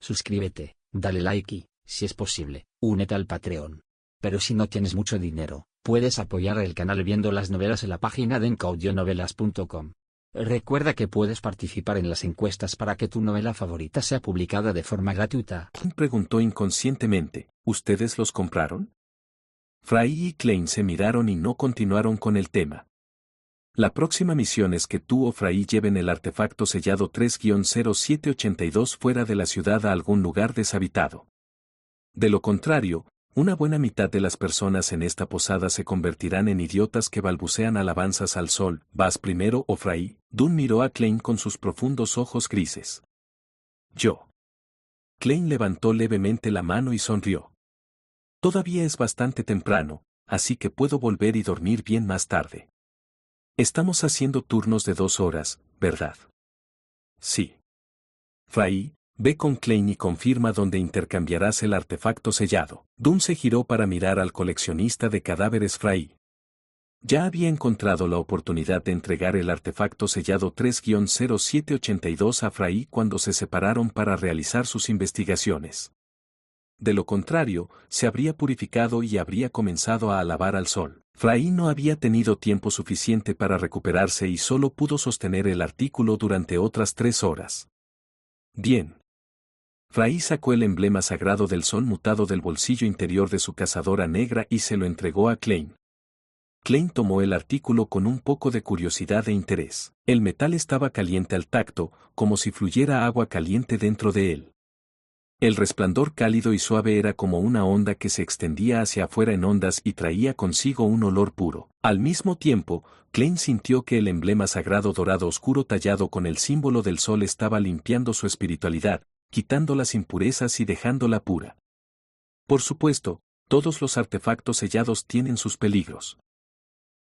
suscríbete, dale like y, si es posible, únete al Patreon. Pero si no tienes mucho dinero, puedes apoyar el canal viendo las novelas en la página de encaudionovelas.com. Recuerda que puedes participar en las encuestas para que tu novela favorita sea publicada de forma gratuita. Preguntó inconscientemente, ¿ustedes los compraron? Fry y Klein se miraron y no continuaron con el tema. La próxima misión es que tú o Fry lleven el artefacto sellado 3-0782 fuera de la ciudad a algún lugar deshabitado. De lo contrario, una buena mitad de las personas en esta posada se convertirán en idiotas que balbucean alabanzas al sol. ¿Vas primero o Fry? Dunn miró a Klein con sus profundos ojos grises. Yo. Klein levantó levemente la mano y sonrió. Todavía es bastante temprano, así que puedo volver y dormir bien más tarde. Estamos haciendo turnos de 2 horas, ¿verdad? Sí. Fry, ve con Klein y confirma dónde intercambiarás el artefacto sellado. Dunn se giró para mirar al coleccionista de cadáveres Fry. Ya había encontrado la oportunidad de entregar el artefacto sellado 3-0782 a Fry cuando se separaron para realizar sus investigaciones. De lo contrario, se habría purificado y habría comenzado a alabar al sol. Fry no había tenido tiempo suficiente para recuperarse y solo pudo sostener el artículo durante otras 3 horas. Bien. Fry sacó el emblema sagrado del sol mutado del bolsillo interior de su cazadora negra y se lo entregó a Klein. Klein tomó el artículo con un poco de curiosidad e interés. El metal estaba caliente al tacto, como si fluyera agua caliente dentro de él. El resplandor cálido y suave era como una onda que se extendía hacia afuera en ondas y traía consigo un olor puro. Al mismo tiempo, Klein sintió que el emblema sagrado dorado oscuro tallado con el símbolo del sol estaba limpiando su espiritualidad, quitando las impurezas y dejándola pura. Por supuesto, todos los artefactos sellados tienen sus peligros.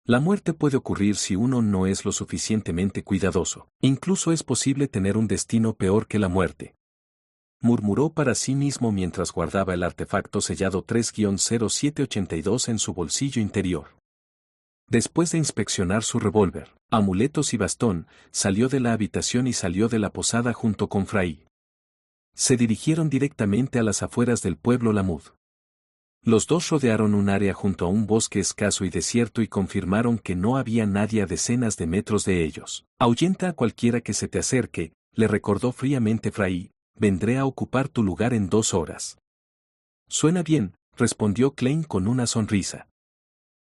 La muerte puede ocurrir si uno no es lo suficientemente cuidadoso. Incluso es posible tener un destino peor que la muerte. Murmuró para sí mismo mientras guardaba el artefacto sellado 3-0782 en su bolsillo interior. Después de inspeccionar su revólver, amuletos y bastón, salió de la habitación y salió de la posada junto con Fry. Se dirigieron directamente a las afueras del pueblo Lamud. Los dos rodearon un área junto a un bosque escaso y desierto y confirmaron que no había nadie a decenas de metros de ellos. Ahuyenta a cualquiera que se te acerque, le recordó fríamente Fry. Vendré a ocupar tu lugar en 2 horas. Suena bien, respondió Klein con una sonrisa.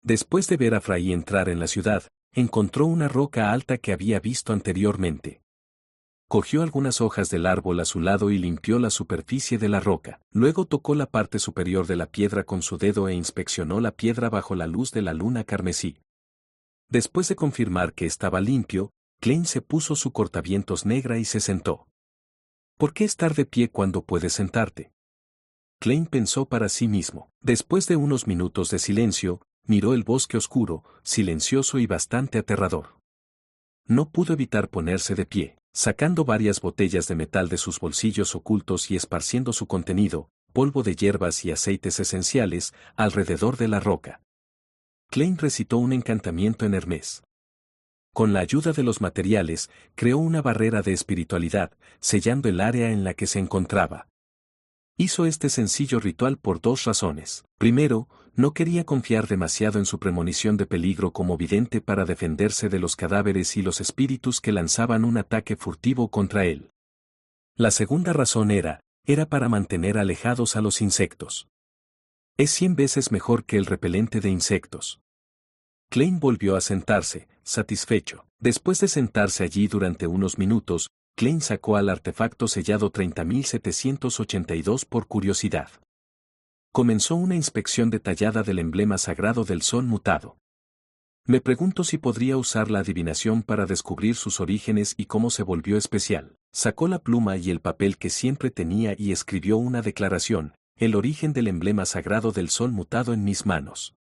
Después de ver a Fry entrar en la ciudad, encontró una roca alta que había visto anteriormente. Cogió algunas hojas del árbol a su lado y limpió la superficie de la roca. Luego tocó la parte superior de la piedra con su dedo e inspeccionó la piedra bajo la luz de la luna carmesí. Después de confirmar que estaba limpio, Klein se puso su cortavientos negra y se sentó. ¿Por qué estar de pie cuando puedes sentarte? Klein pensó para sí mismo. Después de unos minutos de silencio, miró el bosque oscuro, silencioso y bastante aterrador. No pudo evitar ponerse de pie, sacando varias botellas de metal de sus bolsillos ocultos y esparciendo su contenido, polvo de hierbas y aceites esenciales, alrededor de la roca. Klein recitó un encantamiento en Hermes. Con la ayuda de los materiales, creó una barrera de espiritualidad, sellando el área en la que se encontraba. Hizo este sencillo ritual por 2 razones. Primero, no quería confiar demasiado en su premonición de peligro como vidente para defenderse de los cadáveres y los espíritus que lanzaban un ataque furtivo contra él. La segunda razón era para mantener alejados a los insectos. Es 100 veces mejor que el repelente de insectos. Klein volvió a sentarse, satisfecho. Después de sentarse allí durante unos minutos, Klein sacó al artefacto sellado 30782 por curiosidad. Comenzó una inspección detallada del emblema sagrado del sol mutado. Me pregunto si podría usar la adivinación para descubrir sus orígenes y cómo se volvió especial. Sacó la pluma y el papel que siempre tenía y escribió una declaración: el origen del emblema sagrado del sol mutado en mis manos.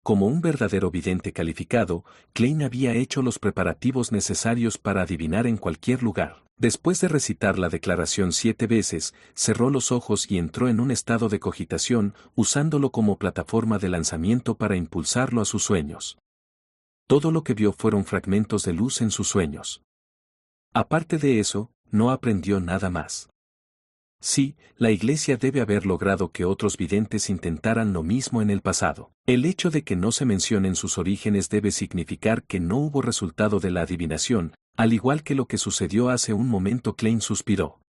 Como un verdadero vidente calificado, Klein había hecho los preparativos necesarios para adivinar en cualquier lugar. Después de recitar la declaración 7 veces, cerró los ojos y entró en un estado de cogitación, usándolo como plataforma de lanzamiento para impulsarlo a sus sueños. Todo lo que vio fueron fragmentos de luz en sus sueños. Aparte de eso, no aprendió nada más. Sí, la Iglesia debe haber logrado que otros videntes intentaran lo mismo en el pasado. El hecho de que no se mencionen sus orígenes debe significar que no hubo resultado de la adivinación, al igual que lo que sucedió hace un momento. Klein suspiró.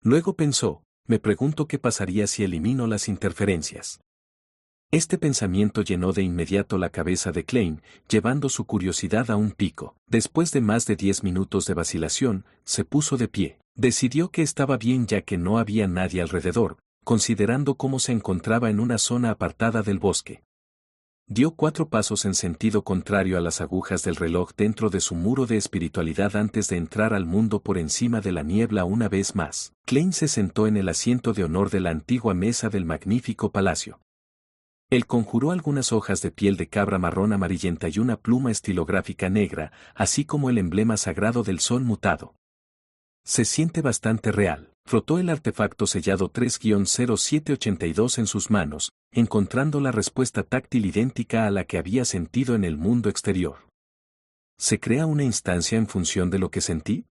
Luego pensó, me pregunto qué pasaría si elimino las interferencias. Este pensamiento llenó de inmediato la cabeza de Klein, llevando su curiosidad a un pico. Después de más de 10 minutos de vacilación, se puso de pie. Decidió que estaba bien ya que no había nadie alrededor, considerando cómo se encontraba en una zona apartada del bosque. Dio 4 pasos en sentido contrario a las agujas del reloj dentro de su muro de espiritualidad antes de entrar al mundo por encima de la niebla una vez más. Klein se sentó en el asiento de honor de la antigua mesa del magnífico palacio. Él conjuró algunas hojas de piel de cabra marrón amarillenta y una pluma estilográfica negra, así como el emblema sagrado del sol mutado. Se siente bastante real. Frotó el artefacto sellado 3-0782 en sus manos, encontrando la respuesta táctil idéntica a la que había sentido en el mundo exterior. ¿Se crea una instancia en función de lo que sentí?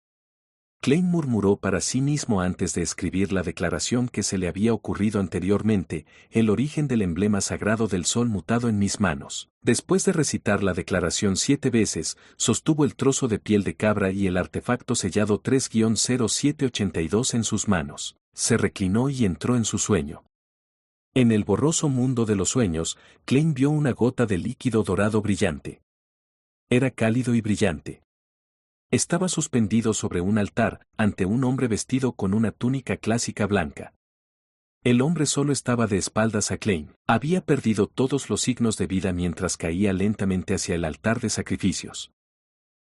Klein murmuró para sí mismo antes de escribir la declaración que se le había ocurrido anteriormente, el origen del emblema sagrado del sol mutado en mis manos. Después de recitar la declaración 7 veces, sostuvo el trozo de piel de cabra y el artefacto sellado 3-0782 en sus manos. Se reclinó y entró en su sueño. En el borroso mundo de los sueños, Klein vio una gota de líquido dorado brillante. Era cálido y brillante. Estaba suspendido sobre un altar, ante un hombre vestido con una túnica clásica blanca. El hombre solo estaba de espaldas a Klein. Había perdido todos los signos de vida mientras caía lentamente hacia el altar de sacrificios.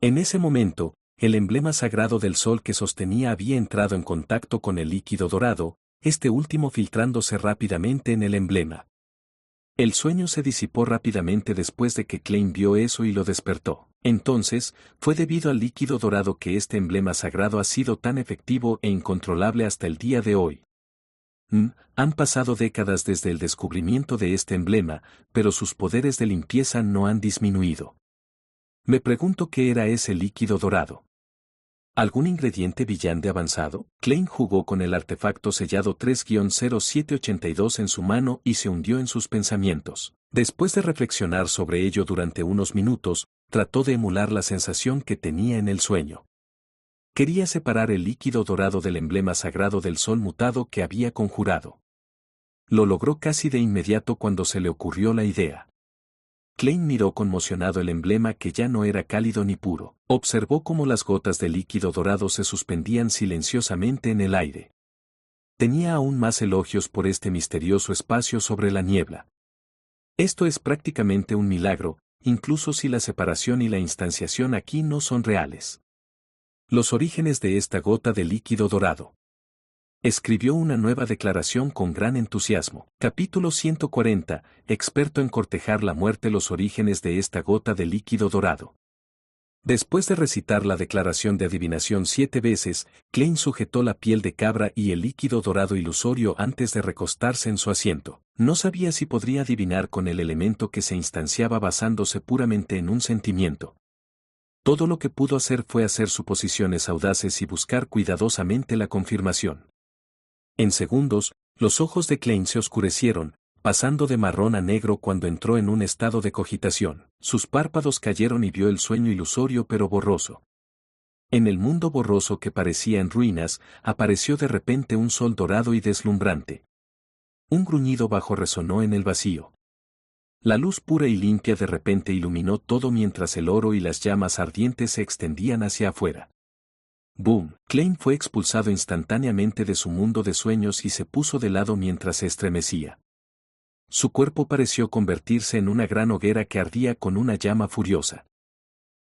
En ese momento, el emblema sagrado del sol que sostenía había entrado en contacto con el líquido dorado, este último filtrándose rápidamente en el emblema. El sueño se disipó rápidamente después de que Klein vio eso y lo despertó. Entonces, fue debido al líquido dorado que este emblema sagrado ha sido tan efectivo e incontrolable hasta el día de hoy. Han pasado décadas desde el descubrimiento de este emblema, pero sus poderes de limpieza no han disminuido. Me pregunto qué era ese líquido dorado. ¿Algún ingrediente brillante avanzado? Klein jugó con el artefacto sellado 3-0782 en su mano y se hundió en sus pensamientos. Después de reflexionar sobre ello durante unos minutos, trató de emular la sensación que tenía en el sueño. Quería separar el líquido dorado del emblema sagrado del sol mutado que había conjurado. Lo logró casi de inmediato cuando se le ocurrió la idea. Klein miró conmocionado el emblema que ya no era cálido ni puro. Observó cómo las gotas de líquido dorado se suspendían silenciosamente en el aire. Tenía aún más elogios por este misterioso espacio sobre la niebla. Esto es prácticamente un milagro, incluso si la separación y la instanciación aquí no son reales. Los orígenes de esta gota de líquido dorado. Escribió una nueva declaración con gran entusiasmo. Capítulo 140, experto en cortejar la muerte. Los orígenes de esta gota de líquido dorado. Después de recitar la declaración de adivinación 7 veces, Klein sujetó la piel de cabra y el líquido dorado ilusorio antes de recostarse en su asiento. No sabía si podría adivinar con el elemento que se instanciaba basándose puramente en un sentimiento. Todo lo que pudo hacer fue hacer suposiciones audaces y buscar cuidadosamente la confirmación. En segundos, los ojos de Klein se oscurecieron, pasando de marrón a negro cuando entró en un estado de cogitación. Sus párpados cayeron y vio el sueño ilusorio pero borroso. En el mundo borroso que parecía en ruinas, apareció de repente un sol dorado y deslumbrante. Un gruñido bajo resonó en el vacío. La luz pura y limpia de repente iluminó todo mientras el oro y las llamas ardientes se extendían hacia afuera. ¡Boom! Klein fue expulsado instantáneamente de su mundo de sueños y se puso de lado mientras se estremecía. Su cuerpo pareció convertirse en una gran hoguera que ardía con una llama furiosa.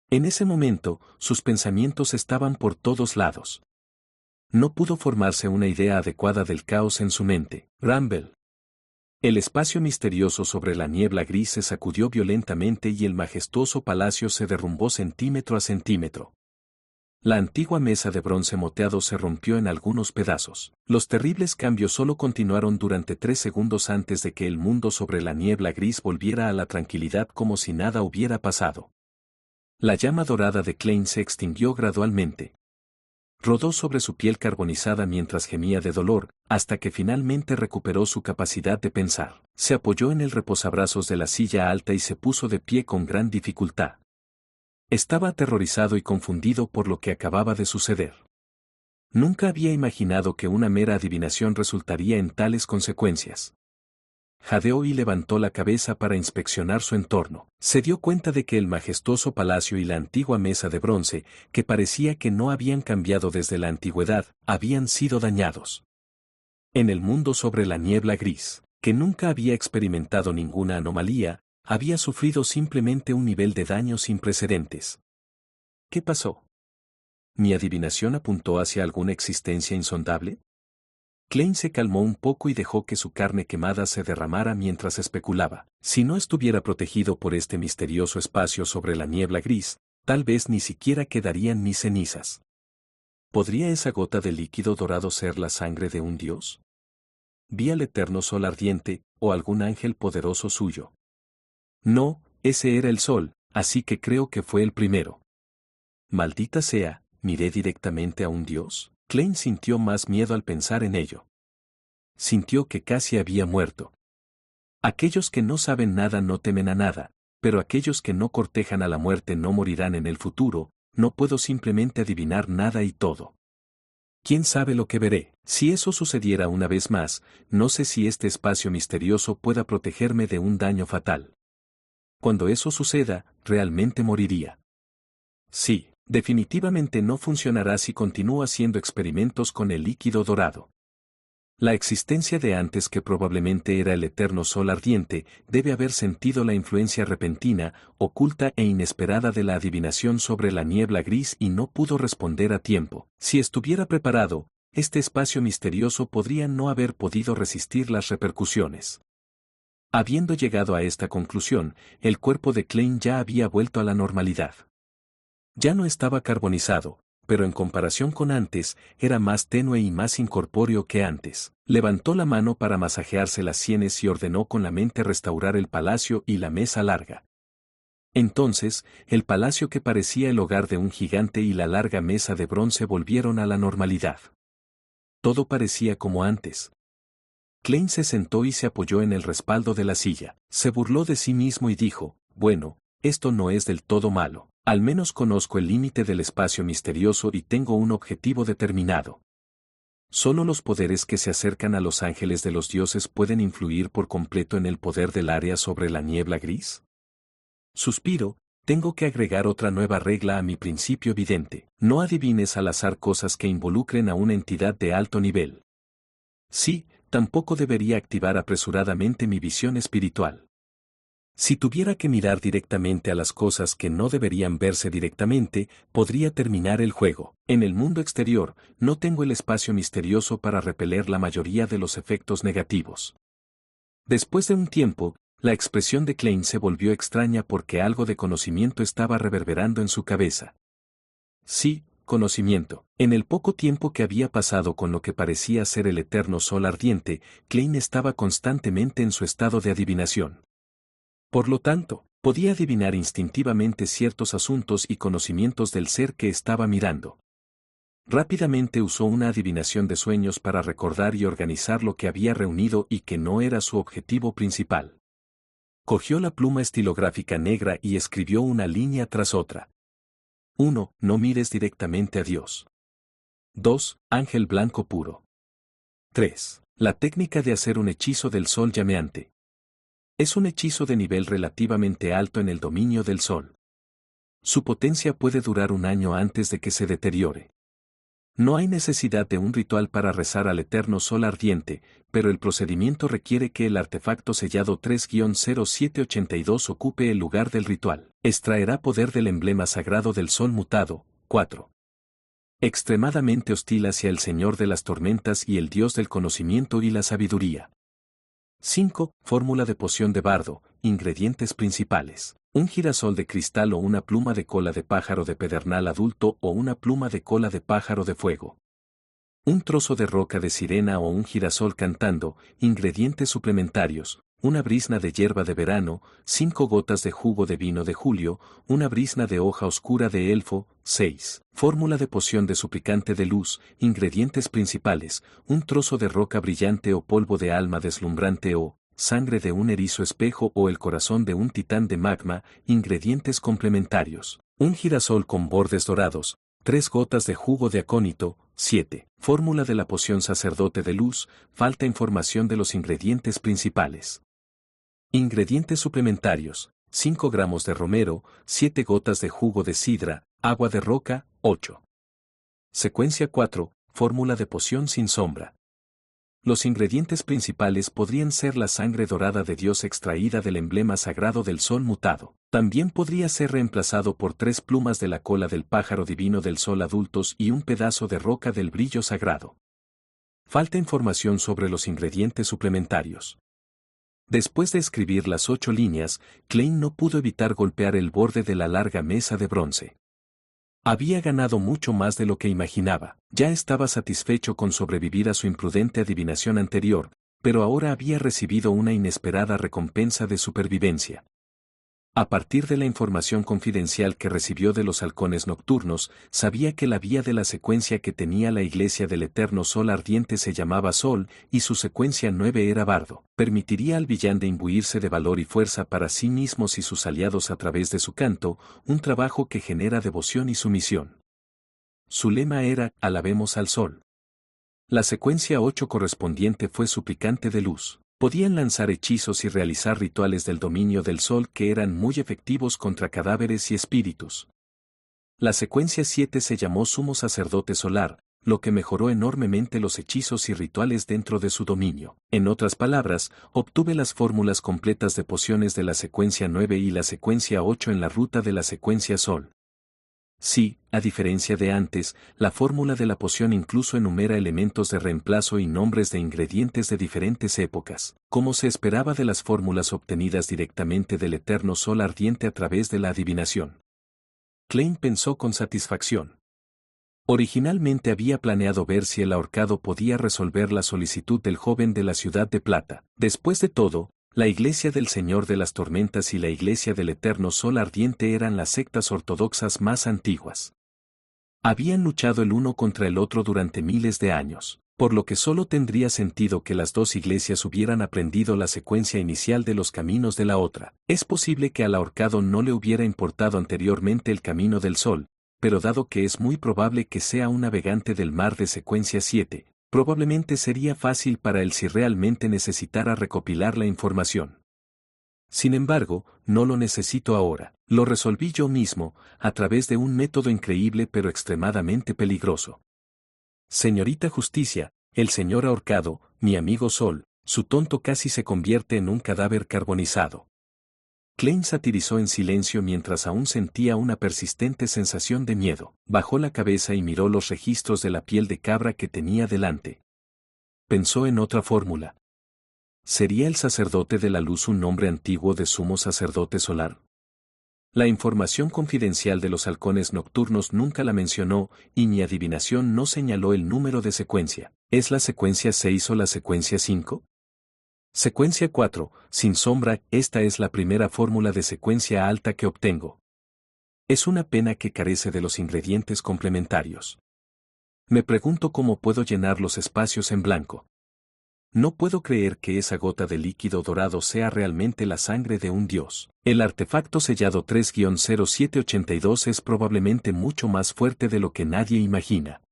En ese momento, sus pensamientos estaban por todos lados. No pudo formarse una idea adecuada del caos en su mente. Rumble. El espacio misterioso sobre la niebla gris se sacudió violentamente y el majestuoso palacio se derrumbó centímetro a centímetro. La antigua mesa de bronce moteado se rompió en algunos pedazos. Los terribles cambios solo continuaron durante 3 segundos antes de que el mundo sobre la niebla gris volviera a la tranquilidad como si nada hubiera pasado. La llama dorada de Klein se extinguió gradualmente. Rodó sobre su piel carbonizada mientras gemía de dolor, hasta que finalmente recuperó su capacidad de pensar. Se apoyó en el reposabrazos de la silla alta y se puso de pie con gran dificultad. Estaba aterrorizado y confundido por lo que acababa de suceder. Nunca había imaginado que una mera adivinación resultaría en tales consecuencias. Jadeó y levantó la cabeza para inspeccionar su entorno. Se dio cuenta de que el majestuoso palacio y la antigua mesa de bronce, que parecía que no habían cambiado desde la antigüedad, habían sido dañados. En el mundo sobre la niebla gris, que nunca había experimentado ninguna anomalía, había sufrido simplemente un nivel de daño sin precedentes. ¿Qué pasó? ¿Mi adivinación apuntó hacia alguna existencia insondable? Klein se calmó un poco y dejó que su carne quemada se derramara mientras especulaba. Si no estuviera protegido por este misterioso espacio sobre la niebla gris, tal vez ni siquiera quedarían mis cenizas. ¿Podría esa gota de líquido dorado ser la sangre de un dios? ¿Vi al eterno sol ardiente, o algún ángel poderoso suyo? No, ese era el sol, así que creo que fue el primero. Maldita sea, ¿miré directamente a un dios? Klein sintió más miedo al pensar en ello. Sintió que casi había muerto. Aquellos que no saben nada no temen a nada, pero aquellos que no cortejan a la muerte no morirán en el futuro. No puedo simplemente adivinar nada y todo. ¿Quién sabe lo que veré? Si eso sucediera una vez más, no sé si este espacio misterioso pueda protegerme de un daño fatal. Cuando eso suceda, realmente moriría. Sí. Definitivamente no funcionará si continúa haciendo experimentos con el líquido dorado. La existencia de antes que probablemente era el eterno sol ardiente debe haber sentido la influencia repentina, oculta e inesperada de la adivinación sobre la niebla gris y no pudo responder a tiempo. Si estuviera preparado, este espacio misterioso podría no haber podido resistir las repercusiones. Habiendo llegado a esta conclusión, el cuerpo de Klein ya había vuelto a la normalidad. Ya no estaba carbonizado, pero en comparación con antes, era más tenue y más incorpóreo que antes. Levantó la mano para masajearse las sienes y ordenó con la mente restaurar el palacio y la mesa larga. Entonces, el palacio que parecía el hogar de un gigante y la larga mesa de bronce volvieron a la normalidad. Todo parecía como antes. Klein se sentó y se apoyó en el respaldo de la silla. Se burló de sí mismo y dijo, bueno, esto no es del todo malo. Al menos conozco el límite del espacio misterioso y tengo un objetivo determinado. Solo los poderes que se acercan a los ángeles de los dioses pueden influir por completo en el poder del área sobre la niebla gris. Suspiro, tengo que agregar otra nueva regla a mi principio vidente. No adivines al azar cosas que involucren a una entidad de alto nivel. Sí, tampoco debería activar apresuradamente mi visión espiritual. Si tuviera que mirar directamente a las cosas que no deberían verse directamente, podría terminar el juego. En el mundo exterior, no tengo el espacio misterioso para repeler la mayoría de los efectos negativos. Después de un tiempo, la expresión de Klein se volvió extraña porque algo de conocimiento estaba reverberando en su cabeza. Sí, conocimiento. En el poco tiempo que había pasado con lo que parecía ser el eterno sol ardiente, Klein estaba constantemente en su estado de adivinación. Por lo tanto, podía adivinar instintivamente ciertos asuntos y conocimientos del ser que estaba mirando. Rápidamente usó una adivinación de sueños para recordar y organizar lo que había reunido y que no era su objetivo principal. Cogió la pluma estilográfica negra y escribió una línea tras otra. 1. No mires directamente a Dios. 2. Ángel blanco puro. 3. La técnica de hacer un hechizo del sol llameante. Es un hechizo de nivel relativamente alto en el dominio del sol. Su potencia puede durar un año antes de que se deteriore. No hay necesidad de un ritual para rezar al eterno sol ardiente, pero el procedimiento requiere que el artefacto sellado 3-0782 ocupe el lugar del ritual. Extraerá poder del emblema sagrado del sol mutado. 4. Extremadamente hostil hacia el Señor de las tormentas y el Dios del conocimiento y la sabiduría. 5. Fórmula de poción de bardo. Ingredientes principales. Un girasol de cristal o una pluma de cola de pájaro de pedernal adulto o una pluma de cola de pájaro de fuego. Un trozo de roca de sirena o un girasol cantando. Ingredientes suplementarios. una brizna de hierba de verano, 5 gotas de jugo de vino de julio, una brizna de hoja oscura de elfo, 6. Fórmula de poción de suplicante de luz, ingredientes principales, un trozo de roca brillante o polvo de alma deslumbrante o sangre de un erizo espejo o el corazón de un titán de magma, ingredientes complementarios, un girasol con bordes dorados, 3 gotas de jugo de acónito, 7. Fórmula de la poción sacerdote de luz, falta información de los ingredientes principales. Ingredientes suplementarios, 5 gramos de romero, 7 gotas de jugo de sidra, agua de roca, 8. Secuencia 4, fórmula de poción sin sombra. Los ingredientes principales podrían ser la sangre dorada de Dios extraída del emblema sagrado del sol mutado. También podría ser reemplazado por 3 plumas de la cola del pájaro divino del sol adultos y un pedazo de roca del brillo sagrado. Falta información sobre los ingredientes suplementarios. Después de escribir las 8 líneas, Klein no pudo evitar golpear el borde de la larga mesa de bronce. Había ganado mucho más de lo que imaginaba. Ya estaba satisfecho con sobrevivir a su imprudente adivinación anterior, pero ahora había recibido una inesperada recompensa de supervivencia. A partir de la información confidencial que recibió de los halcones nocturnos, sabía que la vía de la secuencia que tenía la Iglesia del Eterno Sol Ardiente se llamaba Sol, y su secuencia 9 era Bardo. Permitiría al villano imbuirse de valor y fuerza para sí mismos y sus aliados a través de su canto, un trabajo que genera devoción y sumisión. Su lema era, alabemos al Sol. La secuencia 8 correspondiente fue suplicante de luz. Podían lanzar hechizos y realizar rituales del dominio del sol que eran muy efectivos contra cadáveres y espíritus. La secuencia 7 se llamó Sumo Sacerdote Solar, lo que mejoró enormemente los hechizos y rituales dentro de su dominio. En otras palabras, obtuve las fórmulas completas de pociones de la secuencia 9 y la secuencia 8 en la ruta de la secuencia Sol. Sí, a diferencia de antes, la fórmula de la poción incluso enumera elementos de reemplazo y nombres de ingredientes de diferentes épocas, como se esperaba de las fórmulas obtenidas directamente del eterno sol ardiente a través de la adivinación. Klein pensó con satisfacción. Originalmente había planeado ver si el ahorcado podía resolver la solicitud del joven de la ciudad de plata. Después de todo, la Iglesia del Señor de las Tormentas y la Iglesia del Eterno Sol Ardiente eran las sectas ortodoxas más antiguas. Habían luchado el uno contra el otro durante miles de años, por lo que solo tendría sentido que las dos iglesias hubieran aprendido la secuencia inicial de los caminos de la otra. Es posible que al ahorcado no le hubiera importado anteriormente el camino del sol, pero dado que es muy probable que sea un navegante del mar de secuencia 7, probablemente sería fácil para él si realmente necesitara recopilar la información. Sin embargo, no lo necesito ahora. Lo resolví yo mismo, a través de un método increíble pero extremadamente peligroso. Señorita Justicia, el señor ahorcado, mi amigo Sol, su tonto casi se convierte en un cadáver carbonizado. Klein satirizó en silencio mientras aún sentía una persistente sensación de miedo. Bajó la cabeza y miró los registros de la piel de cabra que tenía delante. Pensó en otra fórmula. ¿Sería el sacerdote de la luz un nombre antiguo de sumo sacerdote solar? La información confidencial de los halcones nocturnos nunca la mencionó, y mi adivinación no señaló el número de secuencia. ¿Es la secuencia 6 o la secuencia 5? Secuencia 4, sin sombra, esta es la primera fórmula de secuencia alta que obtengo. Es una pena que carece de los ingredientes complementarios. Me pregunto cómo puedo llenar los espacios en blanco. No puedo creer que esa gota de líquido dorado sea realmente la sangre de un dios. El artefacto sellado 3-0782 es probablemente mucho más fuerte de lo que nadie imagina.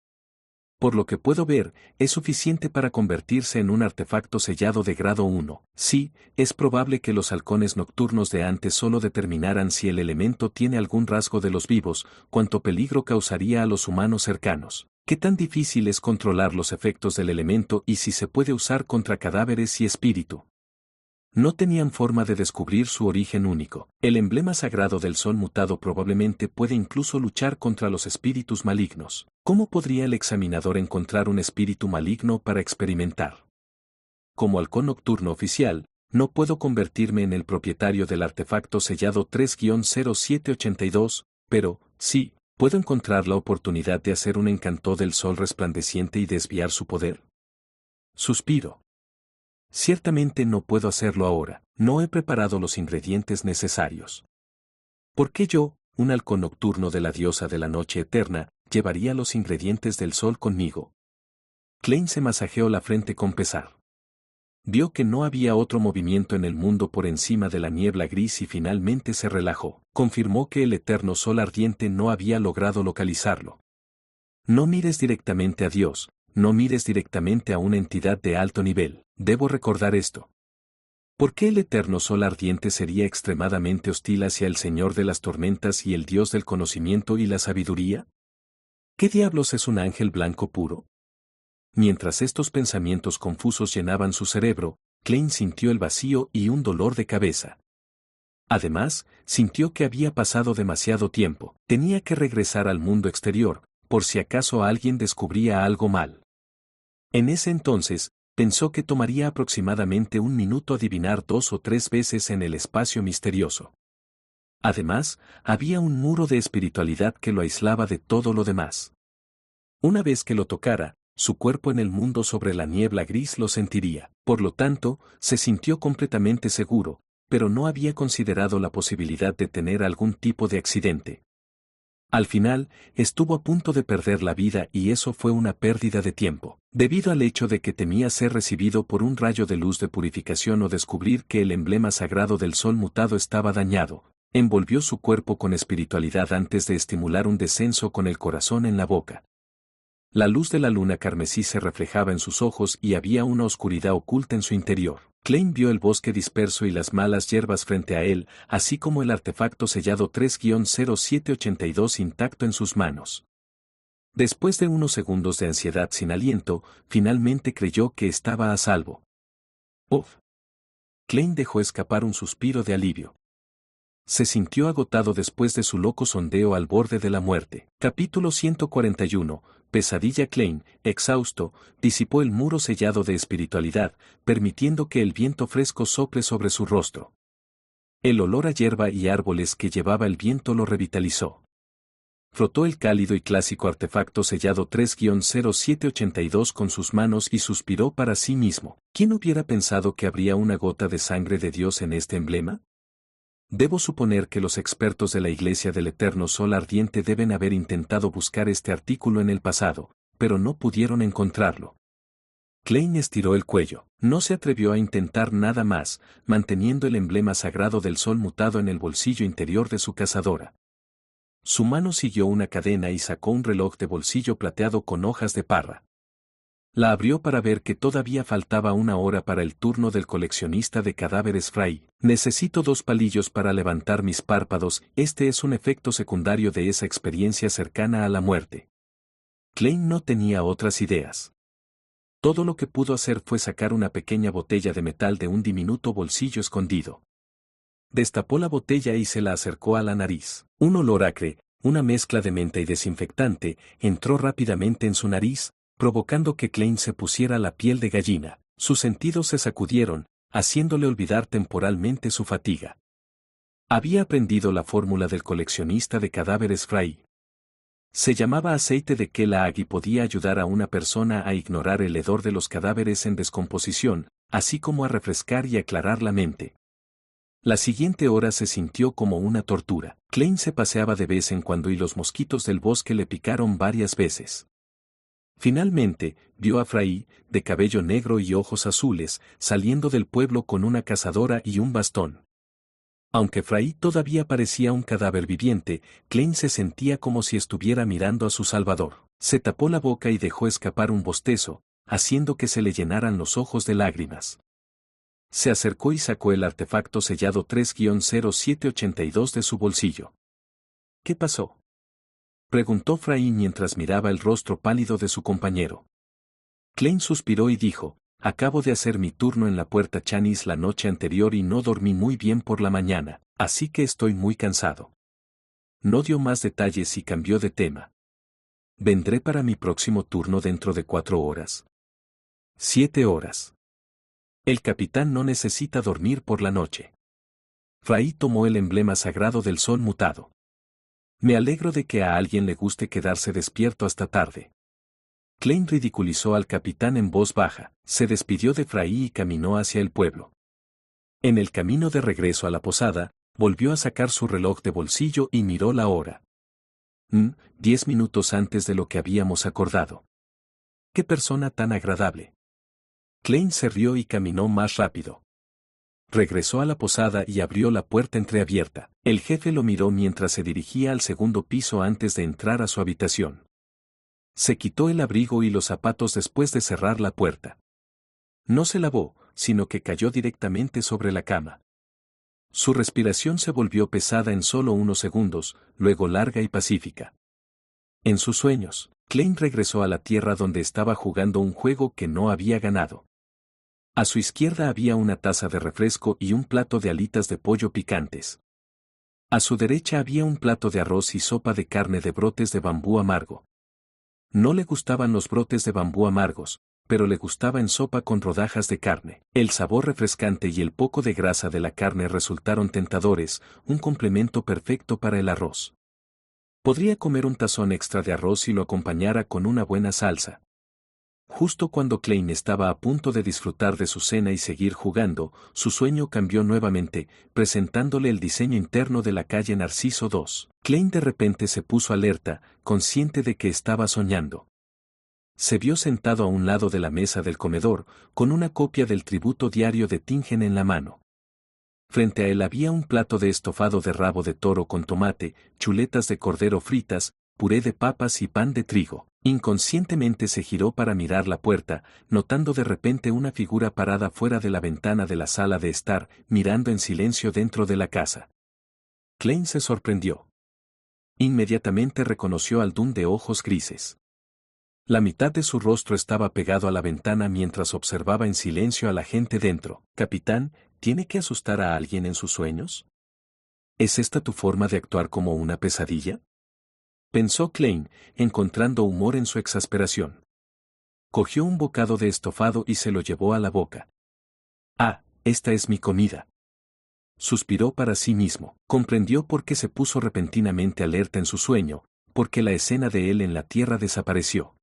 Por lo que puedo ver, es suficiente para convertirse en un artefacto sellado de grado 1. Sí, es probable que los halcones nocturnos de antes solo determinaran si el elemento tiene algún rasgo de los vivos, cuánto peligro causaría a los humanos cercanos. ¿Qué tan difícil es controlar los efectos del elemento y si se puede usar contra cadáveres y espíritu? No tenían forma de descubrir su origen único. El emblema sagrado del sol mutado probablemente puede incluso luchar contra los espíritus malignos. ¿Cómo podría el examinador encontrar un espíritu maligno para experimentar? Como halcón nocturno oficial, no puedo convertirme en el propietario del artefacto sellado 3-0782, pero, sí, ¿puedo encontrar la oportunidad de hacer un encanto del sol resplandeciente y desviar su poder? Suspiro. Ciertamente no puedo hacerlo ahora, no he preparado los ingredientes necesarios. ¿Por qué yo, un halcón nocturno de la diosa de la noche eterna, llevaría los ingredientes del sol conmigo? Klein se masajeó la frente con pesar. Vio que no había otro movimiento en el mundo por encima de la niebla gris y finalmente se relajó. Confirmó que el eterno sol ardiente no había logrado localizarlo. No mires directamente a Dios, no mires directamente a una entidad de alto nivel. Debo recordar esto. ¿Por qué el eterno sol ardiente sería extremadamente hostil hacia el Señor de las tormentas y el Dios del conocimiento y la sabiduría? ¿Qué diablos es un ángel blanco puro? Mientras estos pensamientos confusos llenaban su cerebro, Klein sintió el vacío y un dolor de cabeza. Además, sintió que había pasado demasiado tiempo. Tenía que regresar al mundo exterior, por si acaso alguien descubría algo mal. En ese entonces, pensó que tomaría aproximadamente un minuto adivinar 2 o 3 veces en el espacio misterioso. Además, había un muro de espiritualidad que lo aislaba de todo lo demás. Una vez que lo tocara, su cuerpo en el mundo sobre la niebla gris lo sentiría. Por lo tanto, se sintió completamente seguro, pero no había considerado la posibilidad de tener algún tipo de accidente. Al final, estuvo a punto de perder la vida y eso fue una pérdida de tiempo, debido al hecho de que temía ser recibido por un rayo de luz de purificación o descubrir que el emblema sagrado del sol mutado estaba dañado. Envolvió su cuerpo con espiritualidad antes de estimular un descenso con el corazón en la boca. La luz de la luna carmesí se reflejaba en sus ojos y había una oscuridad oculta en su interior. Klein vio el bosque disperso y las malas hierbas frente a él, así como el artefacto sellado 3-0782 intacto en sus manos. Después de unos segundos de ansiedad sin aliento, finalmente creyó que estaba a salvo. ¡Uf! Klein dejó escapar un suspiro de alivio. Se sintió agotado después de su loco sondeo al borde de la muerte. Capítulo 141. Pesadilla. Klein, exhausto, disipó el muro sellado de espiritualidad, permitiendo que el viento fresco sople sobre su rostro. El olor a hierba y árboles que llevaba el viento lo revitalizó. Frotó el cálido y clásico artefacto sellado 3-0782 con sus manos y suspiró para sí mismo. ¿Quién hubiera pensado que habría una gota de sangre de Dios en este emblema? Debo suponer que los expertos de la Iglesia del Eterno Sol Ardiente deben haber intentado buscar este artículo en el pasado, pero no pudieron encontrarlo. Klein estiró el cuello. No se atrevió a intentar nada más, manteniendo el emblema sagrado del sol mutado en el bolsillo interior de su cazadora. Su mano siguió una cadena y sacó un reloj de bolsillo plateado con hojas de parra. La abrió para ver que todavía faltaba una hora para el turno del coleccionista de cadáveres Fray. Necesito 2 palillos para levantar mis párpados. Este es un efecto secundario de esa experiencia cercana a la muerte. Klein no tenía otras ideas. Todo lo que pudo hacer fue sacar una pequeña botella de metal de un diminuto bolsillo escondido. Destapó la botella y se la acercó a la nariz. Un olor acre, una mezcla de menta y desinfectante, entró rápidamente en su nariz, provocando que Klein se pusiera la piel de gallina. Sus sentidos se sacudieron, haciéndole olvidar temporalmente su fatiga. Había aprendido la fórmula del coleccionista de cadáveres Fray. Se llamaba aceite de Kelaag y podía ayudar a una persona a ignorar el hedor de los cadáveres en descomposición, así como a refrescar y aclarar la mente. La siguiente hora se sintió como una tortura. Klein se paseaba de vez en cuando y los mosquitos del bosque le picaron varias veces. Finalmente, vio a Fray, de cabello negro y ojos azules, saliendo del pueblo con una cazadora y un bastón. Aunque Fray todavía parecía un cadáver viviente, Klein se sentía como si estuviera mirando a su salvador. Se tapó la boca y dejó escapar un bostezo, haciendo que se le llenaran los ojos de lágrimas. Se acercó y sacó el artefacto sellado 3-0782 de su bolsillo. ¿Qué pasó?, preguntó Fray mientras miraba el rostro pálido de su compañero. Klein suspiró y dijo, acabo de hacer mi turno en la puerta Chanis la noche anterior y no dormí muy bien por la mañana, así que estoy muy cansado. No dio más detalles y cambió de tema. Vendré para mi próximo turno dentro de 4 horas. 7 horas. El capitán no necesita dormir por la noche. Fray tomó el emblema sagrado del sol mutado. Me alegro de que a alguien le guste quedarse despierto hasta tarde. Klein ridiculizó al capitán en voz baja, se despidió de Fry y caminó hacia el pueblo. En el camino de regreso a la posada, volvió a sacar su reloj de bolsillo y miró la hora. 10 minutos antes de lo que habíamos acordado. ¡Qué persona tan agradable! Klein se rió y caminó más rápido. Regresó a la posada y abrió la puerta entreabierta. El jefe lo miró mientras se dirigía al segundo piso antes de entrar a su habitación. Se quitó el abrigo y los zapatos después de cerrar la puerta. No se lavó, sino que cayó directamente sobre la cama. Su respiración se volvió pesada en solo unos segundos, luego larga y pacífica. En sus sueños, Klein regresó a la tierra donde estaba jugando un juego que no había ganado. A su izquierda había una taza de refresco y un plato de alitas de pollo picantes. A su derecha había un plato de arroz y sopa de carne de brotes de bambú amargo. No le gustaban los brotes de bambú amargos, pero le gustaba en sopa con rodajas de carne. El sabor refrescante y el poco de grasa de la carne resultaron tentadores, un complemento perfecto para el arroz. Podría comer un tazón extra de arroz si lo acompañara con una buena salsa. Justo cuando Klein estaba a punto de disfrutar de su cena y seguir jugando, su sueño cambió nuevamente, presentándole el diseño interno de la calle Narciso 2. Klein de repente se puso alerta, consciente de que estaba soñando. Se vio sentado a un lado de la mesa del comedor, con una copia del tributo diario de Tingen en la mano. Frente a él había un plato de estofado de rabo de toro con tomate, chuletas de cordero fritas, puré de papas y pan de trigo. Inconscientemente se giró para mirar la puerta, notando de repente una figura parada fuera de la ventana de la sala de estar, mirando en silencio dentro de la casa. Klein se sorprendió. Inmediatamente reconoció al Dun de ojos grises. La mitad de su rostro estaba pegado a la ventana mientras observaba en silencio a la gente dentro. «Capitán, ¿tiene que asustar a alguien en sus sueños? ¿Es esta tu forma de actuar como una pesadilla?», pensó Klein, encontrando humor en su exasperación. Cogió un bocado de estofado y se lo llevó a la boca. «Ah, esta es mi comida». Suspiró para sí mismo. Comprendió por qué se puso repentinamente alerta en su sueño, porque la escena de él en la tierra desapareció.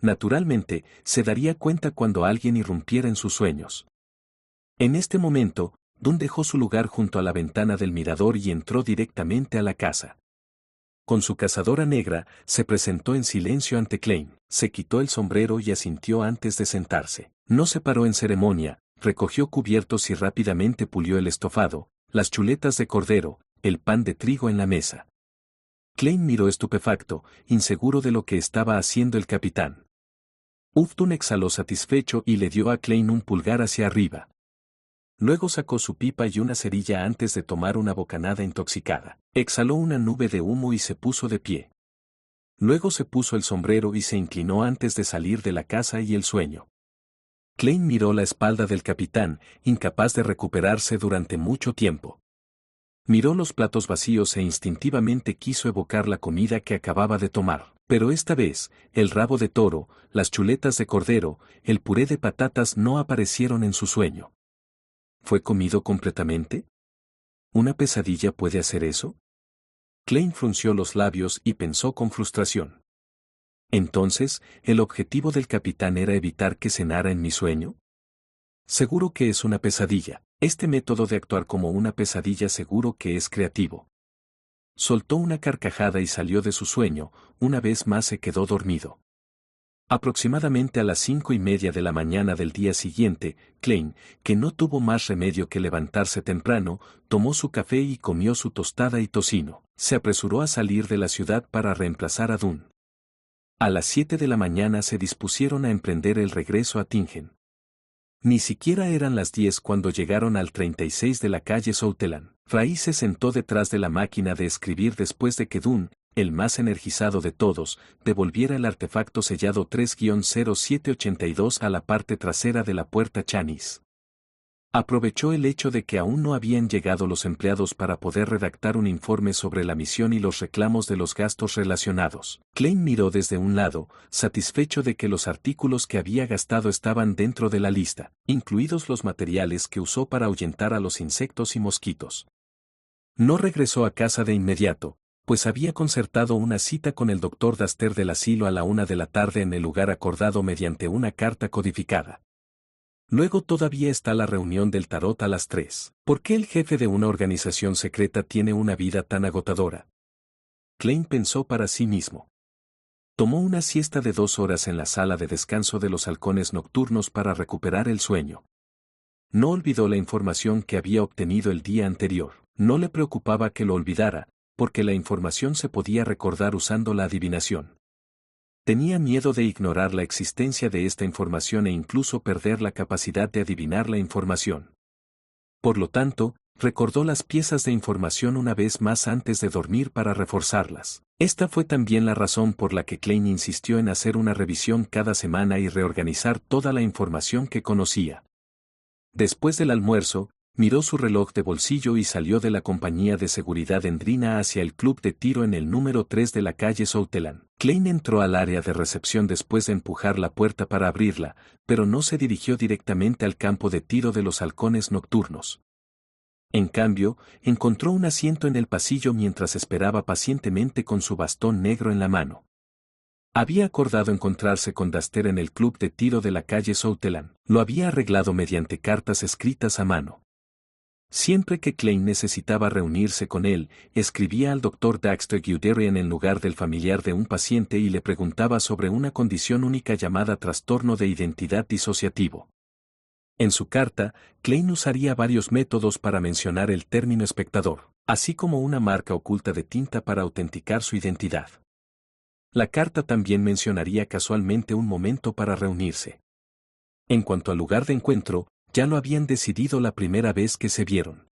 Naturalmente, se daría cuenta cuando alguien irrumpiera en sus sueños. En este momento, Dun dejó su lugar junto a la ventana del mirador y entró directamente a la casa. Con su cazadora negra, se presentó en silencio ante Klein, se quitó el sombrero y asintió antes de sentarse. No se paró en ceremonia, recogió cubiertos y rápidamente pulió el estofado, las chuletas de cordero, el pan de trigo en la mesa. Klein miró estupefacto, inseguro de lo que estaba haciendo el capitán. Dun exhaló satisfecho y le dio a Klein un pulgar hacia arriba. Luego sacó su pipa y una cerilla antes de tomar una bocanada intoxicada. Exhaló una nube de humo y se puso de pie. Luego se puso el sombrero y se inclinó antes de salir de la casa y el sueño. Klein miró la espalda del capitán, incapaz de recuperarse durante mucho tiempo. Miró los platos vacíos e instintivamente quiso evocar la comida que acababa de tomar. Pero esta vez, el rabo de toro, las chuletas de cordero, el puré de patatas no aparecieron en su sueño. ¿Fue comido completamente? ¿Una pesadilla puede hacer eso? Klein frunció los labios y pensó con frustración. Entonces, ¿el objetivo del capitán era evitar que cenara en mi sueño? Seguro que es una pesadilla. Este método de actuar como una pesadilla seguro que es creativo. Soltó una carcajada y salió de su sueño, una vez más se quedó dormido. Aproximadamente a las 5:30 de la mañana del día siguiente, Klein, que no tuvo más remedio que levantarse temprano, tomó su café y comió su tostada y tocino. Se apresuró a salir de la ciudad para reemplazar a Dun. A las 7 de la mañana se dispusieron a emprender el regreso a Tingen. Ni siquiera eran las 10 cuando llegaron al 36 de la calle Soutelan. Fry se sentó detrás de la máquina de escribir después de que Dun, el más energizado de todos, devolviera el artefacto sellado 3-0782 a la parte trasera de la puerta Chanis. Aprovechó el hecho de que aún no habían llegado los empleados para poder redactar un informe sobre la misión y los reclamos de los gastos relacionados. Klein miró desde un lado, satisfecho de que los artículos que había gastado estaban dentro de la lista, incluidos los materiales que usó para ahuyentar a los insectos y mosquitos. No regresó a casa de inmediato, pues había concertado una cita con el doctor Daster del asilo a la 1 de la tarde en el lugar acordado mediante una carta codificada. Luego todavía está la reunión del tarot a las 3. ¿Por qué el jefe de una organización secreta tiene una vida tan agotadora? Klein pensó para sí mismo. Tomó una siesta de 2 horas en la sala de descanso de los halcones nocturnos para recuperar el sueño. No olvidó la información que había obtenido el día anterior. No le preocupaba que lo olvidara, porque la información se podía recordar usando la adivinación. Tenía miedo de ignorar la existencia de esta información e incluso perder la capacidad de adivinar la información. Por lo tanto, recordó las piezas de información una vez más antes de dormir para reforzarlas. Esta fue también la razón por la que Klein insistió en hacer una revisión cada semana y reorganizar toda la información que conocía. Después del almuerzo, miró su reloj de bolsillo y salió de la compañía de seguridad Endrina hacia el club de tiro en el número 3 de la calle Southland. Klein entró al área de recepción después de empujar la puerta para abrirla, pero no se dirigió directamente al campo de tiro de los halcones nocturnos. En cambio, encontró un asiento en el pasillo mientras esperaba pacientemente con su bastón negro en la mano. Había acordado encontrarse con Daster en el club de tiro de la calle Southland. Lo había arreglado mediante cartas escritas a mano. Siempre que Klein necesitaba reunirse con él, escribía al Dr. Daxter Guderian en lugar del familiar de un paciente y le preguntaba sobre una condición única llamada trastorno de identidad disociativo. En su carta, Klein usaría varios métodos para mencionar el término espectador, así como una marca oculta de tinta para autenticar su identidad. La carta también mencionaría casualmente un momento para reunirse. En cuanto al lugar de encuentro, ya lo habían decidido la primera vez que se vieron.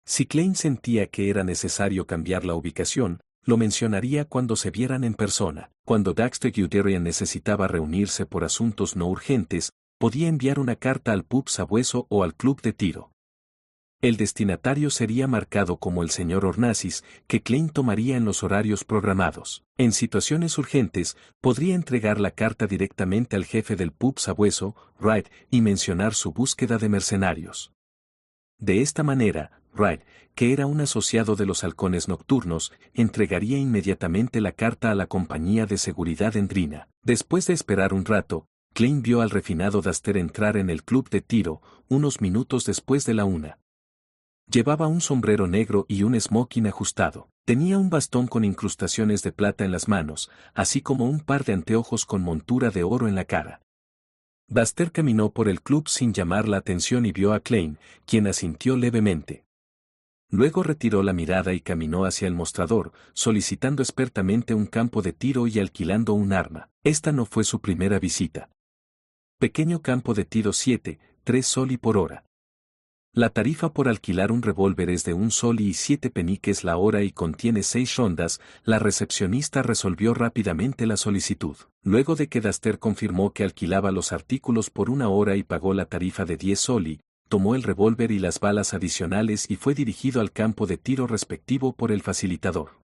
Si Klein sentía que era necesario cambiar la ubicación, lo mencionaría cuando se vieran en persona. Cuando Daxter Guderian necesitaba reunirse por asuntos no urgentes, podía enviar una carta al pub Sabueso o al club de tiro. El destinatario sería marcado como el señor Ornasis, que Klein tomaría en los horarios programados. En situaciones urgentes, podría entregar la carta directamente al jefe del pub Sabueso, Wright, y mencionar su búsqueda de mercenarios. De esta manera, Wright, que era un asociado de los halcones nocturnos, entregaría inmediatamente la carta a la compañía de seguridad Endrina. Después de esperar un rato, Klein vio al refinado Daster entrar en el club de tiro, unos minutos después de la 1. Llevaba un sombrero negro y un smoking ajustado. Tenía un bastón con incrustaciones de plata en las manos, así como un par de anteojos con montura de oro en la cara. Daster caminó por el club sin llamar la atención y vio a Klein, quien asintió levemente. Luego retiró la mirada y caminó hacia el mostrador, solicitando expertamente un campo de tiro y alquilando un arma. Esta no fue su primera visita. Pequeño campo de tiro 3 soli por hora. La tarifa por alquilar un revólver es de 1 soli y 7 peniques la hora y contiene 6 rondas. La recepcionista resolvió rápidamente la solicitud. Luego de que Daster confirmó que alquilaba los artículos por 1 hora y pagó la tarifa de 10 soli, tomó el revólver y las balas adicionales y fue dirigido al campo de tiro respectivo por el facilitador.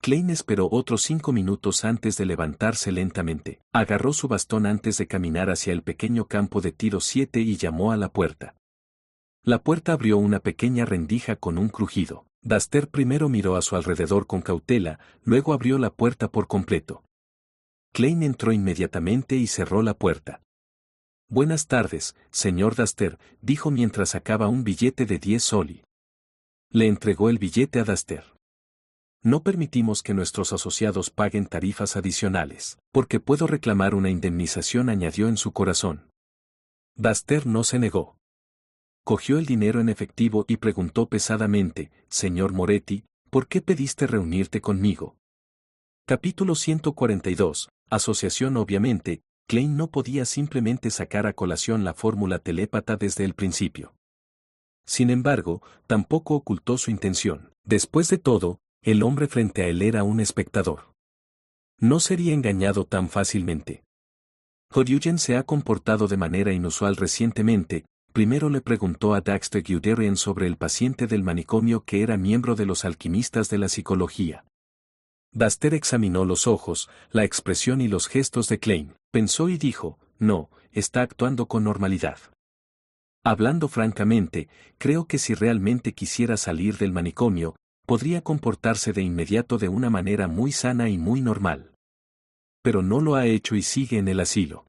Klein esperó otros 5 minutos antes de levantarse lentamente. Agarró su bastón antes de caminar hacia el pequeño campo de tiro 7 y llamó a la puerta. La puerta abrió una pequeña rendija con un crujido. Daster primero miró a su alrededor con cautela, luego abrió la puerta por completo. Klein entró inmediatamente y cerró la puerta. «Buenas tardes, señor Daster», dijo mientras sacaba un billete de 10 soli. Le entregó el billete a Daster. «No permitimos que nuestros asociados paguen tarifas adicionales, porque puedo reclamar una indemnización», añadió en su corazón. Daster no se negó. Cogió el dinero en efectivo y preguntó pesadamente: «Señor Moretti, ¿por qué pediste reunirte conmigo?». Capítulo 142. Asociación. Obviamente, Klein no podía simplemente sacar a colación la fórmula telépata desde el principio. Sin embargo, tampoco ocultó su intención. Después de todo, el hombre frente a él era un espectador. No sería engañado tan fácilmente. Hodgkin se ha comportado de manera inusual recientemente. Primero le preguntó a Daxter Guderian sobre el paciente del manicomio que era miembro de los alquimistas de la psicología. Daster examinó los ojos, la expresión y los gestos de Klein, pensó y dijo: «No, está actuando con normalidad». Hablando francamente, creo que si realmente quisiera salir del manicomio, podría comportarse de inmediato de una manera muy sana y muy normal. Pero no lo ha hecho y sigue en el asilo.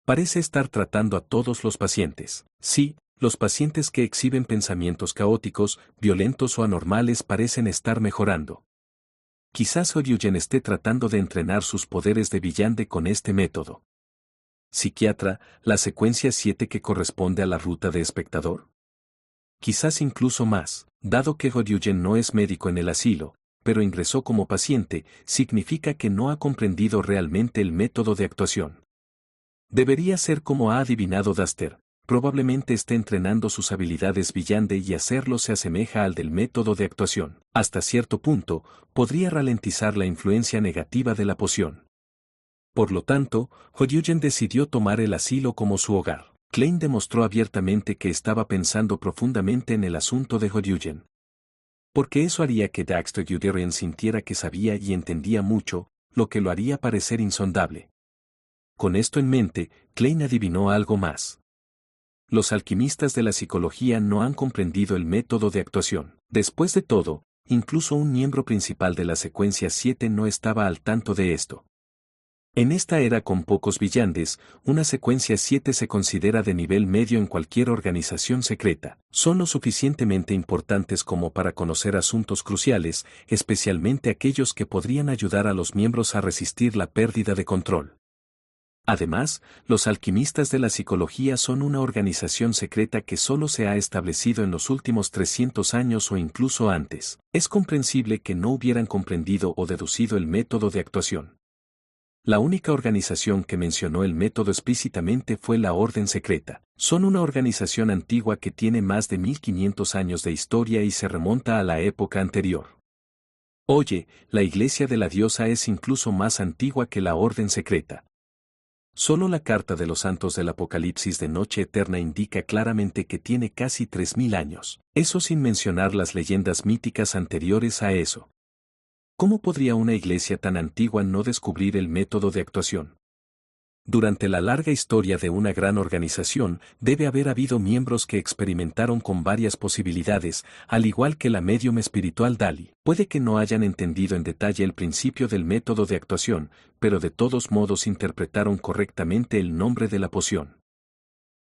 Parece estar tratando a todos los pacientes. Sí, los pacientes que exhiben pensamientos caóticos, violentos o anormales parecen estar mejorando. Quizás Horyugen esté tratando de entrenar sus poderes de villante con este método. Psiquiatra, la secuencia 7 que corresponde a la ruta de espectador. Quizás incluso más, dado que Horyugen no es médico en el asilo, pero ingresó como paciente, significa que no ha comprendido realmente el método de actuación. Debería ser como ha adivinado Daster, probablemente esté entrenando sus habilidades villante y hacerlo se asemeja al del método de actuación. Hasta cierto punto, podría ralentizar la influencia negativa de la poción. Por lo tanto, Horyugen decidió tomar el asilo como su hogar. Klein demostró abiertamente que estaba pensando profundamente en el asunto de Horyugen. Porque eso haría que Daxter Yuderian sintiera que sabía y entendía mucho, lo que lo haría parecer insondable. Con esto en mente, Klein adivinó algo más. Los alquimistas de la psicología no han comprendido el método de actuación. Después de todo, incluso un miembro principal de la secuencia 7 no estaba al tanto de esto. En esta era con pocos villantes, una secuencia 7 se considera de nivel medio en cualquier organización secreta. Son lo suficientemente importantes como para conocer asuntos cruciales, especialmente aquellos que podrían ayudar a los miembros a resistir la pérdida de control. Además, los alquimistas de la psicología son una organización secreta que solo se ha establecido en los últimos 300 años o incluso antes. Es comprensible que no hubieran comprendido o deducido el método de actuación. La única organización que mencionó el método explícitamente fue la Orden Secreta. Son una organización antigua que tiene más de 1500 años de historia y se remonta a la época anterior. Oye, la Iglesia de la Diosa es incluso más antigua que la Orden Secreta. Solo la carta de los santos del Apocalipsis de Noche Eterna indica claramente que tiene casi 3000 años, eso sin mencionar las leyendas míticas anteriores a eso. ¿Cómo podría una iglesia tan antigua no descubrir el método de actuación? Durante la larga historia de una gran organización, debe haber habido miembros que experimentaron con varias posibilidades, al igual que la médium espiritual Dali. Puede que no hayan entendido en detalle el principio del método de actuación, pero de todos modos interpretaron correctamente el nombre de la poción.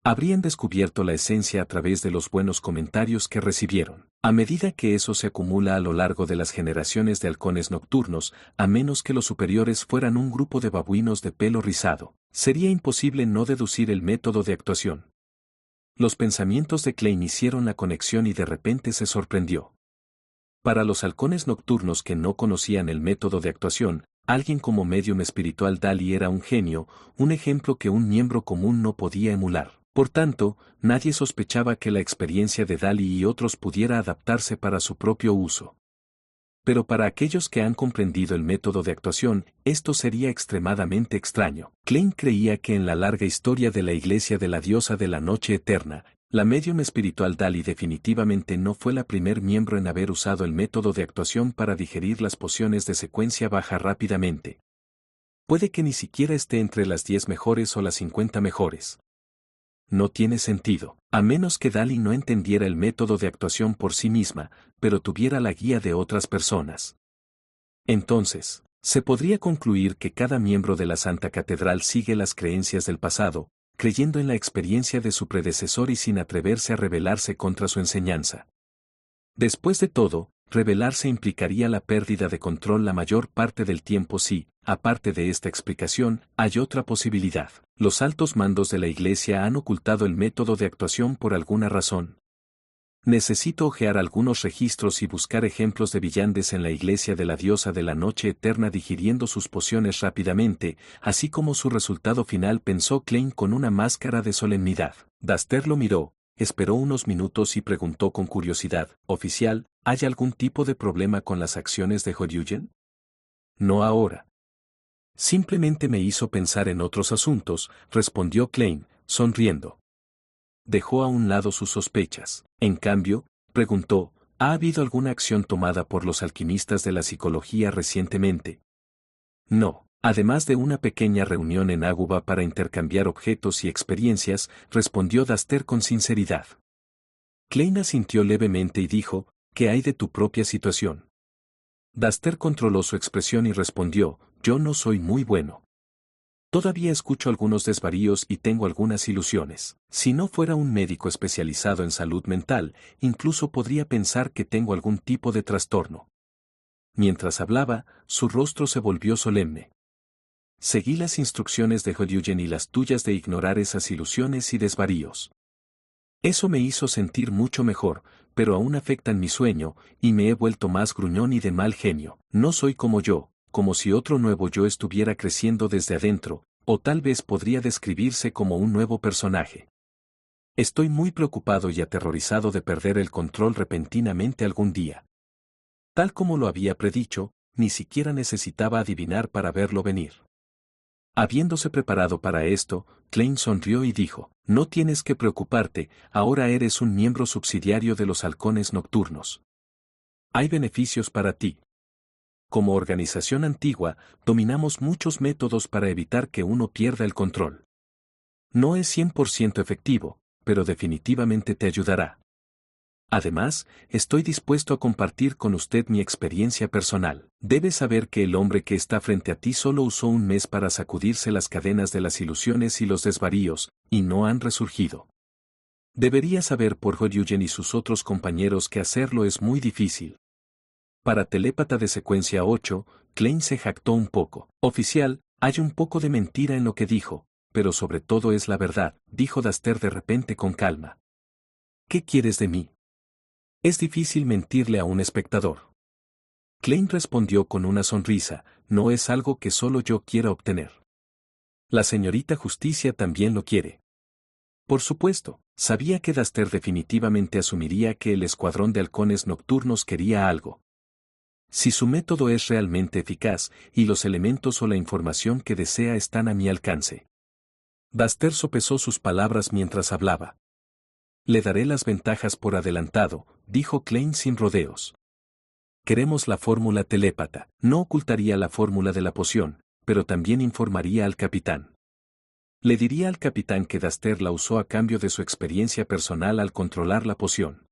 Habrían descubierto la esencia a través de los buenos comentarios que recibieron. A medida que eso se acumula a lo largo de las generaciones de halcones nocturnos, a menos que los superiores fueran un grupo de babuinos de pelo rizado, sería imposible no deducir el método de actuación. Los pensamientos de Klein hicieron la conexión y de repente se sorprendió. Para los halcones nocturnos que no conocían el método de actuación, alguien como medium espiritual Dali era un genio, un ejemplo que un miembro común no podía emular. Por tanto, nadie sospechaba que la experiencia de Dali y otros pudiera adaptarse para su propio uso. Pero para aquellos que han comprendido el método de actuación, esto sería extremadamente extraño. Klein creía que en la larga historia de la Iglesia de la Diosa de la Noche Eterna, la medium espiritual Dali definitivamente no fue la primer miembro en haber usado el método de actuación para digerir las pociones de secuencia baja rápidamente. Puede que ni siquiera esté entre las 10 mejores o las 50 mejores. No tiene sentido, a menos que Dali no entendiera el método de actuación por sí misma, pero tuviera la guía de otras personas. Entonces, se podría concluir que cada miembro de la Santa Catedral sigue las creencias del pasado, creyendo en la experiencia de su predecesor y sin atreverse a rebelarse contra su enseñanza. Después de todo, rebelarse implicaría la pérdida de control la mayor parte del tiempo si, aparte de esta explicación, hay otra posibilidad. Los altos mandos de la Iglesia han ocultado el método de actuación por alguna razón. Necesito hojear algunos registros y buscar ejemplos de villantes en la Iglesia de la Diosa de la Noche Eterna digiriendo sus pociones rápidamente, así como su resultado final, pensó Klein con una máscara de solemnidad. Daster lo miró, esperó unos minutos y preguntó con curiosidad, «Oficial, ¿hay algún tipo de problema con las acciones de Horyugen?» «No ahora». «Simplemente me hizo pensar en otros asuntos», respondió Klein, sonriendo. Dejó a un lado sus sospechas. En cambio, preguntó, ¿ha habido alguna acción tomada por los alquimistas de la psicología recientemente? No. Además de una pequeña reunión en Águba para intercambiar objetos y experiencias, respondió Daster con sinceridad. Klein asintió levemente y dijo, ¿Qué hay de tu propia situación? Daster controló su expresión y respondió, yo no soy muy bueno. Todavía escucho algunos desvaríos y tengo algunas ilusiones. Si no fuera un médico especializado en salud mental, incluso podría pensar que tengo algún tipo de trastorno. Mientras hablaba, su rostro se volvió solemne. Seguí las instrucciones de Horyugen y las tuyas de ignorar esas ilusiones y desvaríos. Eso me hizo sentir mucho mejor, pero aún afectan mi sueño, y me he vuelto más gruñón y de mal genio. No soy como yo, como si otro nuevo yo estuviera creciendo desde adentro, o tal vez podría describirse como un nuevo personaje. Estoy muy preocupado y aterrorizado de perder el control repentinamente algún día. Tal como lo había predicho, ni siquiera necesitaba adivinar para verlo venir. Habiéndose preparado para esto, Klein sonrió y dijo, no tienes que preocuparte, ahora eres un miembro subsidiario de los halcones nocturnos. Hay beneficios para ti. Como organización antigua, dominamos muchos métodos para evitar que uno pierda el control. No es 100% efectivo, pero definitivamente te ayudará. Además, estoy dispuesto a compartir con usted mi experiencia personal. Debes saber que el hombre que está frente a ti solo usó un mes para sacudirse las cadenas de las ilusiones y los desvaríos, y no han resurgido. Debería saber por Horyugen y sus otros compañeros que hacerlo es muy difícil. Para telépata de secuencia 8, Klein se jactó un poco. Oficial, hay un poco de mentira en lo que dijo, pero sobre todo es la verdad, dijo Daster de repente con calma. ¿Qué quieres de mí? Es difícil mentirle a un espectador. Klein respondió con una sonrisa, no es algo que solo yo quiera obtener. La señorita Justicia también lo quiere. Por supuesto, sabía que Daster definitivamente asumiría que el escuadrón de halcones nocturnos quería algo. Si su método es realmente eficaz, y los elementos o la información que desea están a mi alcance. Daster sopesó sus palabras mientras hablaba. Le daré las ventajas por adelantado, dijo Klein sin rodeos. Queremos la fórmula telépata. No ocultaría la fórmula de la poción, pero también informaría al capitán. Le diría al capitán que Daster la usó a cambio de su experiencia personal al controlar la poción.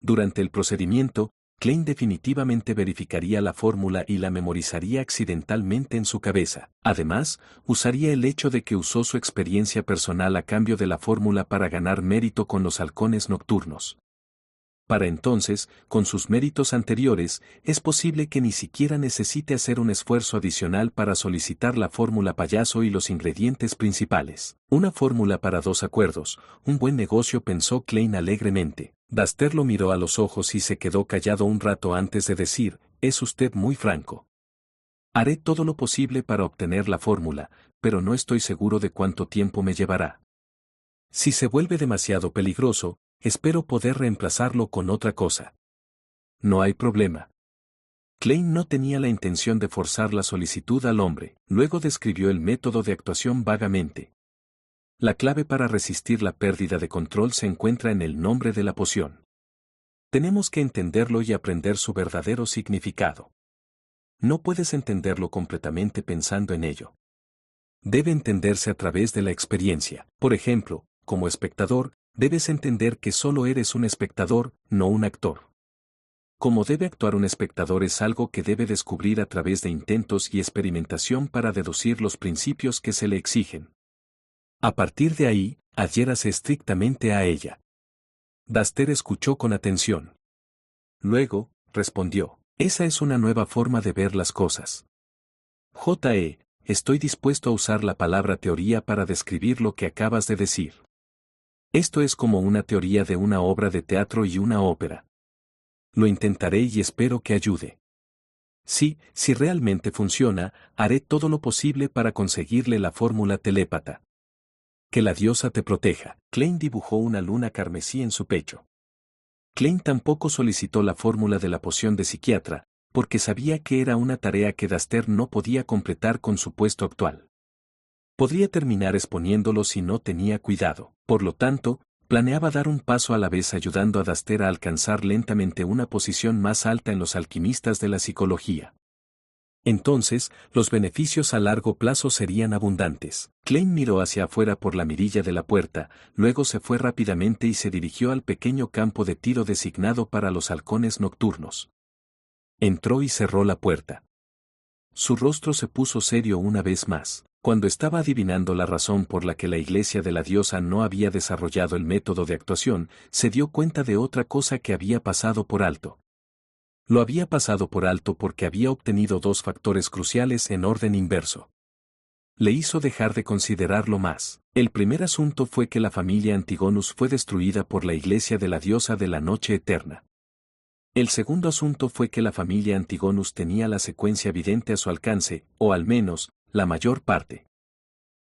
Durante el procedimiento, Klein definitivamente verificaría la fórmula y la memorizaría accidentalmente en su cabeza. Además, usaría el hecho de que usó su experiencia personal a cambio de la fórmula para ganar mérito con los halcones nocturnos. Para entonces, con sus méritos anteriores, es posible que ni siquiera necesite hacer un esfuerzo adicional para solicitar la fórmula payaso y los ingredientes principales. Una fórmula para 2 acuerdos, un buen negocio, pensó Klein alegremente. Daster lo miró a los ojos y se quedó callado un rato antes de decir, es usted muy franco. Haré todo lo posible para obtener la fórmula, pero no estoy seguro de cuánto tiempo me llevará. Si se vuelve demasiado peligroso, espero poder reemplazarlo con otra cosa. No hay problema. Klein no tenía la intención de forzar la solicitud al hombre, luego describió el método de actuación vagamente. La clave para resistir la pérdida de control se encuentra en el nombre de la poción. Tenemos que entenderlo y aprender su verdadero significado. No puedes entenderlo completamente pensando en ello. Debe entenderse a través de la experiencia. Por ejemplo, como espectador, debes entender que solo eres un espectador, no un actor. Cómo debe actuar un espectador es algo que debe descubrir a través de intentos y experimentación para deducir los principios que se le exigen. A partir de ahí, adhiérase estrictamente a ella. Daster escuchó con atención. Luego, respondió, esa es una nueva forma de ver las cosas. Estoy dispuesto a usar la palabra teoría para describir lo que acabas de decir. Esto es como una teoría de una obra de teatro y una ópera. Lo intentaré y espero que ayude. Sí, si realmente funciona, haré todo lo posible para conseguirle la fórmula telépata. Que la diosa te proteja. Klein dibujó una luna carmesí en su pecho. Klein tampoco solicitó la fórmula de la poción de psiquiatra, porque sabía que era una tarea que Daster no podía completar con su puesto actual. Podría terminar exponiéndolo si no tenía cuidado. Por lo tanto, planeaba dar un paso a la vez ayudando a Daster a alcanzar lentamente una posición más alta en los alquimistas de la psicología. Entonces, los beneficios a largo plazo serían abundantes. Klein miró hacia afuera por la mirilla de la puerta, luego se fue rápidamente y se dirigió al pequeño campo de tiro designado para los halcones nocturnos. Entró y cerró la puerta. Su rostro se puso serio una vez más. Cuando estaba adivinando la razón por la que la iglesia de la diosa no había desarrollado el método de actuación, se dio cuenta de otra cosa que había pasado por alto. Lo había pasado por alto porque había obtenido dos factores cruciales en orden inverso. Le hizo dejar de considerarlo más. El primer asunto fue que la familia Antigonus fue destruida por la iglesia de la diosa de la noche eterna. El segundo asunto fue que la familia Antigonus tenía la secuencia vidente a su alcance, o al menos, la mayor parte.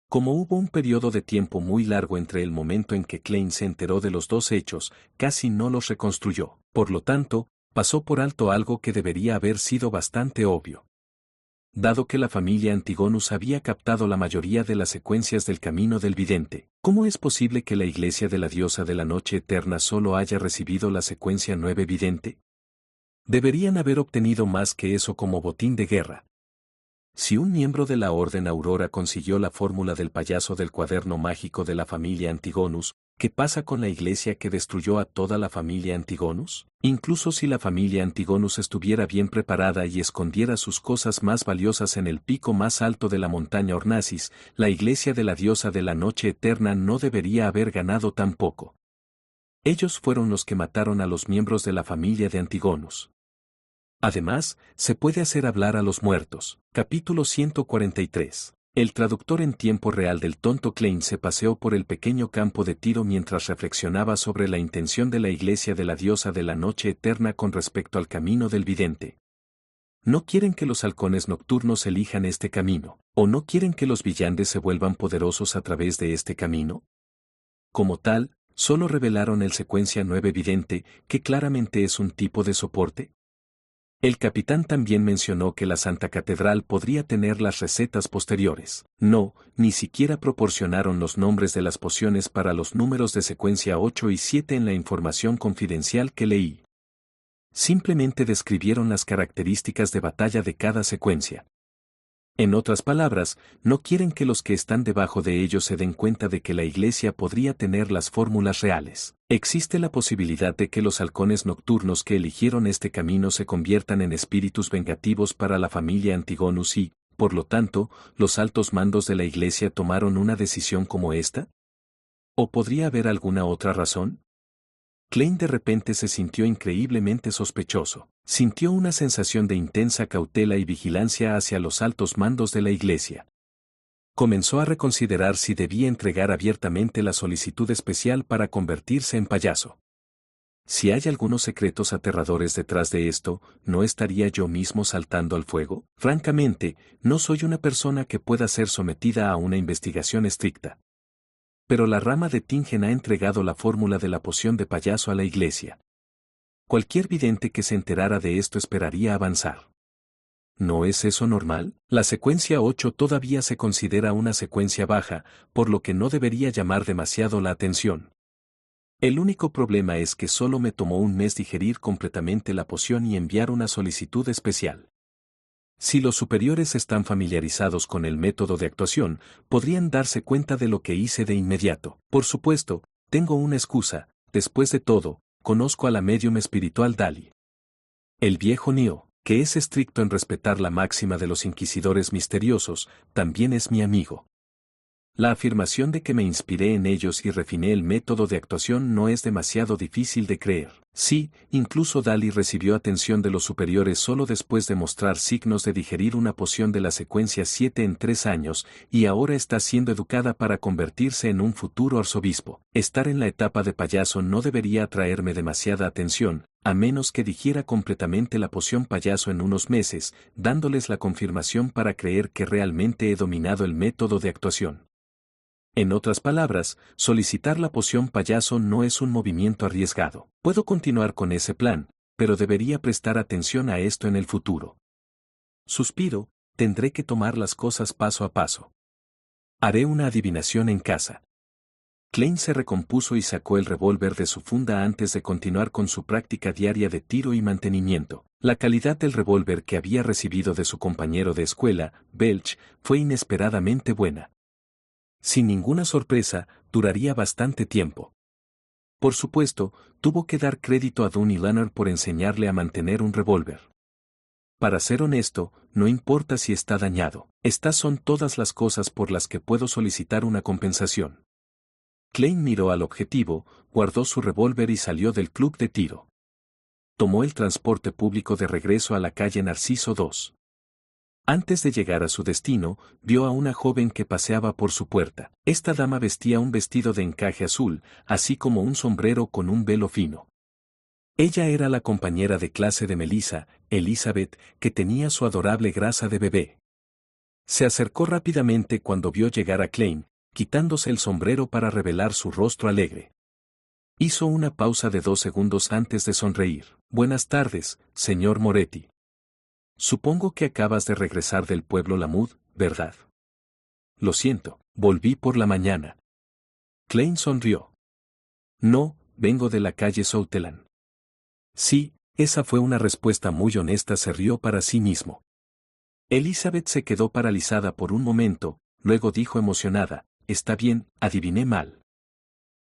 Como hubo un periodo de tiempo muy largo entre el momento en que Klein se enteró de los dos hechos, casi no los reconstruyó. Por lo tanto, pasó por alto algo que debería haber sido bastante obvio. Dado que la familia Antigonus había captado la mayoría de las secuencias del camino del vidente, ¿cómo es posible que la iglesia de la diosa de la noche eterna solo haya recibido la secuencia 9 vidente? Deberían haber obtenido más que eso como botín de guerra. Si un miembro de la Orden Aurora consiguió la fórmula del payaso del cuaderno mágico de la familia Antigonus, ¿qué pasa con la iglesia que destruyó a toda la familia Antigonus? Incluso si la familia Antigonus estuviera bien preparada y escondiera sus cosas más valiosas en el pico más alto de la montaña Ornasis, la iglesia de la diosa de la noche eterna no debería haber ganado tan poco. Ellos fueron los que mataron a los miembros de la familia de Antigonus. Además, se puede hacer hablar a los muertos. Capítulo 143. El traductor en tiempo real del tonto Klein se paseó por el pequeño campo de tiro mientras reflexionaba sobre la intención de la iglesia de la diosa de la noche eterna con respecto al camino del vidente. ¿No quieren que los halcones nocturnos elijan este camino? ¿O no quieren que los villandes se vuelvan poderosos a través de este camino? Como tal, solo revelaron el secuencia 9 vidente, que claramente es un tipo de soporte. El capitán también mencionó que la Santa Catedral podría tener las recetas posteriores. No, ni siquiera proporcionaron los nombres de las pociones para los números de secuencia 8 y 7 en la información confidencial que leí. Simplemente describieron las características de batalla de cada secuencia. En otras palabras, no quieren que los que están debajo de ellos se den cuenta de que la iglesia podría tener las fórmulas reales. Existe la posibilidad de que los halcones nocturnos que eligieron este camino se conviertan en espíritus vengativos para la familia Antigonus y, por lo tanto, los altos mandos de la iglesia tomaron una decisión como esta. ¿O podría haber alguna otra razón? Klein de repente se sintió increíblemente sospechoso. Sintió una sensación de intensa cautela y vigilancia hacia los altos mandos de la iglesia. Comenzó a reconsiderar si debía entregar abiertamente la solicitud especial para convertirse en payaso. Si hay algunos secretos aterradores detrás de esto, ¿no estaría yo mismo saltando al fuego? Francamente, no soy una persona que pueda ser sometida a una investigación estricta. Pero la rama de Tingen ha entregado la fórmula de la poción de payaso a la iglesia. Cualquier vidente que se enterara de esto esperaría avanzar. ¿No es eso normal? La secuencia 8 todavía se considera una secuencia baja, por lo que no debería llamar demasiado la atención. El único problema es que solo me tomó un mes digerir completamente la poción y enviar una solicitud especial. Si los superiores están familiarizados con el método de actuación, podrían darse cuenta de lo que hice de inmediato. Por supuesto, tengo una excusa, después de todo, conozco a la médium espiritual Dali. El viejo Neo, que es estricto en respetar la máxima de los inquisidores misteriosos, también es mi amigo. La afirmación de que me inspiré en ellos y refiné el método de actuación no es demasiado difícil de creer. Sí, incluso Dali recibió atención de los superiores solo después de mostrar signos de digerir una poción de la secuencia 7 en 3 años, y ahora está siendo educada para convertirse en un futuro arzobispo. Estar en la etapa de payaso no debería atraerme demasiada atención, a menos que digiera completamente la poción payaso en unos meses, dándoles la confirmación para creer que realmente he dominado el método de actuación. En otras palabras, solicitar la poción payaso no es un movimiento arriesgado. Puedo continuar con ese plan, pero debería prestar atención a esto en el futuro. Suspiro, tendré que tomar las cosas paso a paso. Haré una adivinación en casa. Klein se recompuso y sacó el revólver de su funda antes de continuar con su práctica diaria de tiro y mantenimiento. La calidad del revólver que había recibido de su compañero de escuela, Belch, fue inesperadamente buena. Sin ninguna sorpresa, duraría bastante tiempo. Por supuesto, tuvo que dar crédito a Dunn y Leonard por enseñarle a mantener un revólver. Para ser honesto, no importa si está dañado. Estas son todas las cosas por las que puedo solicitar una compensación. Klein miró al objetivo, guardó su revólver y salió del club de tiro. Tomó el transporte público de regreso a la calle Narciso 2. Antes de llegar a su destino, vio a una joven que paseaba por su puerta. Esta dama vestía un vestido de encaje azul, así como un sombrero con un velo fino. Ella era la compañera de clase de Melissa, Elizabeth, que tenía su adorable grasa de bebé. Se acercó rápidamente cuando vio llegar a Klein, quitándose el sombrero para revelar su rostro alegre. Hizo una pausa de 2 segundos antes de sonreír. Buenas tardes, señor Moretti. Supongo que acabas de regresar del pueblo Lamud, ¿verdad? Lo siento, volví por la mañana. Klein sonrió. No, vengo de la calle Southland. Sí, esa fue una respuesta muy honesta, se rió para sí mismo. Elizabeth se quedó paralizada por un momento, luego dijo emocionada, está bien, adiviné mal.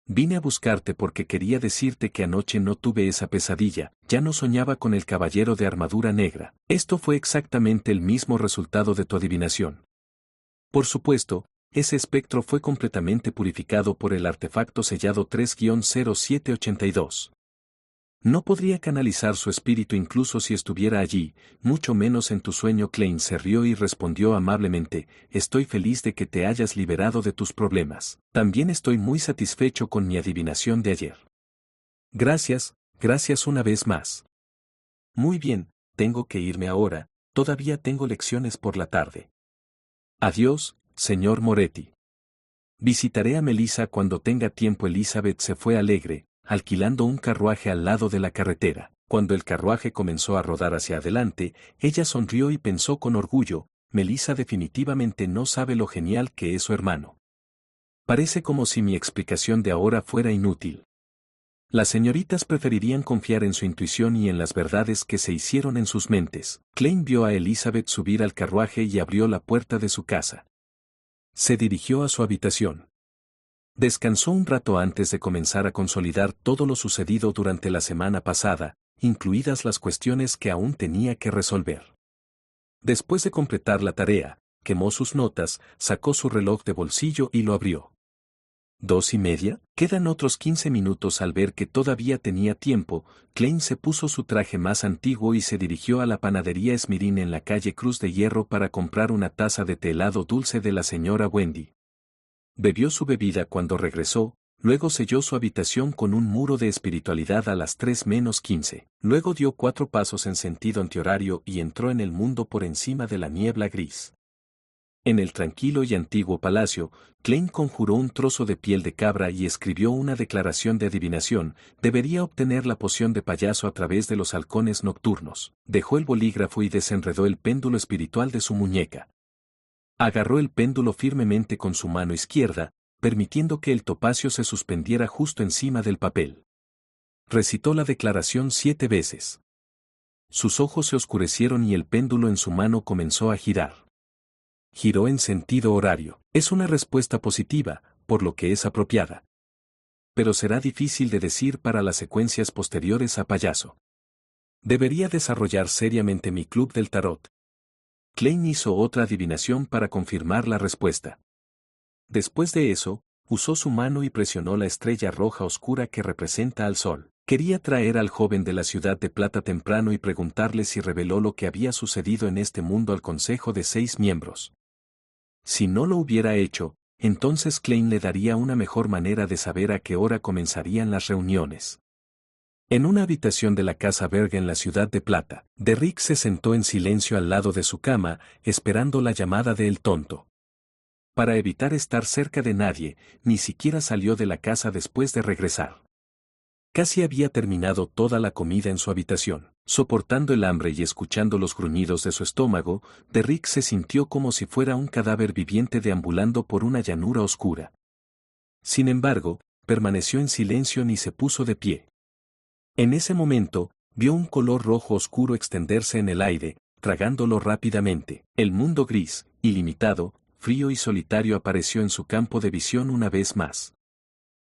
Vine a buscarte porque quería decirte que anoche no tuve esa pesadilla, ya no soñaba con el caballero de armadura negra. Esto fue exactamente el mismo resultado de tu adivinación. Por supuesto, ese espectro fue completamente purificado por el artefacto sellado 3-0782. No podría canalizar su espíritu incluso si estuviera allí, mucho menos en tu sueño. Klein se rió y respondió amablemente, estoy feliz de que te hayas liberado de tus problemas. También estoy muy satisfecho con mi adivinación de ayer. Gracias, gracias una vez más. Muy bien, tengo que irme ahora, todavía tengo lecciones por la tarde. Adiós, señor Moretti. Visitaré a Melissa cuando tenga tiempo. Elizabeth se fue alegre, alquilando un carruaje al lado de la carretera. Cuando el carruaje comenzó a rodar hacia adelante, ella sonrió y pensó con orgullo, Melissa definitivamente no sabe lo genial que es su hermano. Parece como si mi explicación de ahora fuera inútil. Las señoritas preferirían confiar en su intuición y en las verdades que se hicieron en sus mentes. Klein vio a Elizabeth subir al carruaje y abrió la puerta de su casa. Se dirigió a su habitación. Descansó un rato antes de comenzar a consolidar todo lo sucedido durante la semana pasada, incluidas las cuestiones que aún tenía que resolver. Después de completar la tarea, quemó sus notas, sacó su reloj de bolsillo y lo abrió. 2:30, quedan otros 15 minutos. Al ver que todavía tenía tiempo, Klein se puso su traje más antiguo y se dirigió a la panadería Smirin en la calle Cruz de Hierro para comprar una taza de té helado dulce de la señora Wendy. Bebió su bebida cuando regresó, luego selló su habitación con un muro de espiritualidad a las 3:15. Luego dio 4 pasos en sentido antihorario y entró en el mundo por encima de la niebla gris. En el tranquilo y antiguo palacio, Klein conjuró un trozo de piel de cabra y escribió una declaración de adivinación. Debería obtener la poción de payaso a través de los halcones nocturnos. Dejó el bolígrafo y desenredó el péndulo espiritual de su muñeca. Agarró el péndulo firmemente con su mano izquierda, permitiendo que el topacio se suspendiera justo encima del papel. Recitó la declaración 7 veces. Sus ojos se oscurecieron y el péndulo en su mano comenzó a girar. Giró en sentido horario. Es una respuesta positiva, por lo que es apropiada. Pero será difícil de decir para las secuencias posteriores a payaso. Debería desarrollar seriamente mi club del tarot. Klein hizo otra adivinación para confirmar la respuesta. Después de eso, usó su mano y presionó la estrella roja oscura que representa al sol. Quería traer al joven de la ciudad de plata temprano y preguntarle si reveló lo que había sucedido en este mundo al consejo de 6 miembros. Si no lo hubiera hecho, entonces Klein le daría una mejor manera de saber a qué hora comenzarían las reuniones. En una habitación de la casa Berg en la ciudad de plata, Derrick se sentó en silencio al lado de su cama, esperando la llamada de el tonto. Para evitar estar cerca de nadie, ni siquiera salió de la casa después de regresar. Casi había terminado toda la comida en su habitación. Soportando el hambre y escuchando los gruñidos de su estómago, Derrick se sintió como si fuera un cadáver viviente deambulando por una llanura oscura. Sin embargo, permaneció en silencio ni se puso de pie. En ese momento, vio un color rojo oscuro extenderse en el aire, tragándolo rápidamente. El mundo gris, ilimitado, frío y solitario apareció en su campo de visión una vez más.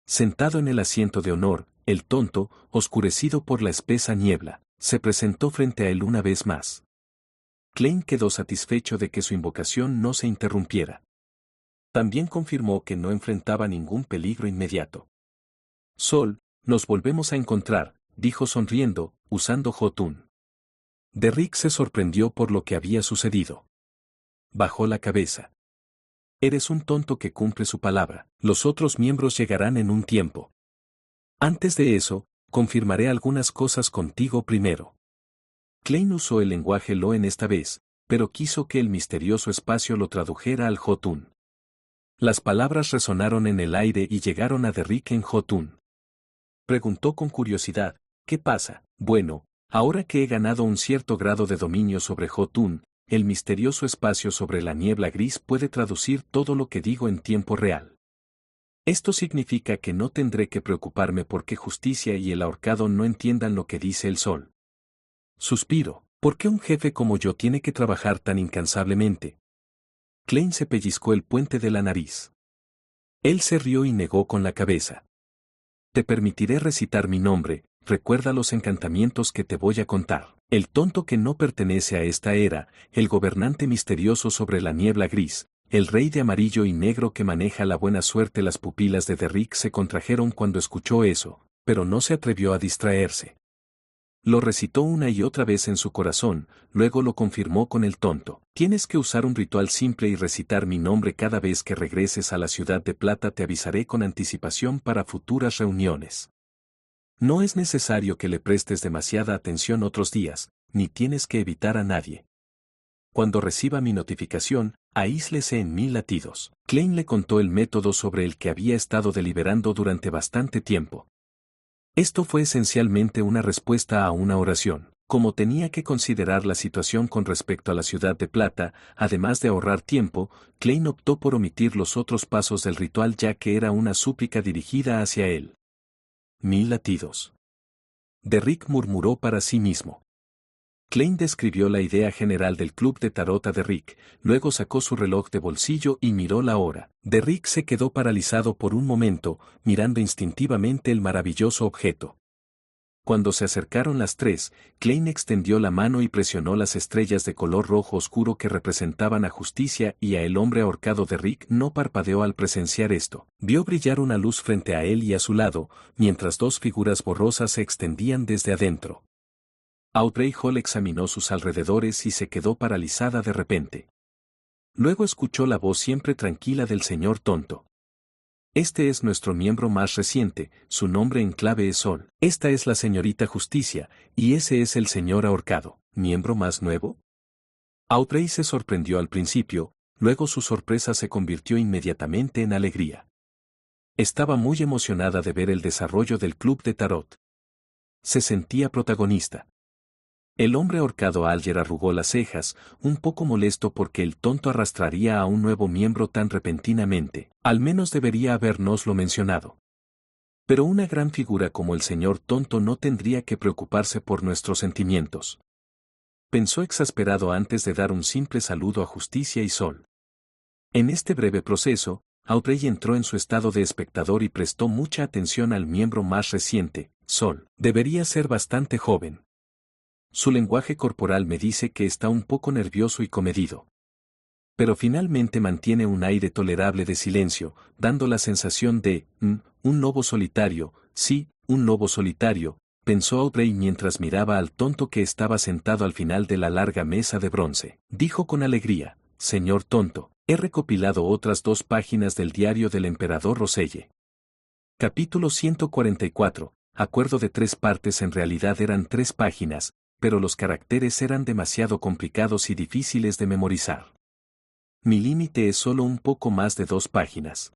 Sentado en el asiento de honor, el tonto, oscurecido por la espesa niebla, se presentó frente a él una vez más. Klein quedó satisfecho de que su invocación no se interrumpiera. También confirmó que no enfrentaba ningún peligro inmediato. Sol, nos volvemos a encontrar, dijo sonriendo, usando Jotun. Derrick se sorprendió por lo que había sucedido. Bajó la cabeza. Eres un tonto que cumple su palabra. Los otros miembros llegarán en un tiempo. Antes de eso, confirmaré algunas cosas contigo primero. Klein usó el lenguaje Loen esta vez, pero quiso que el misterioso espacio lo tradujera al Jotun. Las palabras resonaron en el aire y llegaron a Derrick en Jotun. Preguntó con curiosidad, ¿qué pasa? Bueno, ahora que he ganado un cierto grado de dominio sobre Jotun, el misterioso espacio sobre la niebla gris puede traducir todo lo que digo en tiempo real. Esto significa que no tendré que preocuparme porque Justicia y el ahorcado no entiendan lo que dice el sol. Suspiro, ¿por qué un jefe como yo tiene que trabajar tan incansablemente? Klein se pellizcó el puente de la nariz. Él se rió y negó con la cabeza. Te permitiré recitar mi nombre, recuerda los encantamientos que te voy a contar. El tonto que no pertenece a esta era, el gobernante misterioso sobre la niebla gris, el rey de amarillo y negro que maneja la buena suerte. Las pupilas de Derrick se contrajeron cuando escuchó eso, pero no se atrevió a distraerse. Lo recitó una y otra vez en su corazón, luego lo confirmó con el tonto. Tienes que usar un ritual simple y recitar mi nombre cada vez que regreses a la Ciudad de Plata. Te avisaré con anticipación para futuras reuniones. No es necesario que le prestes demasiada atención otros días, ni tienes que evitar a nadie. Cuando reciba mi notificación, aíslese en 1000 latidos. Klein le contó el método sobre el que había estado deliberando durante bastante tiempo. Esto fue esencialmente una respuesta a una oración. Como tenía que considerar la situación con respecto a la Ciudad de Plata, además de ahorrar tiempo, Klein optó por omitir los otros pasos del ritual ya que era una súplica dirigida hacia él. 1000 latidos. Derrick murmuró para sí mismo. Klein describió la idea general del club de tarot a Derrick, luego sacó su reloj de bolsillo y miró la hora. Derrick se quedó paralizado por un momento, mirando instintivamente el maravilloso objeto. Cuando se acercaron las 3, Klein extendió la mano y presionó las estrellas de color rojo oscuro que representaban a Justicia y a el hombre ahorcado. Derrick no parpadeó al presenciar esto. Vio brillar una luz frente a él y a su lado, mientras dos figuras borrosas se extendían desde adentro. Audrey Hall examinó sus alrededores y se quedó paralizada de repente. Luego escuchó la voz siempre tranquila del señor tonto. Este es nuestro miembro más reciente, su nombre en clave es Sol. Esta es la señorita Justicia, y ese es el señor ahorcado. ¿Miembro más nuevo? Audrey se sorprendió al principio, luego su sorpresa se convirtió inmediatamente en alegría. Estaba muy emocionada de ver el desarrollo del club de tarot. Se sentía protagonista. El hombre ahorcado Alger arrugó las cejas, un poco molesto porque el tonto arrastraría a un nuevo miembro tan repentinamente. Al menos debería habérnoslo mencionado. Pero una gran figura como el señor tonto no tendría que preocuparse por nuestros sentimientos. Pensó exasperado antes de dar un simple saludo a Justicia y Sol. En este breve proceso, Audrey entró en su estado de espectador y prestó mucha atención al miembro más reciente, Sol. Debería ser bastante joven. Su lenguaje corporal me dice que está un poco nervioso y comedido. Pero finalmente mantiene un aire tolerable de silencio, dando la sensación de, un lobo solitario, sí, un lobo solitario, pensó Audrey mientras miraba al tonto que estaba sentado al final de la larga mesa de bronce. Dijo con alegría, señor tonto, he recopilado otras 2 páginas del diario del emperador Roselle. Capítulo 144, acuerdo de 3 partes. En realidad eran 3 páginas, pero los caracteres eran demasiado complicados y difíciles de memorizar. Mi límite es solo un poco más de 2 páginas.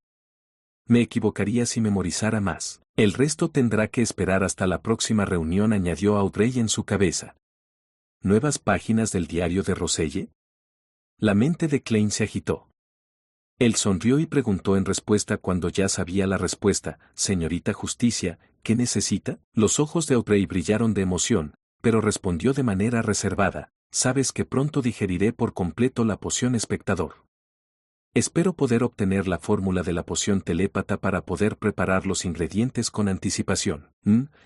Me equivocaría si memorizara más. El resto tendrá que esperar hasta la próxima reunión, añadió Audrey en su cabeza. ¿Nuevas páginas del diario de Roselle? La mente de Klein se agitó. Él sonrió y preguntó en respuesta cuando ya sabía la respuesta, «Señorita Justicia, ¿qué necesita?» Los ojos de Aubrey brillaron de emoción, pero respondió de manera reservada, «Sabes que pronto digeriré por completo la poción espectador. Espero poder obtener la fórmula de la poción telépata para poder preparar los ingredientes con anticipación.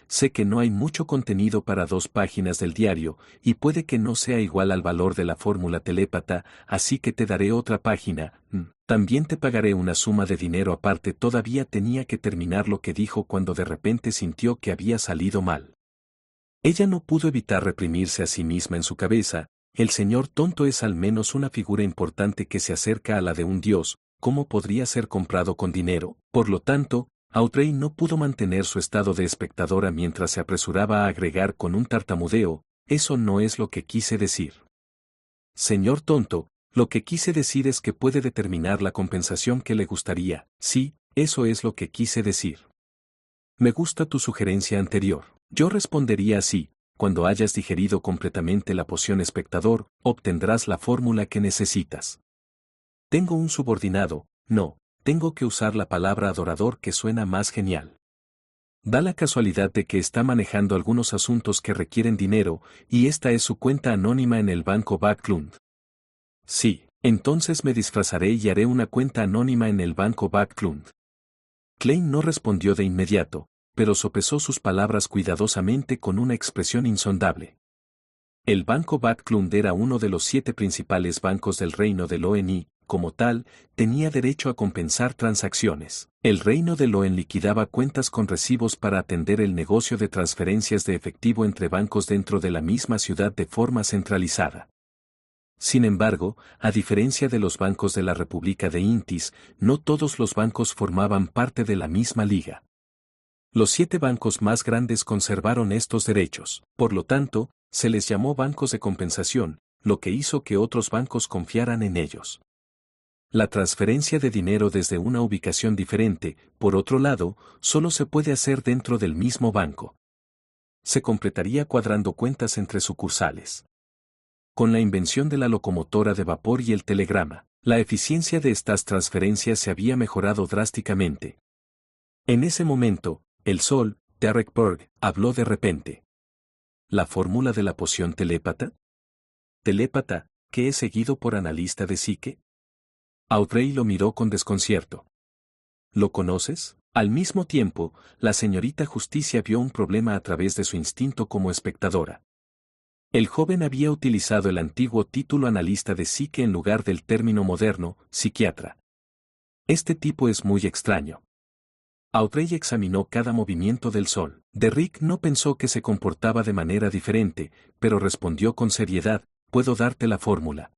Sé que no hay mucho contenido para 2 páginas del diario, y puede que no sea igual al valor de la fórmula telépata, así que te daré otra página. También te pagaré una suma de dinero aparte. Todavía tenía que terminar lo que dijo cuando de repente sintió que había salido mal. Ella no pudo evitar reprimirse a sí misma en su cabeza. El señor tonto es al menos una figura importante que se acerca a la de un dios, ¿cómo podría ser comprado con dinero? Por lo tanto, Audrey no pudo mantener su estado de espectadora mientras se apresuraba a agregar con un tartamudeo, «Eso no es lo que quise decir. Señor tonto, lo que quise decir es que puede determinar la compensación que le gustaría. Sí, eso es lo que quise decir. Me gusta tu sugerencia anterior. Yo respondería así. Cuando hayas digerido completamente la poción espectador, obtendrás la fórmula que necesitas. Tengo un subordinado, no, tengo que usar la palabra adorador que suena más genial. Da la casualidad de que está manejando algunos asuntos que requieren dinero, y esta es su cuenta anónima en el banco Backlund. Sí, entonces me disfrazaré y haré una cuenta anónima en el banco Backlund. Klein no respondió de inmediato, pero sopesó sus palabras cuidadosamente con una expresión insondable. El banco Backlund era uno de los 7 principales bancos del reino de Loen y, como tal, tenía derecho a compensar transacciones. El reino de Loen liquidaba cuentas con recibos para atender el negocio de transferencias de efectivo entre bancos dentro de la misma ciudad de forma centralizada. Sin embargo, a diferencia de los bancos de la República de Intis, no todos los bancos formaban parte de la misma liga. Los 7 bancos más grandes conservaron estos derechos, por lo tanto, se les llamó bancos de compensación, lo que hizo que otros bancos confiaran en ellos. La transferencia de dinero desde una ubicación diferente, por otro lado, solo se puede hacer dentro del mismo banco. Se completaría cuadrando cuentas entre sucursales. Con la invención de la locomotora de vapor y el telegrama, la eficiencia de estas transferencias se había mejorado drásticamente. En ese momento, el sol, Derek Berg, habló de repente. ¿La fórmula de la poción telépata? ¿Telépata, que es seguido por analista de psique? Audrey lo miró con desconcierto. ¿Lo conoces? Al mismo tiempo, la señorita Justicia vio un problema a través de su instinto como espectadora. El joven había utilizado el antiguo título analista de psique en lugar del término moderno, psiquiatra. Este tipo es muy extraño. Audrey examinó cada movimiento del sol. Derrick no pensó que se comportaba de manera diferente, pero respondió con seriedad, «Puedo darte la fórmula».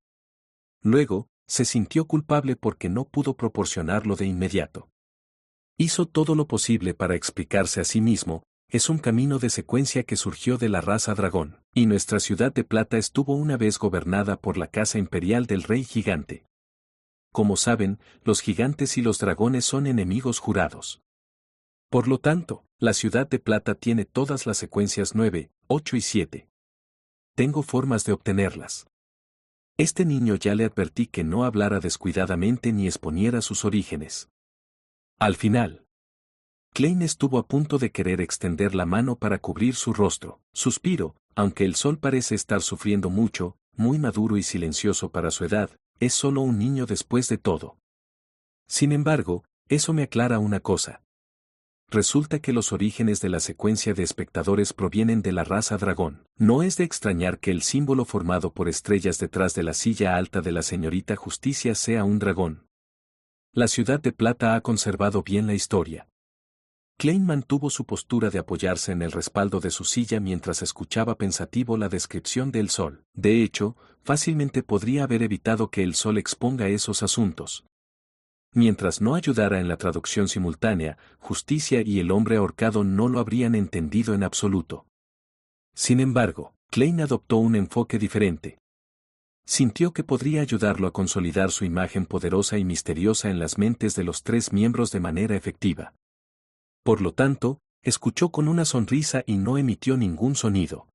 Luego, se sintió culpable porque no pudo proporcionarlo de inmediato. Hizo todo lo posible para explicarse a sí mismo, es un camino de secuencia que surgió de la raza dragón, y nuestra ciudad de plata estuvo una vez gobernada por la casa imperial del rey gigante. Como saben, los gigantes y los dragones son enemigos jurados. Por lo tanto, la ciudad de plata tiene todas las secuencias 9, 8 y 7. Tengo formas de obtenerlas. Este niño ya le advertí que no hablara descuidadamente ni exponiera sus orígenes. Al final, Klein estuvo a punto de querer extender la mano para cubrir su rostro. Suspiro, aunque el sol parece estar sufriendo mucho, muy maduro y silencioso para su edad, es solo un niño después de todo. Sin embargo, eso me aclara una cosa. Resulta que los orígenes de la secuencia de espectadores provienen de la raza dragón. No es de extrañar que el símbolo formado por estrellas detrás de la silla alta de la señorita Justicia sea un dragón. La ciudad de plata ha conservado bien la historia. Klein mantuvo su postura de apoyarse en el respaldo de su silla mientras escuchaba pensativo la descripción del sol. De hecho, fácilmente podría haber evitado que el sol exponga esos asuntos. Mientras no ayudara en la traducción simultánea, Justicia y el hombre ahorcado no lo habrían entendido en absoluto. Sin embargo, Klein adoptó un enfoque diferente. Sintió que podría ayudarlo a consolidar su imagen poderosa y misteriosa en las mentes de los 3 miembros de manera efectiva. Por lo tanto, escuchó con una sonrisa y no emitió ningún sonido.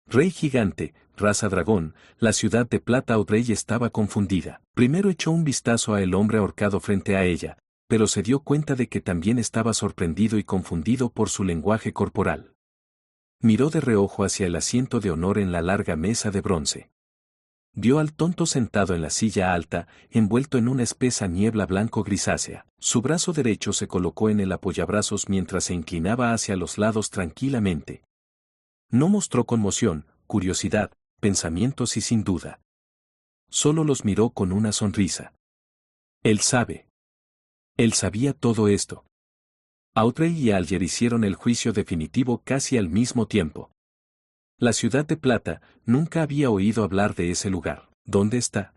Rey gigante, raza dragón, la ciudad de plata. Audrey estaba confundida. Primero echó un vistazo a el hombre ahorcado frente a ella, pero se dio cuenta de que también estaba sorprendido y confundido por su lenguaje corporal. Miró de reojo hacia el asiento de honor en la larga mesa de bronce. Vio al tonto sentado en la silla alta, envuelto en una espesa niebla blanco-grisácea. Su brazo derecho se colocó en el apoyabrazos mientras se inclinaba hacia los lados tranquilamente. No mostró conmoción, curiosidad, pensamientos y sin duda. Solo los miró con una sonrisa. Él sabe. Él sabía todo esto. Audrey y Alger hicieron el juicio definitivo casi al mismo tiempo. La ciudad de plata, nunca había oído hablar de ese lugar. ¿Dónde está?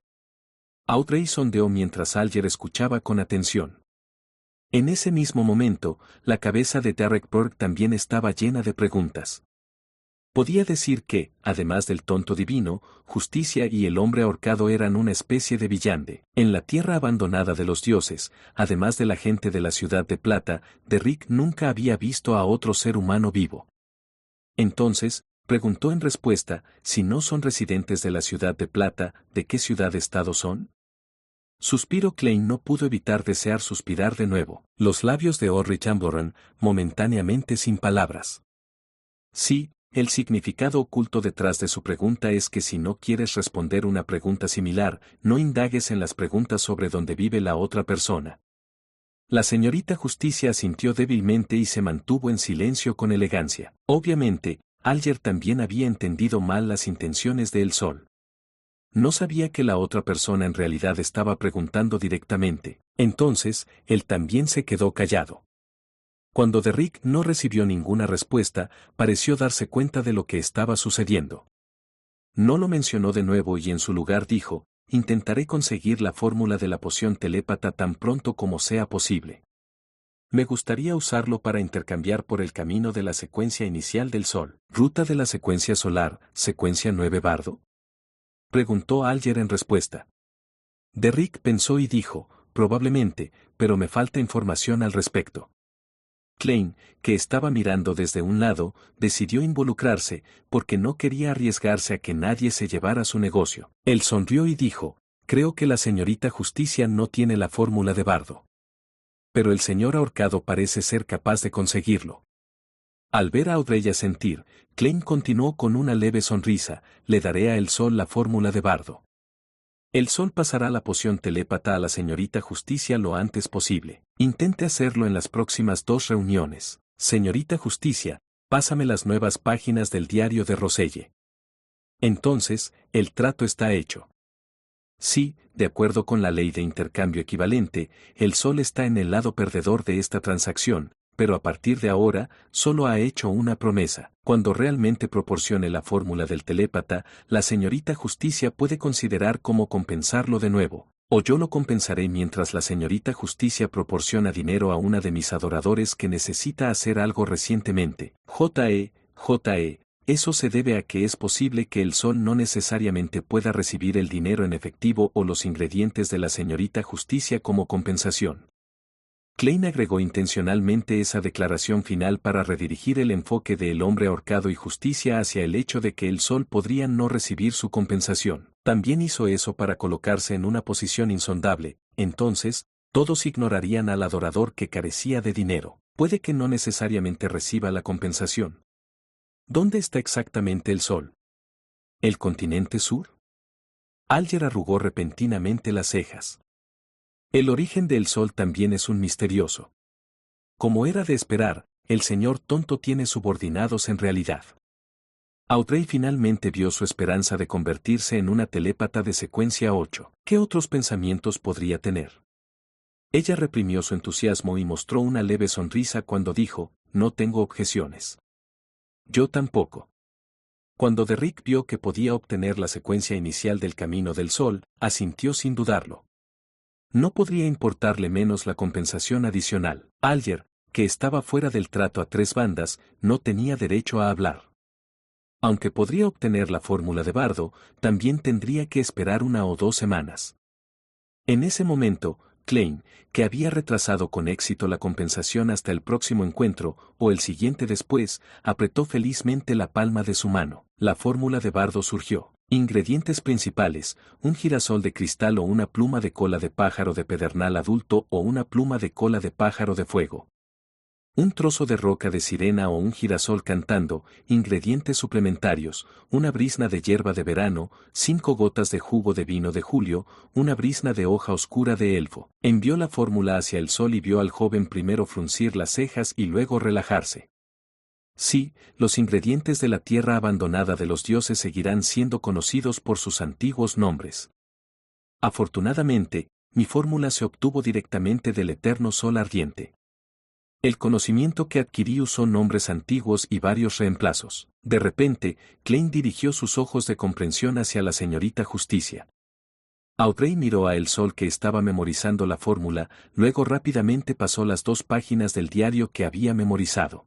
Audrey sondeó mientras Alger escuchaba con atención. En ese mismo momento, la cabeza de Derek Burke también estaba llena de preguntas. Podía decir que, además del tonto divino, Justicia y el hombre ahorcado eran una especie de villande. En la tierra abandonada de los dioses, además de la gente de la ciudad de plata, Derrick nunca había visto a otro ser humano vivo. Entonces, preguntó en respuesta, si no son residentes de la ciudad de plata, ¿de qué ciudad-estado son? Suspiró. Klein no pudo evitar desear suspirar de nuevo. Los labios de Orry Chamberlain, momentáneamente sin palabras. Sí. El significado oculto detrás de su pregunta es que si no quieres responder una pregunta similar, no indagues en las preguntas sobre dónde vive la otra persona. La señorita Justicia asintió débilmente y se mantuvo en silencio con elegancia. Obviamente, Alger también había entendido mal las intenciones de El Sol. No sabía que la otra persona en realidad estaba preguntando directamente. Entonces, él también se quedó callado. Cuando Derrick no recibió ninguna respuesta, pareció darse cuenta de lo que estaba sucediendo. No lo mencionó de nuevo y en su lugar dijo, intentaré conseguir la fórmula de la poción telépata tan pronto como sea posible. Me gustaría usarlo para intercambiar por el camino de la secuencia inicial del Sol. ¿Ruta de la secuencia solar, secuencia 9 Bardo? Preguntó Alger en respuesta. Derrick pensó y dijo, probablemente, pero me falta información al respecto. Klein, que estaba mirando desde un lado, decidió involucrarse, porque no quería arriesgarse a que nadie se llevara su negocio. Él sonrió y dijo, creo que la señorita Justicia no tiene la fórmula de Bardo. Pero el señor ahorcado parece ser capaz de conseguirlo. Al ver a Audrey sentir, Klein continuó con una leve sonrisa, le daré a El Sol la fórmula de Bardo. El Sol pasará la poción telépata a la señorita Justicia lo antes posible. Intente hacerlo en las próximas 2 reuniones. Señorita Justicia, pásame las nuevas páginas del diario de Roselle. Entonces, el trato está hecho. Sí, de acuerdo con la ley de intercambio equivalente, El Sol está en el lado perdedor de esta transacción, pero a partir de ahora, solo ha hecho una promesa. Cuando realmente proporcione la fórmula del telépata, la señorita Justicia puede considerar cómo compensarlo de nuevo, o yo lo compensaré mientras la señorita Justicia proporciona dinero a una de mis adoradores que necesita hacer algo recientemente. Eso se debe a que es posible que El Sol no necesariamente pueda recibir el dinero en efectivo o los ingredientes de la señorita Justicia como compensación. Klein agregó intencionalmente esa declaración final para redirigir el enfoque de El hombre ahorcado y Justicia hacia el hecho de que El Sol podría no recibir su compensación. También hizo eso para colocarse en una posición insondable, entonces, todos ignorarían al adorador que carecía de dinero. Puede que no necesariamente reciba la compensación. ¿Dónde está exactamente El Sol? ¿El continente sur? Alger arrugó repentinamente las cejas. El origen del Sol también es un misterioso. Como era de esperar, el señor tonto tiene subordinados en realidad. Audrey finalmente vio su esperanza de convertirse en una telépata de secuencia 8. ¿Qué otros pensamientos podría tener? Ella reprimió su entusiasmo y mostró una leve sonrisa cuando dijo, no tengo objeciones. Yo tampoco. Cuando Derrick vio que podía obtener la secuencia inicial del camino del Sol, asintió sin dudarlo. No podría importarle menos la compensación adicional. Alger, que estaba fuera del trato a 3 bandas, no tenía derecho a hablar. Aunque podría obtener la fórmula de Bardo, también tendría que esperar 1 o 2 semanas. En ese momento, Klein, que había retrasado con éxito la compensación hasta el próximo encuentro, o el siguiente después, apretó felizmente la palma de su mano. La fórmula de Bardo surgió. Ingredientes principales: un girasol de cristal o una pluma de cola de pájaro de pedernal adulto o una pluma de cola de pájaro de fuego. Un trozo de roca de sirena o un girasol cantando. Ingredientes suplementarios: una brizna de hierba de verano, 5 gotas de jugo de vino de julio, una brizna de hoja oscura de elfo. Envió la fórmula hacia el sol y vio al joven primero fruncir las cejas y luego relajarse. Sí, los ingredientes de la tierra abandonada de los dioses seguirán siendo conocidos por sus antiguos nombres. Afortunadamente, mi fórmula se obtuvo directamente del eterno sol ardiente. El conocimiento que adquirí usó nombres antiguos y varios reemplazos. De repente, Klein dirigió sus ojos de comprensión hacia la señorita Justicia. Audrey miró a el sol que estaba memorizando la fórmula, luego rápidamente pasó las 2 páginas del diario que había memorizado.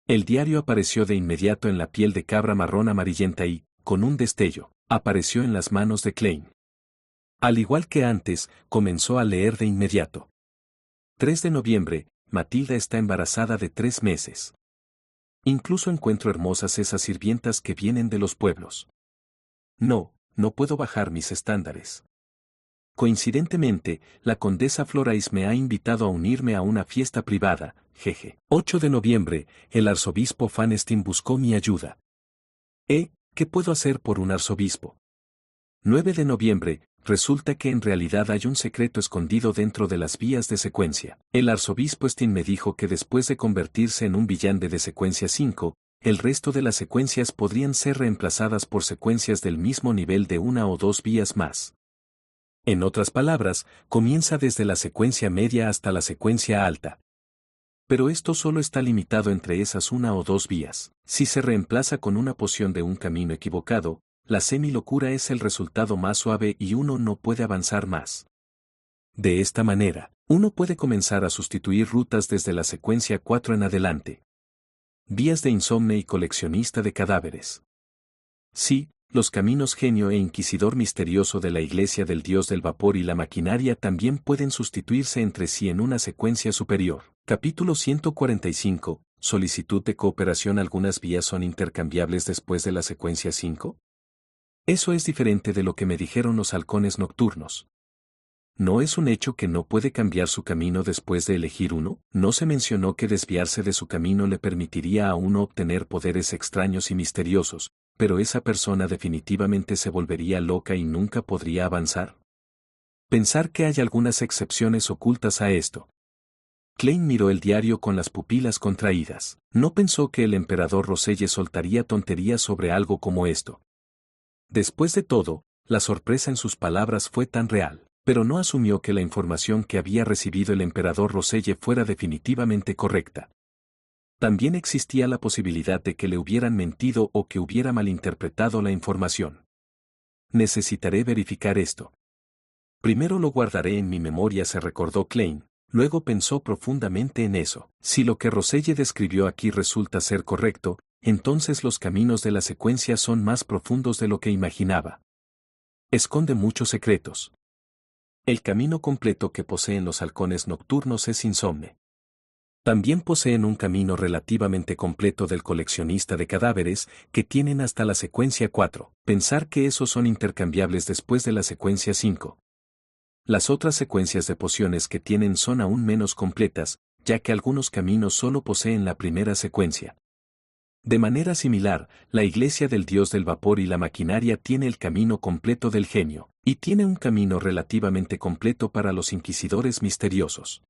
El diario apareció de inmediato en la piel de cabra marrón amarillenta y, con un destello, apareció en las manos de Klein. Al igual que antes, comenzó a leer de inmediato. 3 de noviembre, Matilda está embarazada de 3 meses. Incluso encuentro hermosas esas sirvientas que vienen de los pueblos. No puedo bajar mis estándares. Coincidentemente, la condesa Florais me ha invitado a unirme a una fiesta privada, jeje. 8 de noviembre, el arzobispo Fanstein buscó mi ayuda. ¿Qué puedo hacer por un arzobispo? 9 de noviembre, resulta que en realidad hay un secreto escondido dentro de las vías de secuencia. El arzobispo Stein me dijo que después de convertirse en un villante de secuencia 5, el resto de las secuencias podrían ser reemplazadas por secuencias del mismo nivel de 1 o 2 vías más. En otras palabras, comienza desde la secuencia media hasta la secuencia alta. Pero esto solo está limitado entre esas 1 o 2 vías. Si se reemplaza con una poción de un camino equivocado, la semilocura es el resultado más suave y uno no puede avanzar más. De esta manera, uno puede comenzar a sustituir rutas desde la secuencia 4 en adelante. Vías de insomne y coleccionista de cadáveres. Sí, los caminos genio e inquisidor misterioso de la iglesia del dios del vapor y la maquinaria también pueden sustituirse entre sí en una secuencia superior. Capítulo 145. Solicitud de cooperación. ¿Algunas vías son intercambiables después de la secuencia 5? Eso es diferente de lo que me dijeron los halcones nocturnos. ¿No es un hecho que no puede cambiar su camino después de elegir uno? ¿No se mencionó que desviarse de su camino le permitiría a uno obtener poderes extraños y misteriosos, pero esa persona definitivamente se volvería loca y nunca podría avanzar? Pensar que hay algunas excepciones ocultas a esto. Klein miró el diario con las pupilas contraídas. No pensó que el emperador Roselle soltaría tonterías sobre algo como esto. Después de todo, la sorpresa en sus palabras fue tan real, pero no asumió que la información que había recibido el emperador Roselle fuera definitivamente correcta. También existía la posibilidad de que le hubieran mentido o que hubiera malinterpretado la información. Necesitaré verificar esto. Primero lo guardaré en mi memoria, se recordó Klein, luego pensó profundamente en eso. Si lo que Roselle describió aquí resulta ser correcto, entonces los caminos de la secuencia son más profundos de lo que imaginaba. Esconde muchos secretos. El camino completo que poseen los halcones nocturnos es insomne. También poseen un camino relativamente completo del coleccionista de cadáveres, que tienen hasta la secuencia 4. Pensar que esos son intercambiables después de la secuencia 5. Las otras secuencias de pociones que tienen son aún menos completas, ya que algunos caminos solo poseen la primera secuencia. De manera similar, la iglesia del dios del vapor y la maquinaria tiene el camino completo del genio, y tiene un camino relativamente completo para los inquisidores misteriosos.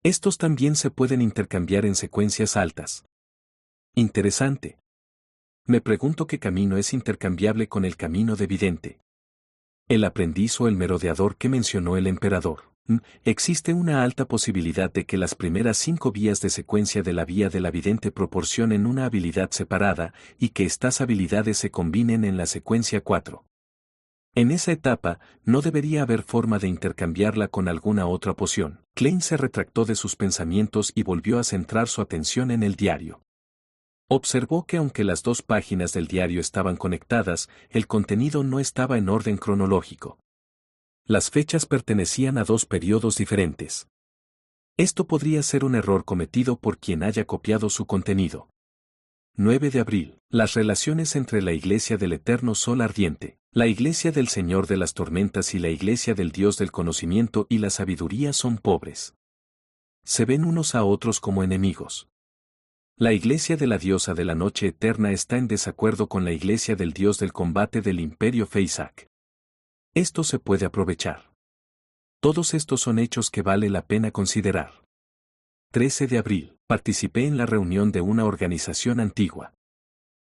Estos también se pueden intercambiar en secuencias altas. Interesante. Me pregunto qué camino es intercambiable con el camino de vidente. El aprendiz o el merodeador que mencionó el emperador. Existe una alta posibilidad de que las primeras 5 vías de secuencia de la vía de la vidente proporcionen una habilidad separada y que estas habilidades se combinen en la secuencia 4. En esa etapa, no debería haber forma de intercambiarla con alguna otra poción. Klein se retractó de sus pensamientos y volvió a centrar su atención en el diario. Observó que aunque las 2 páginas del diario estaban conectadas, el contenido no estaba en orden cronológico. Las fechas pertenecían a 2 periodos diferentes. Esto podría ser un error cometido por quien haya copiado su contenido. 9 de abril. Las relaciones entre la Iglesia del Eterno Sol Ardiente, la Iglesia del Señor de las Tormentas y la Iglesia del Dios del Conocimiento y la Sabiduría son pobres. Se ven unos a otros como enemigos. La Iglesia de la Diosa de la Noche Eterna está en desacuerdo con la Iglesia del Dios del Combate del Imperio Feisak. Esto se puede aprovechar. Todos estos son hechos que vale la pena considerar. 13 de abril. Participé en la reunión de una organización antigua.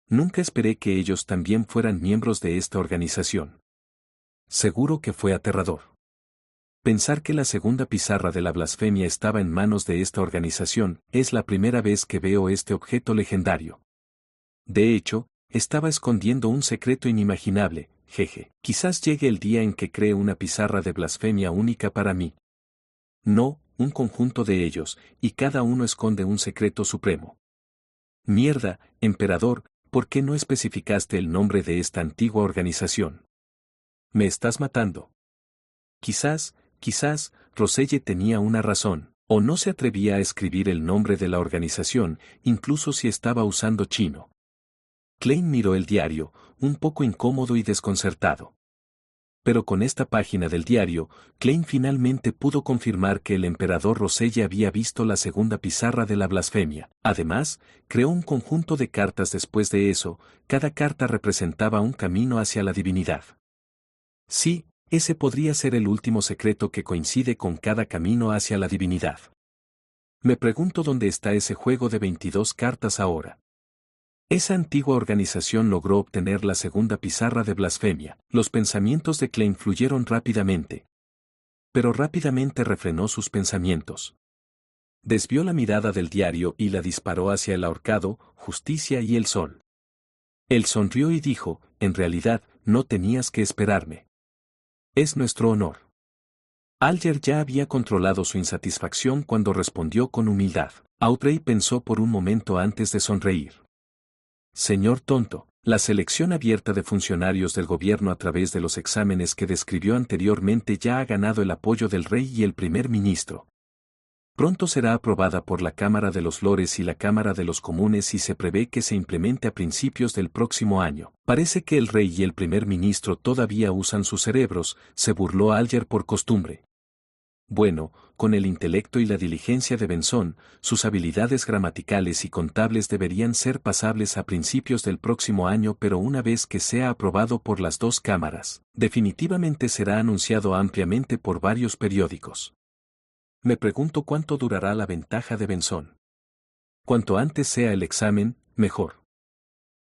Nunca esperé que ellos también fueran miembros de esta organización. Seguro que fue aterrador. Pensar que la segunda pizarra de la blasfemia estaba en manos de esta organización es la primera vez que veo este objeto legendario. De hecho, estaba escondiendo un secreto inimaginable, jeje. Quizás llegue el día en que cree una pizarra de blasfemia única para mí. No, un conjunto de ellos, y cada uno esconde un secreto supremo. Mierda, emperador, ¿por qué no especificaste el nombre de esta antigua organización? Me estás matando. Quizás, Roselle tenía una razón, o no se atrevía a escribir el nombre de la organización, incluso si estaba usando chino. Klein miró el diario, un poco incómodo y desconcertado. Pero con esta página del diario, Klein finalmente pudo confirmar que el emperador Roselle había visto la segunda pizarra de la blasfemia. Además, creó un conjunto de cartas después de eso, cada carta representaba un camino hacia la divinidad. Sí, ese podría ser el último secreto que coincide con cada camino hacia la divinidad. Me pregunto dónde está ese juego de 22 cartas ahora. Esa antigua organización logró obtener la segunda pizarra de blasfemia. Los pensamientos de Klein fluyeron rápidamente. Pero rápidamente refrenó sus pensamientos. Desvió la mirada del diario y la disparó hacia el ahorcado, Justicia y el Sol. Él sonrió y dijo, en realidad, no tenías que esperarme. Es nuestro honor. Alger ya había controlado su insatisfacción cuando respondió con humildad. Audrey pensó por un momento antes de sonreír. Señor tonto, la selección abierta de funcionarios del gobierno a través de los exámenes que describió anteriormente ya ha ganado el apoyo del rey y el primer ministro. Pronto será aprobada por la Cámara de los Lores y la Cámara de los Comunes y se prevé que se implemente a principios del próximo año. Parece que el rey y el primer ministro todavía usan sus cerebros, se burló Alger por costumbre. Bueno, con el intelecto y la diligencia de Benson, sus habilidades gramaticales y contables deberían ser pasables a principios del próximo año, pero una vez que sea aprobado por las dos cámaras, definitivamente será anunciado ampliamente por varios periódicos. Me pregunto cuánto durará la ventaja de Benson. Cuanto antes sea el examen, mejor.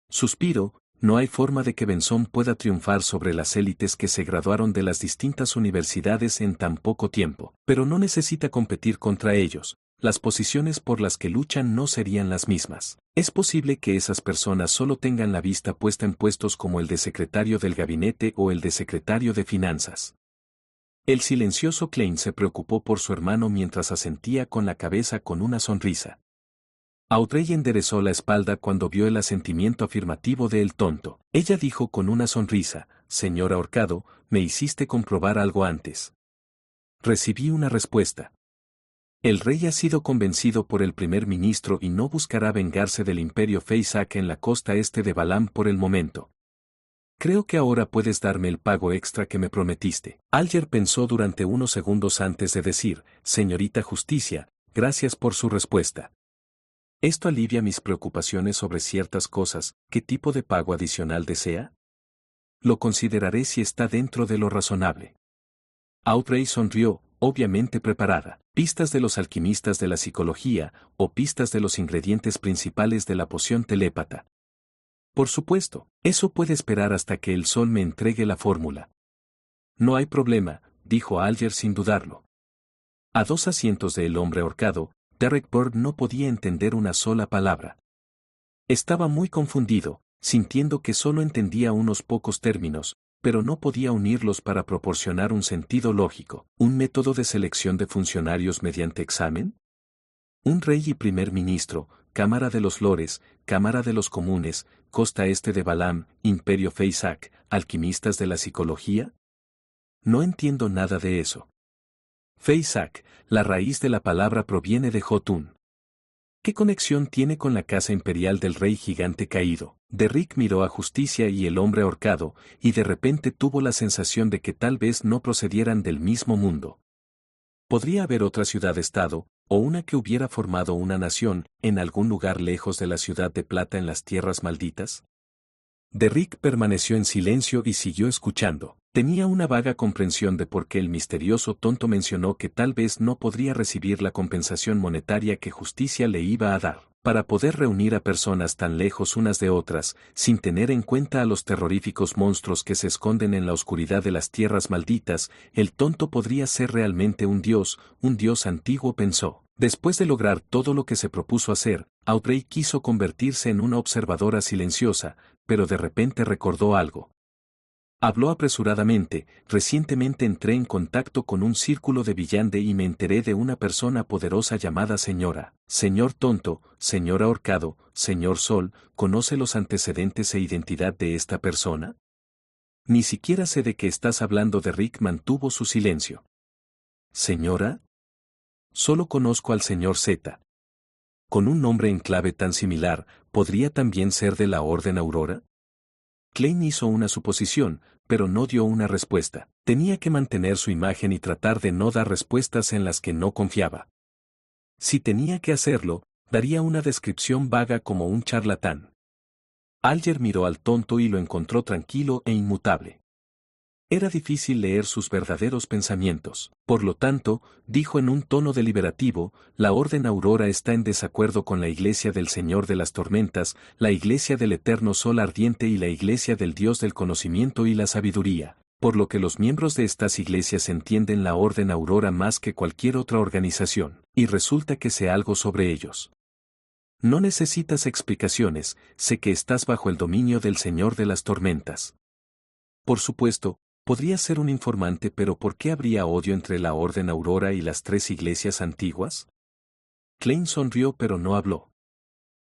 Suspiro. No hay forma de que Benson pueda triunfar sobre las élites que se graduaron de las distintas universidades en tan poco tiempo, pero no necesita competir contra ellos, las posiciones por las que luchan no serían las mismas. Es posible que esas personas solo tengan la vista puesta en puestos como el de secretario del gabinete o el de secretario de finanzas. El silencioso Klein se preocupó por su hermano mientras asentía con la cabeza con una sonrisa. Audrey enderezó la espalda cuando vio el asentimiento afirmativo de el tonto. Ella dijo con una sonrisa, señor ahorcado, me hiciste comprobar algo antes. Recibí una respuesta. El rey ha sido convencido por el primer ministro y no buscará vengarse del imperio Feisak en la costa este de Balam por el momento. Creo que ahora puedes darme el pago extra que me prometiste. Alger pensó durante unos segundos antes de decir, señorita Justicia, gracias por su respuesta. Esto alivia mis preocupaciones sobre ciertas cosas. ¿Qué tipo de pago adicional desea? Lo consideraré si está dentro de lo razonable. Audrey sonrió, obviamente preparada. Pistas de los alquimistas de la psicología, o pistas de los ingredientes principales de la poción telépata. Por supuesto, eso puede esperar hasta que el sol me entregue la fórmula. No hay problema, dijo Alger sin dudarlo. A 2 asientos de El hombre ahorcado, Derek Bird no podía entender una sola palabra. Estaba muy confundido, sintiendo que solo entendía unos pocos términos, pero no podía unirlos para proporcionar un sentido lógico. ¿Un método de selección de funcionarios mediante examen? Un rey y primer ministro, Cámara de los Lores, Cámara de los Comunes, Costa Este de Balam, Imperio Feisak, alquimistas de la psicología? No entiendo nada de eso. Feisak, la raíz de la palabra proviene de Jotun. ¿Qué conexión tiene con la casa imperial del rey gigante caído? Derrick miró a Justicia y el hombre ahorcado, y de repente tuvo la sensación de que tal vez no procedieran del mismo mundo. Podría haber otra ciudad-estado, o una que hubiera formado una nación, en algún lugar lejos de la ciudad de Plata en las tierras malditas. Derrick permaneció en silencio y siguió escuchando. Tenía una vaga comprensión de por qué el misterioso tonto mencionó que tal vez no podría recibir la compensación monetaria que Justicia le iba a dar, para poder reunir a personas tan lejos unas de otras, sin tener en cuenta a los terroríficos monstruos que se esconden en la oscuridad de las tierras malditas. El tonto podría ser realmente un dios antiguo, pensó. Después de lograr todo lo que se propuso hacer, Audrey quiso convertirse en una observadora silenciosa, pero de repente recordó algo. Habló apresuradamente: recientemente entré en contacto con un círculo de Villande y me enteré de una persona poderosa llamada señora. Señor tonto, señor ahorcado, señor Sol, ¿conoce los antecedentes e identidad de esta persona? Ni siquiera sé de qué estás hablando. Derrick mantuvo su silencio. ¿Señora? Solo conozco al señor Z. Con un nombre en clave tan similar, ¿podría también ser de la Orden Aurora? Klein hizo una suposición, pero no dio una respuesta. Tenía que mantener su imagen y tratar de no dar respuestas en las que no confiaba. Si tenía que hacerlo, daría una descripción vaga como un charlatán. Alger miró al tonto y lo encontró tranquilo e inmutable. Era difícil leer sus verdaderos pensamientos. Por lo tanto, dijo en un tono deliberativo: la Orden Aurora está en desacuerdo con la Iglesia del Señor de las Tormentas, la Iglesia del Eterno Sol Ardiente y la Iglesia del Dios del Conocimiento y la Sabiduría, por lo que los miembros de estas iglesias entienden la Orden Aurora más que cualquier otra organización, y resulta que sé algo sobre ellos. No necesitas explicaciones, sé que estás bajo el dominio del Señor de las Tormentas. Por supuesto, podría ser un informante, pero ¿por qué habría odio entre la Orden Aurora y las tres iglesias antiguas? Klein sonrió pero no habló.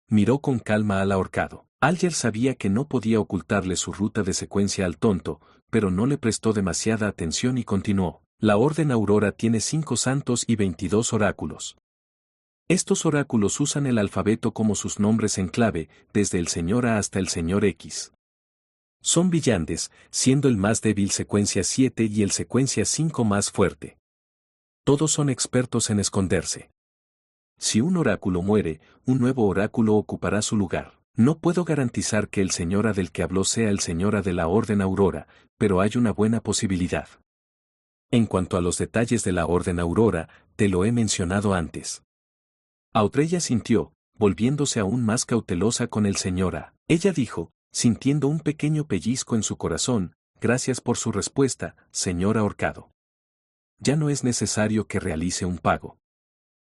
Miró con calma al ahorcado. Alger sabía que no podía ocultarle su ruta de secuencia al tonto, pero no le prestó demasiada atención y continuó. La Orden Aurora tiene 5 santos y 22 oráculos. Estos oráculos usan el alfabeto como sus nombres en clave, desde el señor A hasta el señor X. Son villandes, siendo el más débil secuencia 7 y el secuencia 5 más fuerte. Todos son expertos en esconderse. Si un oráculo muere, un nuevo oráculo ocupará su lugar. No puedo garantizar que el señora del que habló sea el señora de la Orden Aurora, pero hay una buena posibilidad. En cuanto a los detalles de la Orden Aurora, te lo he mencionado antes. Audrey asintió, volviéndose aún más cautelosa con el señora. Ella dijo, sintiendo un pequeño pellizco en su corazón: gracias por su respuesta, señor ahorcado. Ya no es necesario que realice un pago.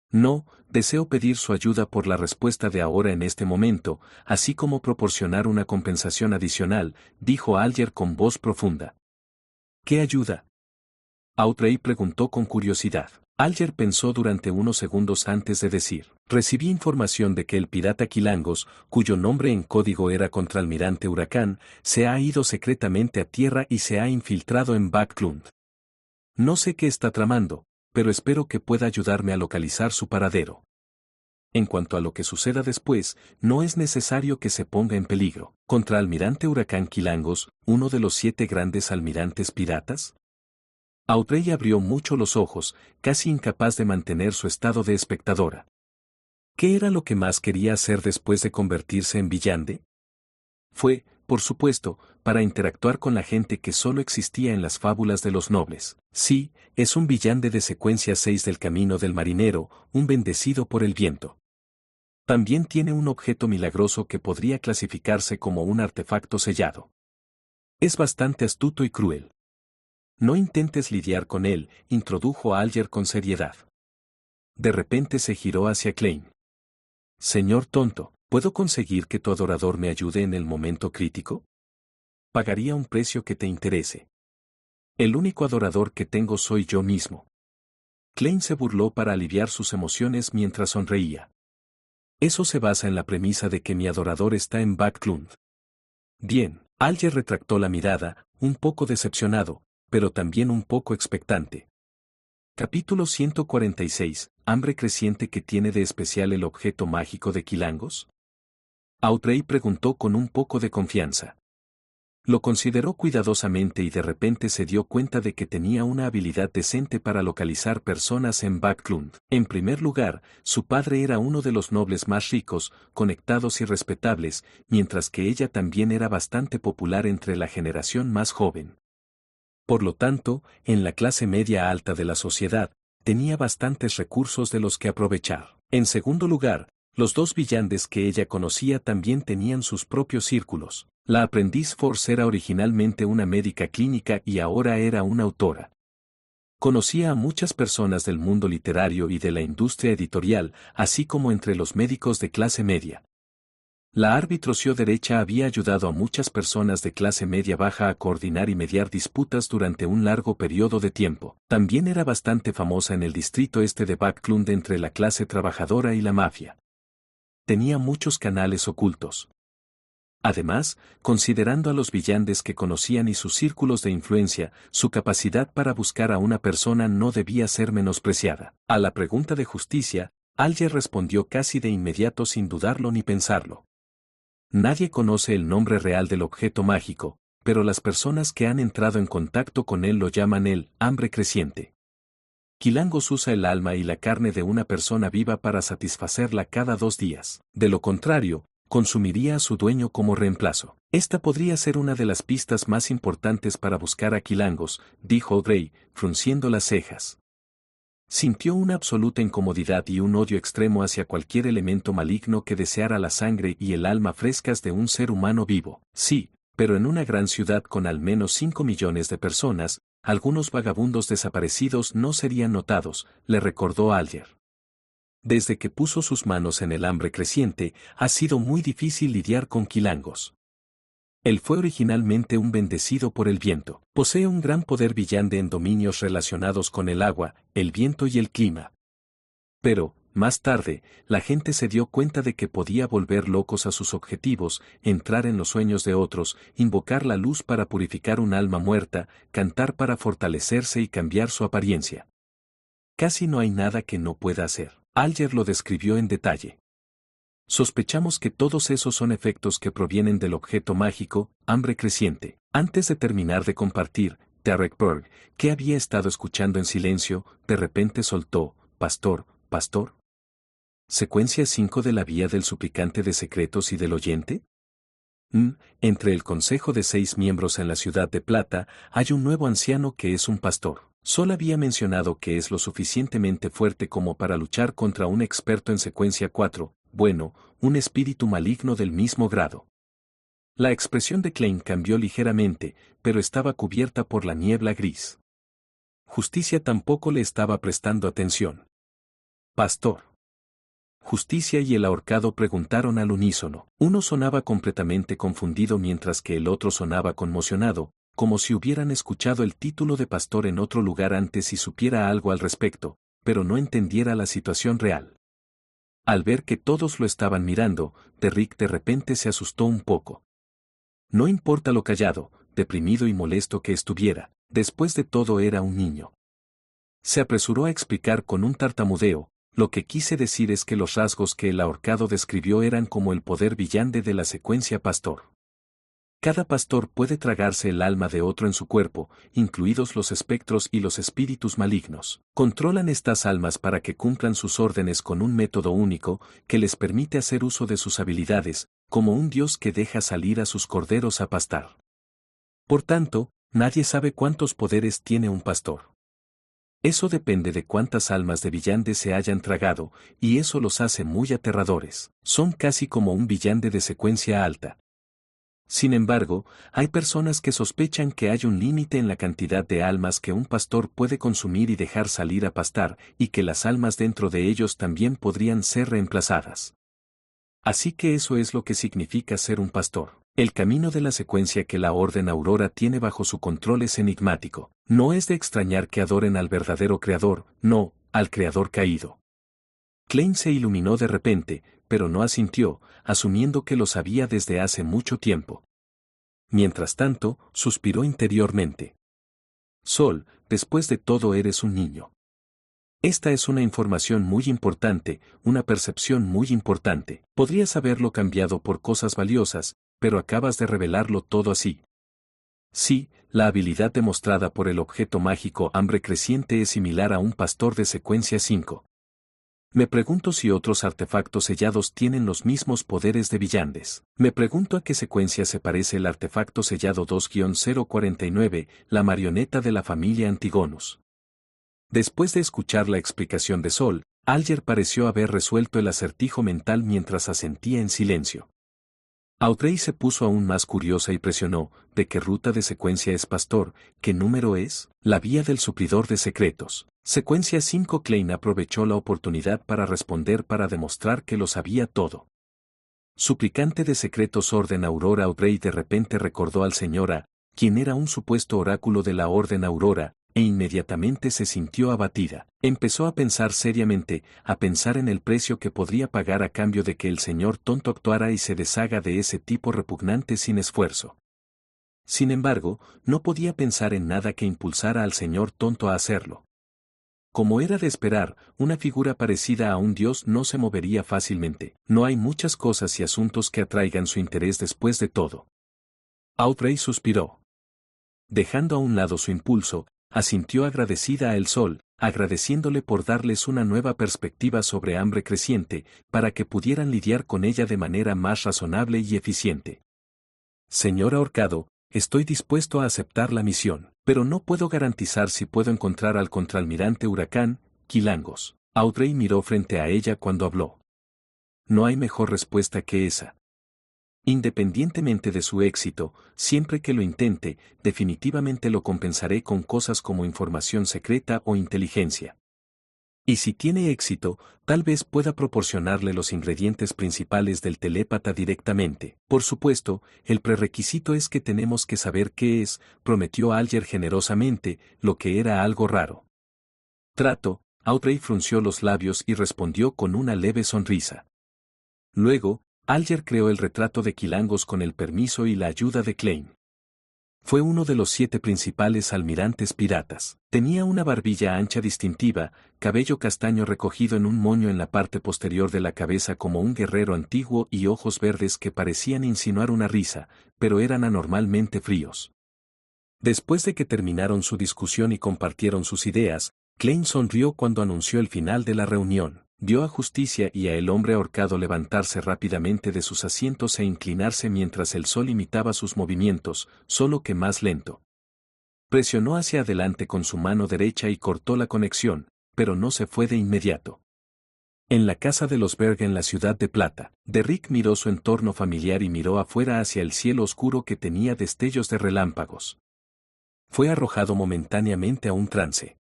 No, deseo pedir su ayuda por la respuesta de ahora en este momento, así como proporcionar una compensación adicional, dijo Alger con voz profunda. ¿Qué ayuda? Audrey preguntó con curiosidad. Alger pensó durante unos segundos antes de decir: recibí información de que el pirata Quilangos, cuyo nombre en código era Contraalmirante Huracán, se ha ido secretamente a tierra y se ha infiltrado en Backlund. No sé qué está tramando, pero espero que pueda ayudarme a localizar su paradero. En cuanto a lo que suceda después, no es necesario que se ponga en peligro. ¿Contraalmirante Huracán Quilangos, uno de los 7 grandes almirantes piratas? Audrey abrió mucho los ojos, casi incapaz de mantener su estado de espectadora. ¿Qué era lo que más quería hacer después de convertirse en villande? Fue, por supuesto, para interactuar con la gente que solo existía en las fábulas de los nobles. Sí, es un villande de secuencia 6 del camino del marinero, un bendecido por el viento. También tiene un objeto milagroso que podría clasificarse como un artefacto sellado. Es bastante astuto y cruel. No intentes lidiar con él, introdujo a Alger con seriedad. De repente se giró hacia Klein. Señor tonto, ¿puedo conseguir que tu adorador me ayude en el momento crítico? Pagaría un precio que te interese. El único adorador que tengo soy yo mismo. Klein se burló para aliviar sus emociones mientras sonreía. Eso se basa en la premisa de que mi adorador está en Backlund. Bien, Alger retractó la mirada, un poco decepcionado, pero también un poco expectante. Capítulo 146. ¿Hambre creciente que tiene de especial el objeto mágico de Quilangos? Audrey preguntó con un poco de confianza. Lo consideró cuidadosamente y de repente se dio cuenta de que tenía una habilidad decente para localizar personas en Backlund. En primer lugar, su padre era uno de los nobles más ricos, conectados y respetables, mientras que ella también era bastante popular entre la generación más joven. Por lo tanto, en la clase media alta de la sociedad, tenía bastantes recursos de los que aprovechar. En segundo lugar, los dos villandes que ella conocía también tenían sus propios círculos. La aprendiz Force era originalmente una médica clínica y ahora era una autora. Conocía a muchas personas del mundo literario y de la industria editorial, así como entre los médicos de clase media. La arbitrocio derecha había ayudado a muchas personas de clase media baja a coordinar y mediar disputas durante un largo periodo de tiempo. También era bastante famosa en el distrito este de Backlund entre la clase trabajadora y la mafia. Tenía muchos canales ocultos. Además, considerando a los villandes que conocían y sus círculos de influencia, su capacidad para buscar a una persona no debía ser menospreciada. A la pregunta de justicia, Alger respondió casi de inmediato sin dudarlo ni pensarlo. Nadie conoce el nombre real del objeto mágico, pero las personas que han entrado en contacto con él lo llaman el hambre creciente. Quilangos usa el alma y la carne de una persona viva para satisfacerla cada 2 días. De lo contrario, consumiría a su dueño como reemplazo. Esta podría ser una de las pistas más importantes para buscar a Quilangos, dijo Audrey, frunciendo las cejas. Sintió una absoluta incomodidad y un odio extremo hacia cualquier elemento maligno que deseara la sangre y el alma frescas de un ser humano vivo. Sí, pero en una gran ciudad con al menos 5 millones de personas, algunos vagabundos desaparecidos no serían notados, le recordó Alger. Desde que puso sus manos en el hambre creciente, ha sido muy difícil lidiar con Quilangos. Él fue originalmente un bendecido por el viento. Posee un gran poder villande en dominios relacionados con el agua, el viento y el clima. Pero, más tarde, la gente se dio cuenta de que podía volver locos a sus objetivos, entrar en los sueños de otros, invocar la luz para purificar un alma muerta, cantar para fortalecerse y cambiar su apariencia. Casi no hay nada que no pueda hacer. Alger lo describió en detalle. Sospechamos que todos esos son efectos que provienen del objeto mágico, hambre creciente. Antes de terminar de compartir, Derek Berg, que había estado escuchando en silencio, de repente soltó, pastor. ¿Secuencia 5 de la vía del suplicante de secretos y del oyente? Entre el consejo de 6 miembros en la ciudad de Plata, hay un nuevo anciano que es un pastor. Sol había mencionado que es lo suficientemente fuerte como para luchar contra un experto en secuencia 4, bueno, un espíritu maligno del mismo grado. La expresión de Klein cambió ligeramente, pero estaba cubierta por la niebla gris. Justicia tampoco le estaba prestando atención. Pastor. Justicia y el ahorcado preguntaron al unísono. Uno sonaba completamente confundido mientras que el otro sonaba conmocionado, como si hubieran escuchado el título de pastor en otro lugar antes y supiera algo al respecto, pero no entendiera la situación real. Al ver que todos lo estaban mirando, Derrick de repente se asustó un poco. No importa lo callado, deprimido y molesto que estuviera, después de todo era un niño. Se apresuró a explicar con un tartamudeo, lo que quise decir es que los rasgos que el ahorcado describió eran como el poder villande de la secuencia pastor. Cada pastor puede tragarse el alma de otro en su cuerpo, incluidos los espectros y los espíritus malignos. Controlan estas almas para que cumplan sus órdenes con un método único, que les permite hacer uso de sus habilidades, como un dios que deja salir a sus corderos a pastar. Por tanto, nadie sabe cuántos poderes tiene un pastor. Eso depende de cuántas almas de villande se hayan tragado, y eso los hace muy aterradores. Son casi como un villande de secuencia alta. Sin embargo, hay personas que sospechan que hay un límite en la cantidad de almas que un pastor puede consumir y dejar salir a pastar, y que las almas dentro de ellos también podrían ser reemplazadas. Así que eso es lo que significa ser un pastor. El camino de la secuencia que la Orden Aurora tiene bajo su control es enigmático. No es de extrañar que adoren al verdadero Creador, no, al Creador caído. Klein se iluminó de repente, pero no asintió, asumiendo que lo sabía desde hace mucho tiempo. Mientras tanto, suspiró interiormente. Sol, después de todo eres un niño. Esta es una información muy importante, una percepción muy importante. Podrías haberlo cambiado por cosas valiosas, pero acabas de revelarlo todo así. Sí, la habilidad demostrada por el objeto mágico hambre creciente es similar a un pastor de secuencia 5. Me pregunto si otros artefactos sellados tienen los mismos poderes de Villandes. Me pregunto a qué secuencia se parece el artefacto sellado 2-049, la marioneta de la familia Antigonus. Después de escuchar la explicación de Sol, Alger pareció haber resuelto el acertijo mental mientras asentía en silencio. Audrey se puso aún más curiosa y presionó, ¿de qué ruta de secuencia es pastor? ¿Qué número es? La vía del suplidor de secretos. Secuencia 5. Klein aprovechó la oportunidad para responder para demostrar que lo sabía todo. Suplicante de secretos Orden Aurora. Audrey de repente recordó al Señor A, quien era un supuesto oráculo de la Orden Aurora, e inmediatamente se sintió abatida. Empezó a pensar seriamente, a pensar en el precio que podría pagar a cambio de que el señor tonto actuara y se deshaga de ese tipo repugnante sin esfuerzo. Sin embargo, no podía pensar en nada que impulsara al señor tonto a hacerlo. Como era de esperar, una figura parecida a un dios no se movería fácilmente. No hay muchas cosas y asuntos que atraigan su interés después de todo. Audrey suspiró. Dejando a un lado su impulso, asintió agradecida a el sol, agradeciéndole por darles una nueva perspectiva sobre hambre creciente, para que pudieran lidiar con ella de manera más razonable y eficiente. Señor ahorcado, estoy dispuesto a aceptar la misión, pero no puedo garantizar si puedo encontrar al contraalmirante Huracán, Quilangos. Audrey miró frente a ella cuando habló. No hay mejor respuesta que esa. Independientemente de su éxito, siempre que lo intente, definitivamente lo compensaré con cosas como información secreta o inteligencia. Y si tiene éxito, tal vez pueda proporcionarle los ingredientes principales del telépata directamente. Por supuesto, el prerequisito es que tenemos que saber qué es, prometió Alger generosamente, lo que era algo raro. Trato. Audrey frunció los labios y respondió con una leve sonrisa. Luego, Alger creó el retrato de Quilangos con el permiso y la ayuda de Klein. Fue uno de los 7 principales almirantes piratas. Tenía una barbilla ancha distintiva, cabello castaño recogido en un moño en la parte posterior de la cabeza como un guerrero antiguo y ojos verdes que parecían insinuar una risa, pero eran anormalmente fríos. Después de que terminaron su discusión y compartieron sus ideas, Klein sonrió cuando anunció el final de la reunión. Vio a Justicia y a el hombre ahorcado levantarse rápidamente de sus asientos e inclinarse mientras el sol imitaba sus movimientos, solo que más lento. Presionó hacia adelante con su mano derecha y cortó la conexión, pero no se fue de inmediato. En la casa de los Berg en la ciudad de Plata, Derrick miró su entorno familiar y miró afuera hacia el cielo oscuro que tenía destellos de relámpagos. Fue arrojado momentáneamente a un trance.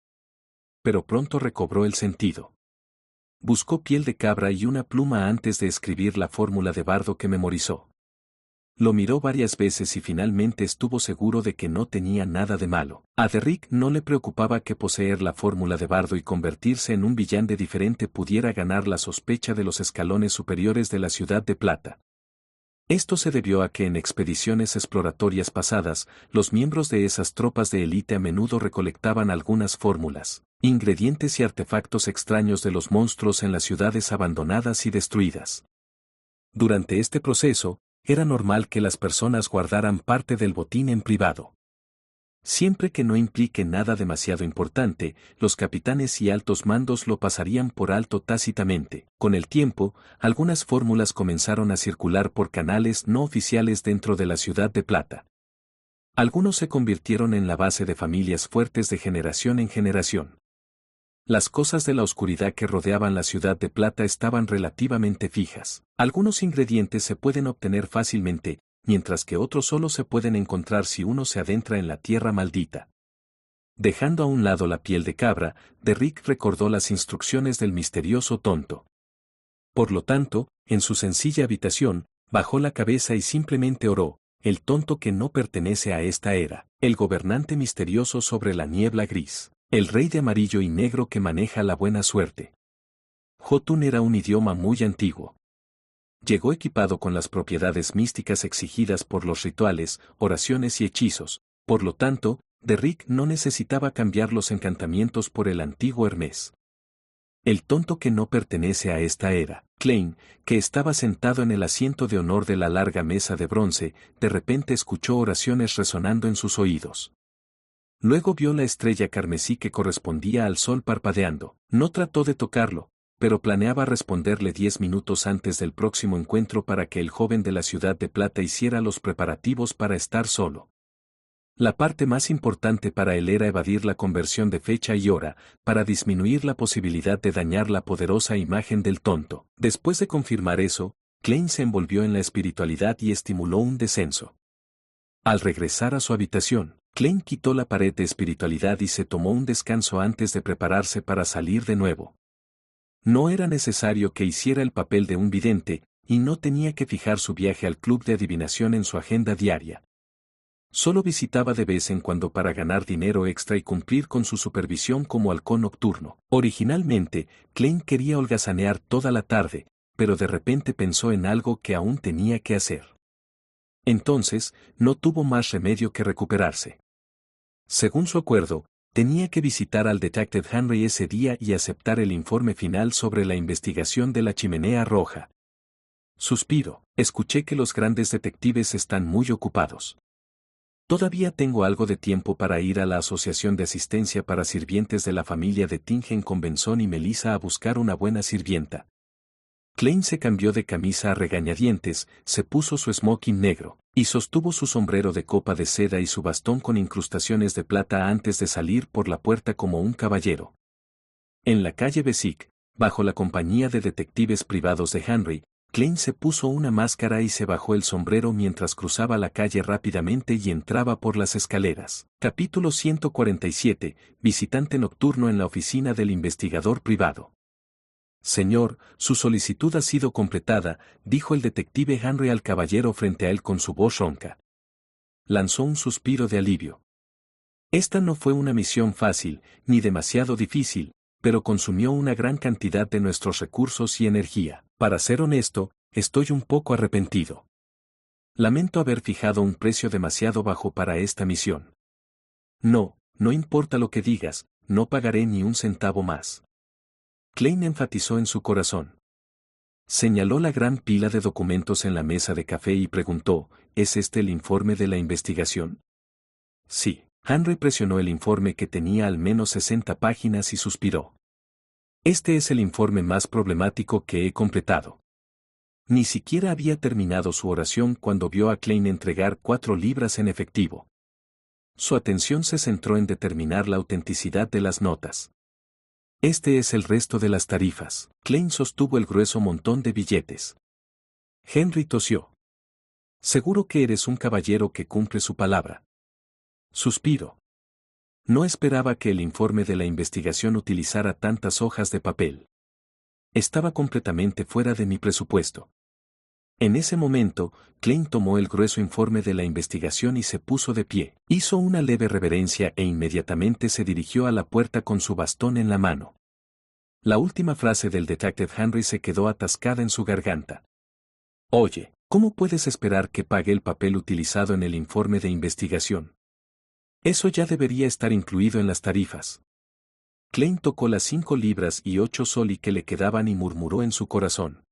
Pero pronto recobró el sentido. Buscó piel de cabra y una pluma antes de escribir la fórmula de bardo que memorizó. Lo miró varias veces y finalmente estuvo seguro de que no tenía nada de malo. A Derrick no le preocupaba que poseer la fórmula de bardo y convertirse en un villano diferente pudiera ganar la sospecha de los escalones superiores de la ciudad de Plata. Esto se debió a que en expediciones exploratorias pasadas, los miembros de esas tropas de élite a menudo recolectaban algunas fórmulas, ingredientes y artefactos extraños de los monstruos en las ciudades abandonadas y destruidas. Durante este proceso, era normal que las personas guardaran parte del botín en privado. Siempre que no implique nada demasiado importante, los capitanes y altos mandos lo pasarían por alto tácitamente. Con el tiempo, algunas fórmulas comenzaron a circular por canales no oficiales dentro de la ciudad de Plata. Algunos se convirtieron en la base de familias fuertes de generación en generación. Las cosas de la oscuridad que rodeaban la ciudad de Plata estaban relativamente fijas. Algunos ingredientes se pueden obtener fácilmente, mientras que otros solo se pueden encontrar si uno se adentra en la tierra maldita. Dejando a un lado la piel de cabra, Derrick recordó las instrucciones del misterioso tonto. Por lo tanto, en su sencilla habitación, bajó la cabeza y simplemente oró, el tonto que no pertenece a esta era, el gobernante misterioso sobre la niebla gris, el rey de amarillo y negro que maneja la buena suerte. Jotun era un idioma muy antiguo. Llegó equipado con las propiedades místicas exigidas por los rituales, oraciones y hechizos, por lo tanto, Derrick no necesitaba cambiar los encantamientos por el antiguo Hermes. El tonto que no pertenece a esta era. Klein, que estaba sentado en el asiento de honor de la larga mesa de bronce, de repente escuchó oraciones resonando en sus oídos. Luego vio la estrella carmesí que correspondía al sol parpadeando. No trató de tocarlo, pero planeaba responderle 10 minutos antes del próximo encuentro para que el joven de la ciudad de plata hiciera los preparativos para estar solo. La parte más importante para él era evadir la conversión de fecha y hora, para disminuir la posibilidad de dañar la poderosa imagen del tonto. Después de confirmar eso, Klein se envolvió en la espiritualidad y estimuló un descenso. Al regresar a su habitación, Klein quitó la pared de espiritualidad y se tomó un descanso antes de prepararse para salir de nuevo. No era necesario que hiciera el papel de un vidente, y no tenía que fijar su viaje al club de adivinación en su agenda diaria. Solo visitaba de vez en cuando para ganar dinero extra y cumplir con su supervisión como halcón nocturno. Originalmente, Klein quería holgazanear toda la tarde, pero de repente pensó en algo que aún tenía que hacer. Entonces, no tuvo más remedio que recuperarse. Según su acuerdo, tenía que visitar al Detective Henry ese día y aceptar el informe final sobre la investigación de la chimenea roja. Suspiro, escuché que los grandes detectives están muy ocupados. Todavía tengo algo de tiempo para ir a la Asociación de Asistencia para Sirvientes de la familia de Tingen con Benson y Melissa a buscar una buena sirvienta. Klein se cambió de camisa a regañadientes, se puso su smoking negro, y sostuvo su sombrero de copa de seda y su bastón con incrustaciones de plata antes de salir por la puerta como un caballero. En la calle Bessic, bajo la compañía de detectives privados de Henry, Klein se puso una máscara y se bajó el sombrero mientras cruzaba la calle rápidamente y entraba por las escaleras. Capítulo 147. Visitante nocturno en la oficina del investigador privado. Señor, su solicitud ha sido completada, dijo el detective Henry al caballero frente a él con su voz ronca. Lanzó un suspiro de alivio. Esta no fue una misión fácil, ni demasiado difícil, pero consumió una gran cantidad de nuestros recursos y energía. Para ser honesto, estoy un poco arrepentido. Lamento haber fijado un precio demasiado bajo para esta misión. No importa lo que digas, no pagaré ni un centavo más. Klein enfatizó en su corazón. Señaló la gran pila de documentos en la mesa de café y preguntó, ¿es este el informe de la investigación? Sí. Henry presionó el informe que tenía al menos 60 páginas y suspiró. Este es el informe más problemático que he completado. Ni siquiera había terminado su oración cuando vio a Klein entregar 4 libras en efectivo. Su atención se centró en determinar la autenticidad de las notas. Este es el resto de las tarifas. Klein sostuvo el grueso montón de billetes. Henry tosió. Seguro que eres un caballero que cumple su palabra. Suspiro. No esperaba que el informe de la investigación utilizara tantas hojas de papel. Estaba completamente fuera de mi presupuesto. En ese momento, Klein tomó el grueso informe de la investigación y se puso de pie. Hizo una leve reverencia e inmediatamente se dirigió a la puerta con su bastón en la mano. La última frase del detective Henry se quedó atascada en su garganta. Oye, ¿cómo puedes esperar que pague el papel utilizado en el informe de investigación? Eso ya debería estar incluido en las tarifas. Klein tocó las 5 libras y 8 soli que le quedaban y murmuró en su corazón.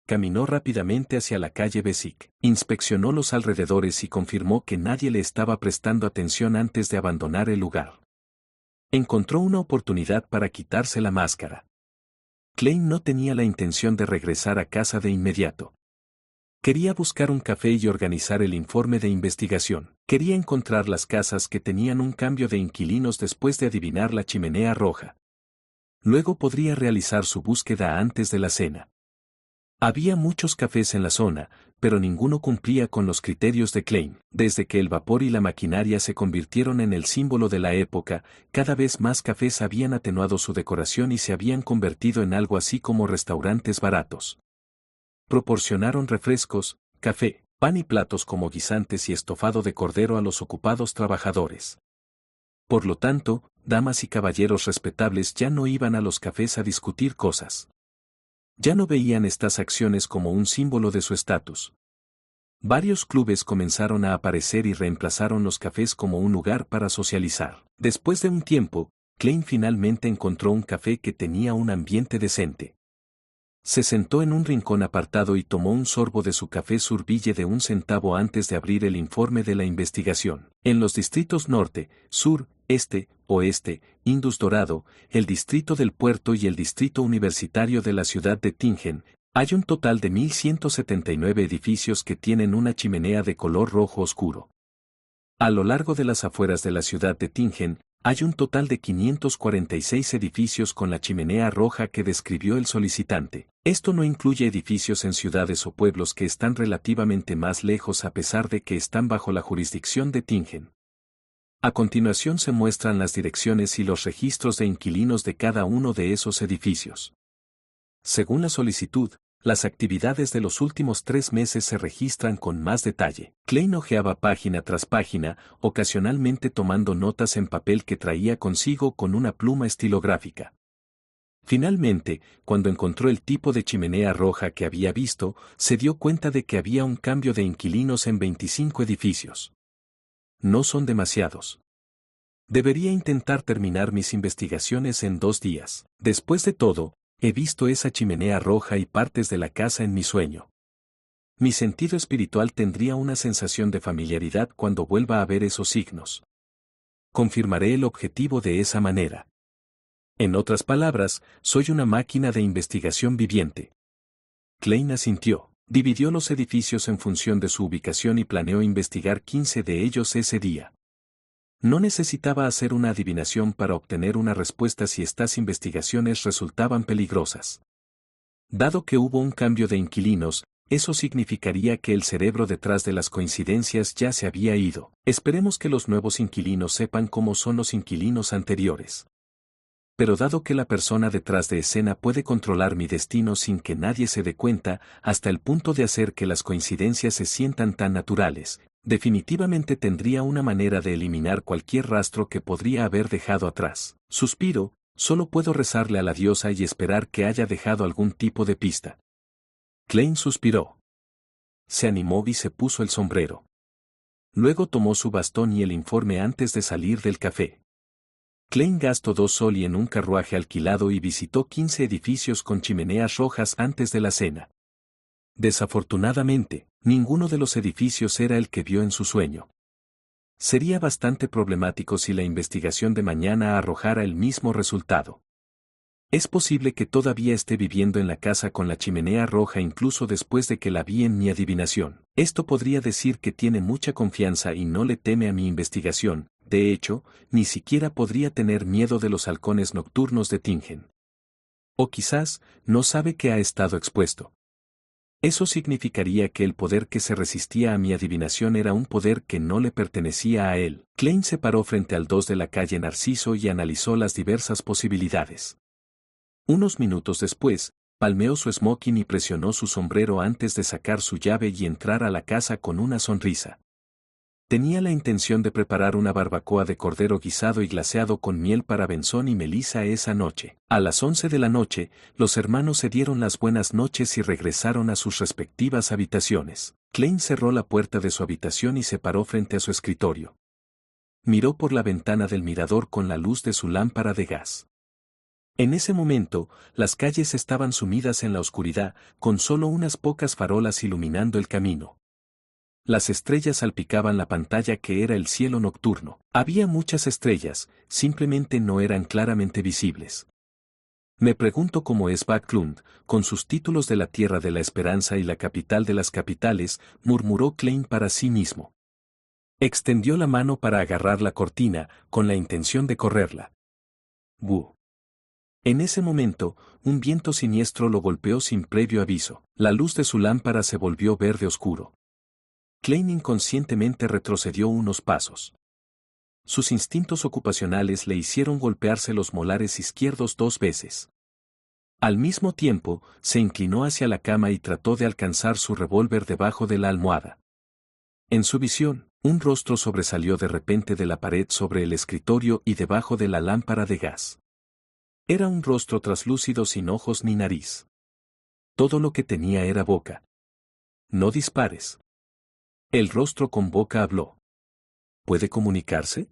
Caminó rápidamente hacia la calle Bessic, inspeccionó los alrededores y confirmó que nadie le estaba prestando atención antes de abandonar el lugar. Encontró una oportunidad para quitarse la máscara. Klein no tenía la intención de regresar a casa de inmediato. Quería buscar un café y organizar el informe de investigación. Quería encontrar las casas que tenían un cambio de inquilinos después de adivinar la chimenea roja. Luego podría realizar su búsqueda antes de la cena. Había muchos cafés en la zona, pero ninguno cumplía con los criterios de Klein. Desde que el vapor y la maquinaria se convirtieron en el símbolo de la época, cada vez más cafés habían atenuado su decoración y se habían convertido en algo así como restaurantes baratos. Proporcionaron refrescos, café, pan y platos como guisantes y estofado de cordero a los ocupados trabajadores. Por lo tanto, damas y caballeros respetables ya no iban a los cafés a discutir cosas. Ya no veían estas acciones como un símbolo de su estatus. Varios clubes comenzaron a aparecer y reemplazaron los cafés como un lugar para socializar. Después de un tiempo, Klein finalmente encontró un café que tenía un ambiente decente. Se sentó en un rincón apartado y tomó un sorbo de su café Surbille de 1 centavo antes de abrir el informe de la investigación. En los distritos norte, sur, este, oeste, Indus Dorado, el distrito del puerto y el distrito universitario de la ciudad de Tingen, hay un total de 1.179 edificios que tienen una chimenea de color rojo oscuro. A lo largo de las afueras de la ciudad de Tingen, hay un total de 546 edificios con la chimenea roja que describió el solicitante. Esto no incluye edificios en ciudades o pueblos que están relativamente más lejos a pesar de que están bajo la jurisdicción de Tingen. A continuación se muestran las direcciones y los registros de inquilinos de cada uno de esos edificios. Según la solicitud, las actividades de los últimos 3 meses se registran con más detalle. Klein hojeaba página tras página, ocasionalmente tomando notas en papel que traía consigo con una pluma estilográfica. Finalmente, cuando encontró el tipo de chimenea roja que había visto, se dio cuenta de que había un cambio de inquilinos en 25 edificios. No son demasiados. Debería intentar terminar mis investigaciones en 2 días. Después de todo, he visto esa chimenea roja y partes de la casa en mi sueño. Mi sentido espiritual tendría una sensación de familiaridad cuando vuelva a ver esos signos. Confirmaré el objetivo de esa manera. En otras palabras, soy una máquina de investigación viviente. Klein asintió. Dividió los edificios en función de su ubicación y planeó investigar 15 de ellos ese día. No necesitaba hacer una adivinación para obtener una respuesta si estas investigaciones resultaban peligrosas. Dado que hubo un cambio de inquilinos, eso significaría que el cerebro detrás de las coincidencias ya se había ido. Esperemos que los nuevos inquilinos sepan cómo son los inquilinos anteriores. Pero dado que la persona detrás de escena puede controlar mi destino sin que nadie se dé cuenta, hasta el punto de hacer que las coincidencias se sientan tan naturales, definitivamente tendría una manera de eliminar cualquier rastro que podría haber dejado atrás. Suspiro, solo puedo rezarle a la diosa y esperar que haya dejado algún tipo de pista. Klein suspiró. Se animó y se puso el sombrero. Luego tomó su bastón y el informe antes de salir del café. Klein gastó 2 sol y en un carruaje alquilado y visitó 15 edificios con chimeneas rojas antes de la cena. Desafortunadamente, ninguno de los edificios era el que vio en su sueño. Sería bastante problemático si la investigación de mañana arrojara el mismo resultado. Es posible que todavía esté viviendo en la casa con la chimenea roja incluso después de que la vi en mi adivinación. Esto podría decir que tiene mucha confianza y no le teme a mi investigación. De hecho, ni siquiera podría tener miedo de los halcones nocturnos de Tingen. O quizás, no sabe que ha estado expuesto. Eso significaría que el poder que se resistía a mi adivinación era un poder que no le pertenecía a él. Klein se paró frente al 2 de la calle Narciso y analizó las diversas posibilidades. Unos minutos después, palmeó su smoking y presionó su sombrero antes de sacar su llave y entrar a la casa con una sonrisa. Tenía la intención de preparar una barbacoa de cordero guisado y glaseado con miel para Benzón y Melissa esa noche. A las 11 de la noche, los hermanos se dieron las buenas noches y regresaron a sus respectivas habitaciones. Klein cerró la puerta de su habitación y se paró frente a su escritorio. Miró por la ventana del mirador con la luz de su lámpara de gas. En ese momento, las calles estaban sumidas en la oscuridad, con solo unas pocas farolas iluminando el camino. Las estrellas salpicaban la pantalla que era el cielo nocturno. Había muchas estrellas, simplemente no eran claramente visibles. Me pregunto cómo es Backlund, con sus títulos de la Tierra de la Esperanza y la capital de las capitales, murmuró Klein para sí mismo. Extendió la mano para agarrar la cortina, con la intención de correrla. ¡Bu! En ese momento, un viento siniestro lo golpeó sin previo aviso. La luz de su lámpara se volvió verde oscuro. Klein inconscientemente retrocedió unos pasos. Sus instintos ocupacionales le hicieron golpearse los molares izquierdos 2 veces. Al mismo tiempo, se inclinó hacia la cama y trató de alcanzar su revólver debajo de la almohada. En su visión, un rostro sobresalió de repente de la pared sobre el escritorio y debajo de la lámpara de gas. Era un rostro traslúcido sin ojos ni nariz. Todo lo que tenía era boca. No dispares. El rostro con boca habló. ¿Puede comunicarse?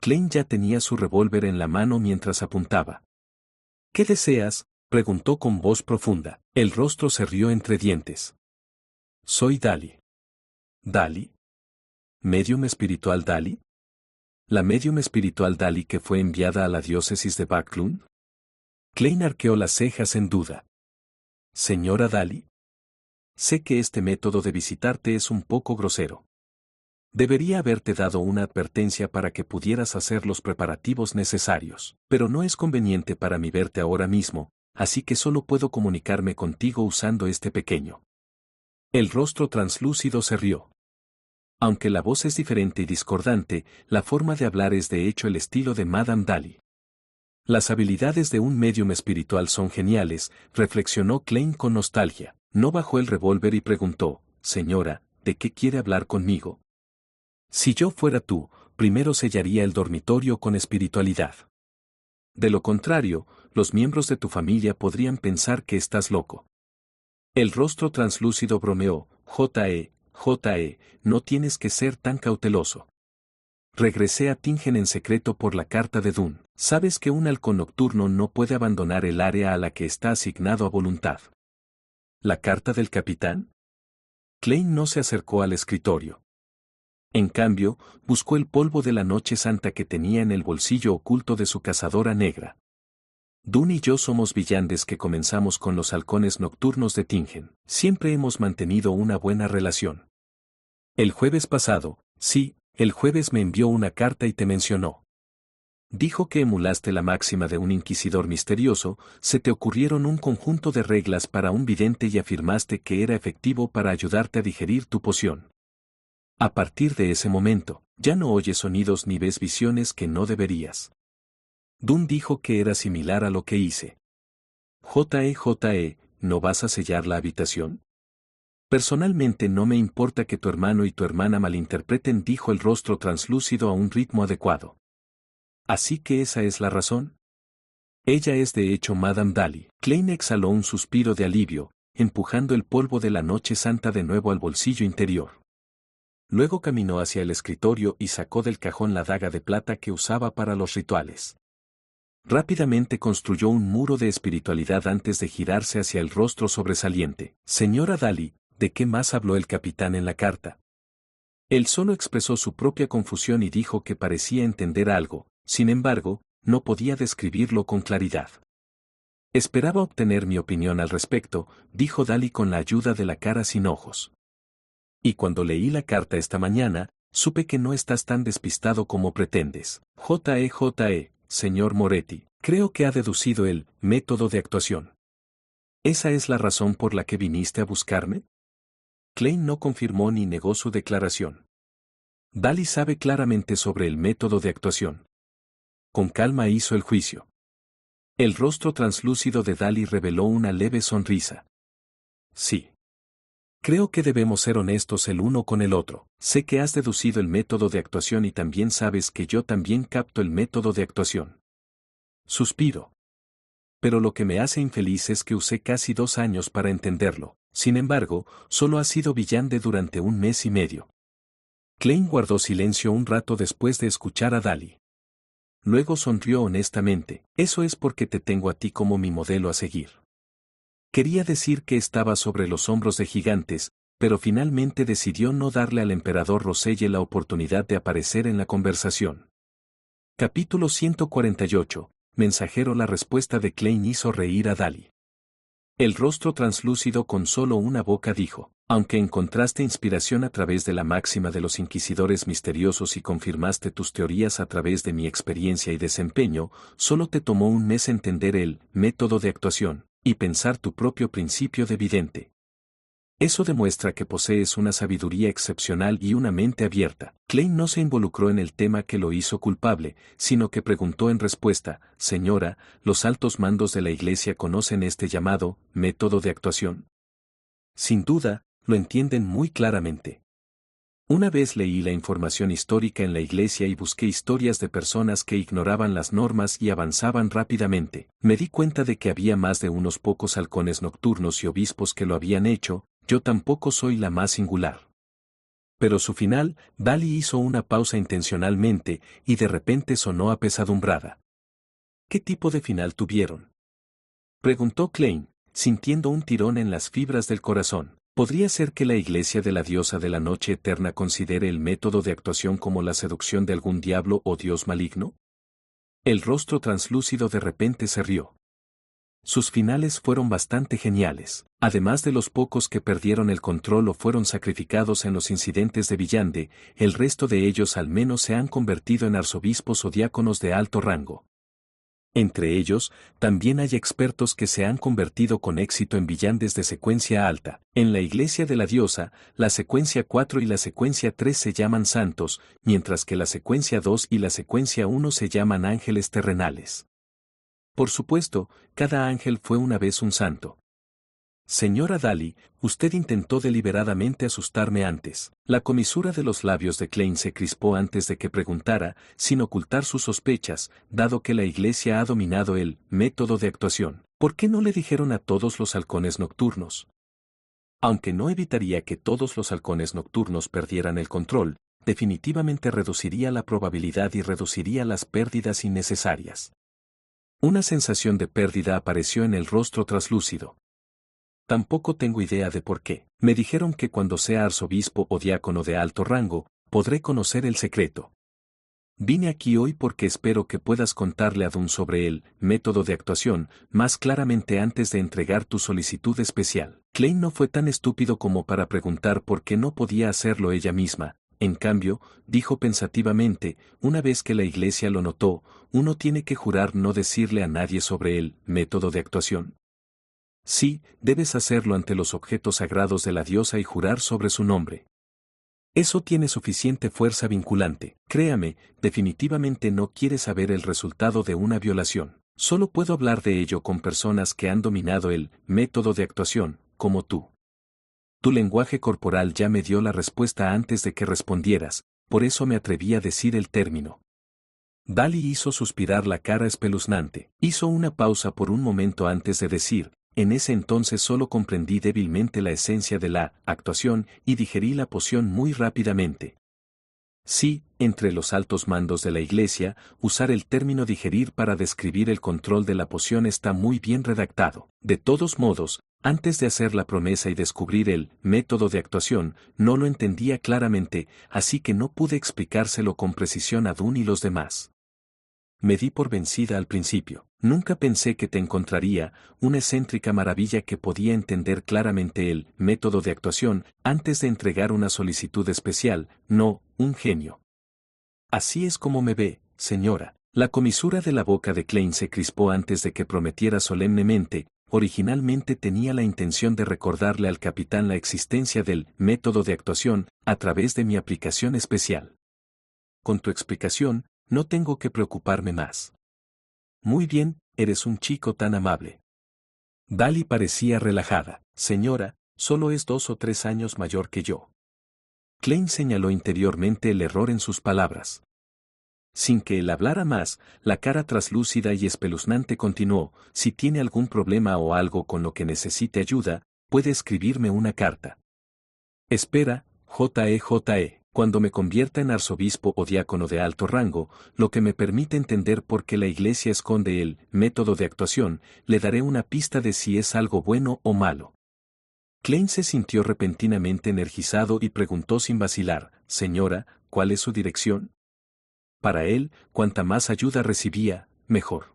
Klein ya tenía su revólver en la mano mientras apuntaba. ¿Qué deseas?, preguntó con voz profunda. El rostro se rió entre dientes. Soy Dali. ¿Dali? ¿Medium espiritual Dali? ¿La medium espiritual Dali que fue enviada a la diócesis de Backlund? Klein arqueó las cejas en duda. Señora Dali. Sé que este método de visitarte es un poco grosero. Debería haberte dado una advertencia para que pudieras hacer los preparativos necesarios, pero no es conveniente para mí verte ahora mismo, así que solo puedo comunicarme contigo usando este pequeño. El rostro translúcido se rió. Aunque la voz es diferente y discordante, la forma de hablar es de hecho el estilo de Madame Dali. Las habilidades de un medium espiritual son geniales, reflexionó Klein con nostalgia. No bajó el revólver y preguntó, señora, ¿de qué quiere hablar conmigo? Si yo fuera tú, primero sellaría el dormitorio con espiritualidad. De lo contrario, los miembros de tu familia podrían pensar que estás loco. El rostro translúcido bromeó, J.E., no tienes que ser tan cauteloso. Regresé a Tingen en secreto por la carta de Dun. Sabes que un halcón nocturno no puede abandonar el área a la que está asignado a voluntad. ¿La carta del capitán? Klein no se acercó al escritorio. En cambio, buscó el polvo de la noche santa que tenía en el bolsillo oculto de su cazadora negra. Dun y yo somos villandes que comenzamos con los halcones nocturnos de Tingen. Siempre hemos mantenido una buena relación. El jueves pasado, sí, el jueves me envió una carta y te mencionó. Dijo que emulaste la máxima de un inquisidor misterioso, se te ocurrieron un conjunto de reglas para un vidente y afirmaste que era efectivo para ayudarte a digerir tu poción. A partir de ese momento, ya no oyes sonidos ni ves visiones que no deberías. Dun dijo que era similar a lo que hice. J.E., ¿no vas a sellar la habitación? Personalmente no me importa que tu hermano y tu hermana malinterpreten, dijo el rostro translúcido a un ritmo adecuado. ¿Así que esa es la razón? Ella es de hecho Madame Dali. Klein exhaló un suspiro de alivio, empujando el polvo de la noche santa de nuevo al bolsillo interior. Luego caminó hacia el escritorio y sacó del cajón la daga de plata que usaba para los rituales. Rápidamente construyó un muro de espiritualidad antes de girarse hacia el rostro sobresaliente. Señora Dali, ¿de qué más habló el capitán en la carta? Él solo expresó su propia confusión y dijo que parecía entender algo, sin embargo, no podía describirlo con claridad. Esperaba obtener mi opinión al respecto, dijo Dali con la ayuda de la cara sin ojos. Y cuando leí la carta esta mañana, supe que no estás tan despistado como pretendes. J.E., señor Moretti, creo que ha deducido el método de actuación. ¿Esa es la razón por la que viniste a buscarme? Klein no confirmó ni negó su declaración. Dali sabe claramente sobre el método de actuación. Con calma hizo el juicio. El rostro translúcido de Dali reveló una leve sonrisa. Sí. Creo que debemos ser honestos el uno con el otro. Sé que has deducido el método de actuación y también sabes que yo también capto el método de actuación. Suspiro. Pero lo que me hace infeliz es que usé casi 2 años para entenderlo. Sin embargo, solo has sido villande durante 1 mes y medio. Klein guardó silencio un rato después de escuchar a Dali. Luego sonrió honestamente. Eso es porque te tengo a ti como mi modelo a seguir. Quería decir que estaba sobre los hombros de gigantes, pero finalmente decidió no darle al emperador Roselle la oportunidad de aparecer en la conversación. Capítulo 148. Mensajero. La respuesta de Klein hizo reír a Dali. El rostro translúcido con solo una boca dijo, aunque encontraste inspiración a través de la máxima de los inquisidores misteriosos y confirmaste tus teorías a través de mi experiencia y desempeño, solo te tomó 1 mes entender el método de actuación y pensar tu propio principio de vidente. Eso demuestra que posees una sabiduría excepcional y una mente abierta. Klein no se involucró en el tema que lo hizo culpable, sino que preguntó en respuesta, señora, ¿los altos mandos de la Iglesia conocen este llamado método de actuación? Sin duda, lo entienden muy claramente. Una vez leí la información histórica en la Iglesia y busqué historias de personas que ignoraban las normas y avanzaban rápidamente. Me di cuenta de que había más de unos pocos halcones nocturnos y obispos que lo habían hecho. Yo tampoco soy la más singular. Pero su final, Dali hizo una pausa intencionalmente, y de repente sonó apesadumbrada. ¿Qué tipo de final tuvieron? Preguntó Klein, sintiendo un tirón en las fibras del corazón. ¿Podría ser que la iglesia de la diosa de la noche eterna considere el método de actuación como la seducción de algún diablo o dios maligno? El rostro translúcido de repente se rió. Sus finales fueron bastante geniales. Además de los pocos que perdieron el control o fueron sacrificados en los incidentes de Villande, el resto de ellos al menos se han convertido en arzobispos o diáconos de alto rango. Entre ellos, también hay expertos que se han convertido con éxito en villandes de secuencia alta. En la iglesia de la diosa, la secuencia 4 y la secuencia 3 se llaman santos, mientras que la secuencia 2 y la secuencia 1 se llaman ángeles terrenales. Por supuesto, cada ángel fue una vez un santo. Señora Dali, usted intentó deliberadamente asustarme antes. La comisura de los labios de Klein se crispó antes de que preguntara, sin ocultar sus sospechas, dado que la iglesia ha dominado el método de actuación. ¿Por qué no le dijeron a todos los halcones nocturnos? Aunque no evitaría que todos los halcones nocturnos perdieran el control, definitivamente reduciría la probabilidad y reduciría las pérdidas innecesarias. Una sensación de pérdida apareció en el rostro traslúcido. Tampoco tengo idea de por qué. Me dijeron que cuando sea arzobispo o diácono de alto rango, podré conocer el secreto. Vine aquí hoy porque espero que puedas contarle a Dunn sobre el método de actuación más claramente antes de entregar tu solicitud especial. Klein no fue tan estúpido como para preguntar por qué no podía hacerlo ella misma. En cambio, dijo pensativamente, una vez que la iglesia lo notó, uno tiene que jurar no decirle a nadie sobre el método de actuación. Sí, debes hacerlo ante los objetos sagrados de la diosa y jurar sobre su nombre. Eso tiene suficiente fuerza vinculante. Créame, definitivamente no quieres saber el resultado de una violación. Solo puedo hablar de ello con personas que han dominado el método de actuación, como tú. Tu lenguaje corporal ya me dio la respuesta antes de que respondieras, por eso me atreví a decir el término. Dali hizo suspirar la cara espeluznante. Hizo una pausa por un momento antes de decir, en ese entonces solo comprendí débilmente la esencia de la actuación y digerí la poción muy rápidamente. Sí, entre los altos mandos de la iglesia, usar el término digerir para describir el control de la poción está muy bien redactado. De todos modos, antes de hacer la promesa y descubrir el método de actuación, no lo entendía claramente, así que no pude explicárselo con precisión a Dunn y los demás. Me di por vencida al principio. Nunca pensé que te encontraría, una excéntrica maravilla que podía entender claramente el método de actuación antes de entregar una solicitud especial, no, un genio. Así es como me ve, señora. La comisura de la boca de Klein se crispó antes de que prometiera solemnemente. Originalmente tenía la intención de recordarle al capitán la existencia del método de actuación a través de mi aplicación especial. Con tu explicación, no tengo que preocuparme más. Muy bien, eres un chico tan amable. Dali parecía relajada. Señora, solo es 2 o 3 años mayor que yo. Klein señaló interiormente el error en sus palabras. Sin que él hablara más, la cara traslúcida y espeluznante continuó, si tiene algún problema o algo con lo que necesite ayuda, puede escribirme una carta. Espera, JE. Cuando me convierta en arzobispo o diácono de alto rango, lo que me permite entender por qué la iglesia esconde el método de actuación, le daré una pista de si es algo bueno o malo. Klein se sintió repentinamente energizado y preguntó sin vacilar, señora, ¿cuál es su dirección? Para él, cuanta más ayuda recibía, mejor.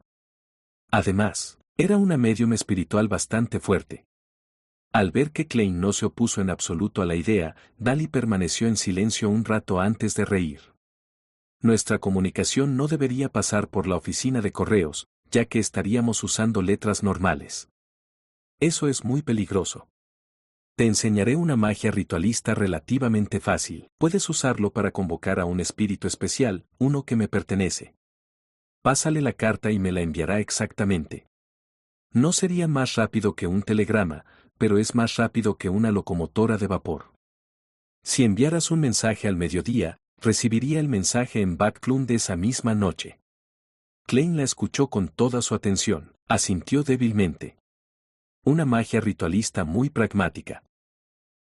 Además, era una médium espiritual bastante fuerte. Al ver que Klein no se opuso en absoluto a la idea, Dali permaneció en silencio un rato antes de reír. Nuestra comunicación no debería pasar por la oficina de correos, ya que estaríamos usando letras normales. Eso es muy peligroso. Te enseñaré una magia ritualista relativamente fácil. Puedes usarlo para convocar a un espíritu especial, uno que me pertenece. Pásale la carta y me la enviará exactamente. No sería más rápido que un telegrama, pero es más rápido que una locomotora de vapor. Si enviaras un mensaje al mediodía, recibiría el mensaje en Backlund esa misma noche. Klein la escuchó con toda su atención, asintió débilmente. Una magia ritualista muy pragmática.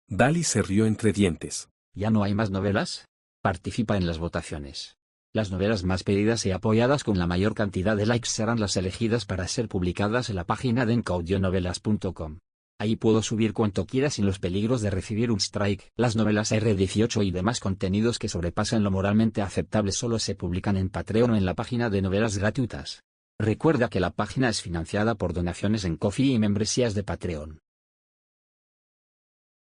Dali se rió entre dientes. ¿Ya no hay más novelas? Participa en las votaciones. Las novelas más pedidas y apoyadas con la mayor cantidad de likes serán las elegidas para ser publicadas en la página de encaudionovelas.com. Ahí puedo subir cuanto quiera sin los peligros de recibir un strike. Las novelas R18 y demás contenidos que sobrepasan lo moralmente aceptable solo se publican en Patreon o en la página de novelas gratuitas. Recuerda que la página es financiada por donaciones en Ko-fi y membresías de Patreon.